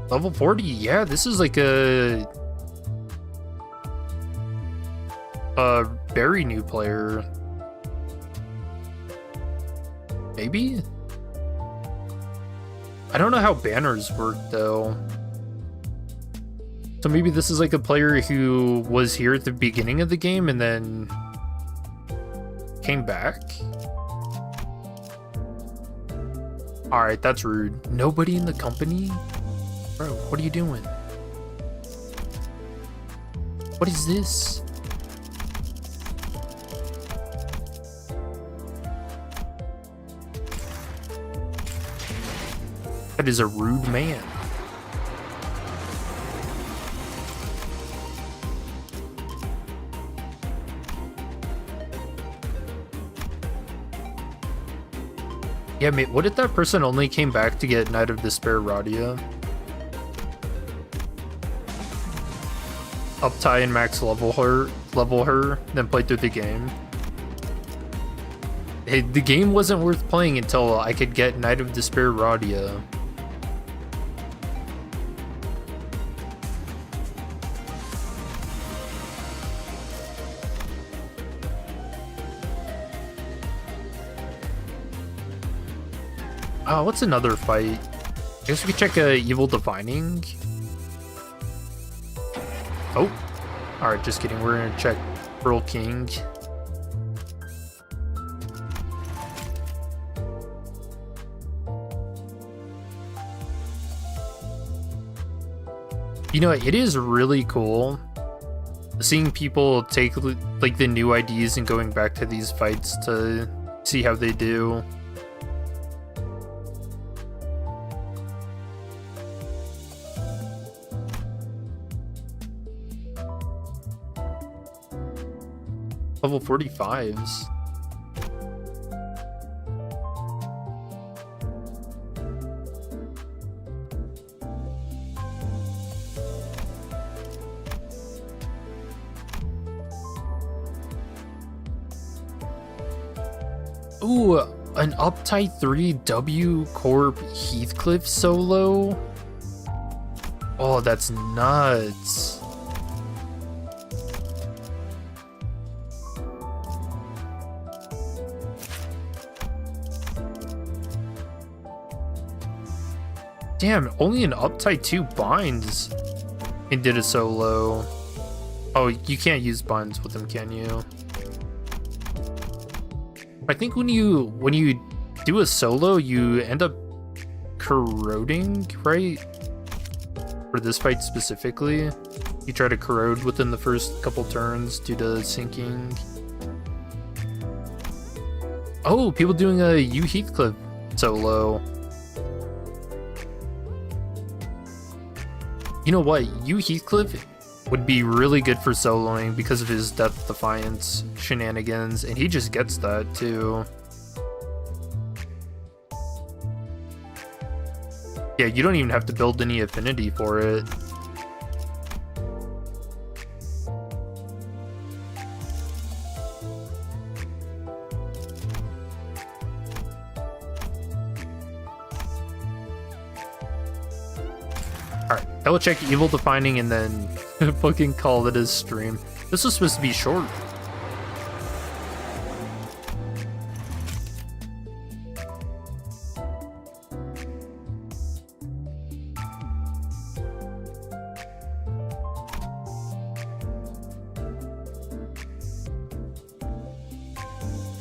A: Level 40, yeah, this is like a very new player. Maybe? I don't know how banners work though. So maybe this is like a player who was here at the beginning of the game and then came back? Alright, that's rude. Nobody in the company? Bro, what are you doing? What is this? That is a rude man. Yeah, mate, what if that person only came back to get Night of Despair Radia? Uptie and max level her, then play through the game. Hey, the game wasn't worth playing until I could get Night of Despair Radia. What's another fight? I guess we could check Evil Divining. Oh, alright, just kidding. We're gonna check Pearl King. You know, it is really cool seeing people take like the new IDs and going back to these fights to see how they do. Level 45s. Ooh, an uptight 3 W Corp Heathcliff solo? Oh, that's nuts. Damn, only an uptight 2 binds and did a solo. Oh, you can't use binds with them, can you? I think when you do a solo, you end up corroding, right? For this fight specifically, you try to corrode within the first couple turns due to sinking. Oh, people doing a U Heathcliff solo. You know what? U Heathcliff would be really good for soloing because of his Death Defiance shenanigans, and he just gets that too. Yeah, you don't even have to build any affinity for it. Alright, I will check evil defining and then fucking call it a stream. This was supposed to be short.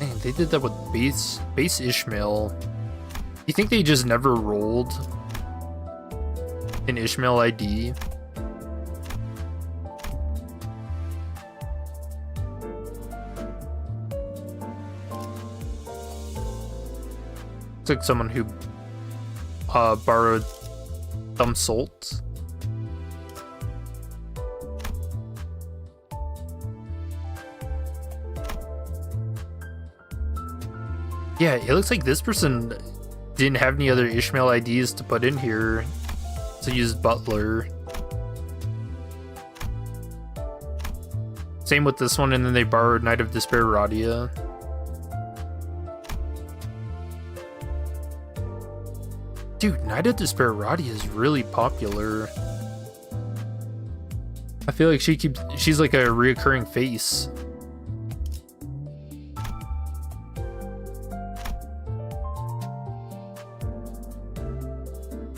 A: Man, they did that with base Ishmael. You think they just never rolled an Ishmael ID? Looks like someone who borrowed some salt. Yeah, it looks like this person didn't have any other Ishmael IDs to put in here, so used Butler. Same with this one, and then they borrowed Knight of Despair Radia. Dude, Knight of Despair Radia is really popular. I feel like she's like a reoccurring face.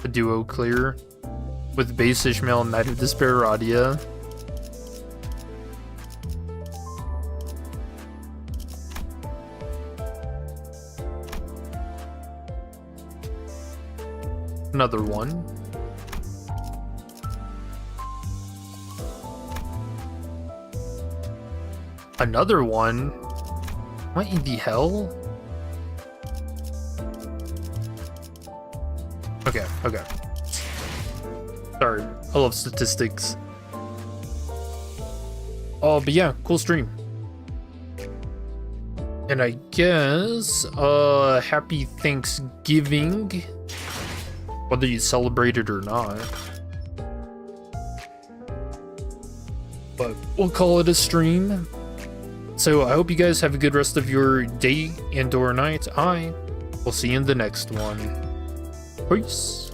A: A duo clear with base Ishmael and Knight of Despair Radia. Another one. Another one? What in the hell? Okay. Sorry, I love statistics. Oh, but yeah, cool stream. And I guess, happy Thanksgiving, whether you celebrate it or not. But we'll call it a stream. So I hope you guys have a good rest of your day and or night. I will see you in the next one. Peace.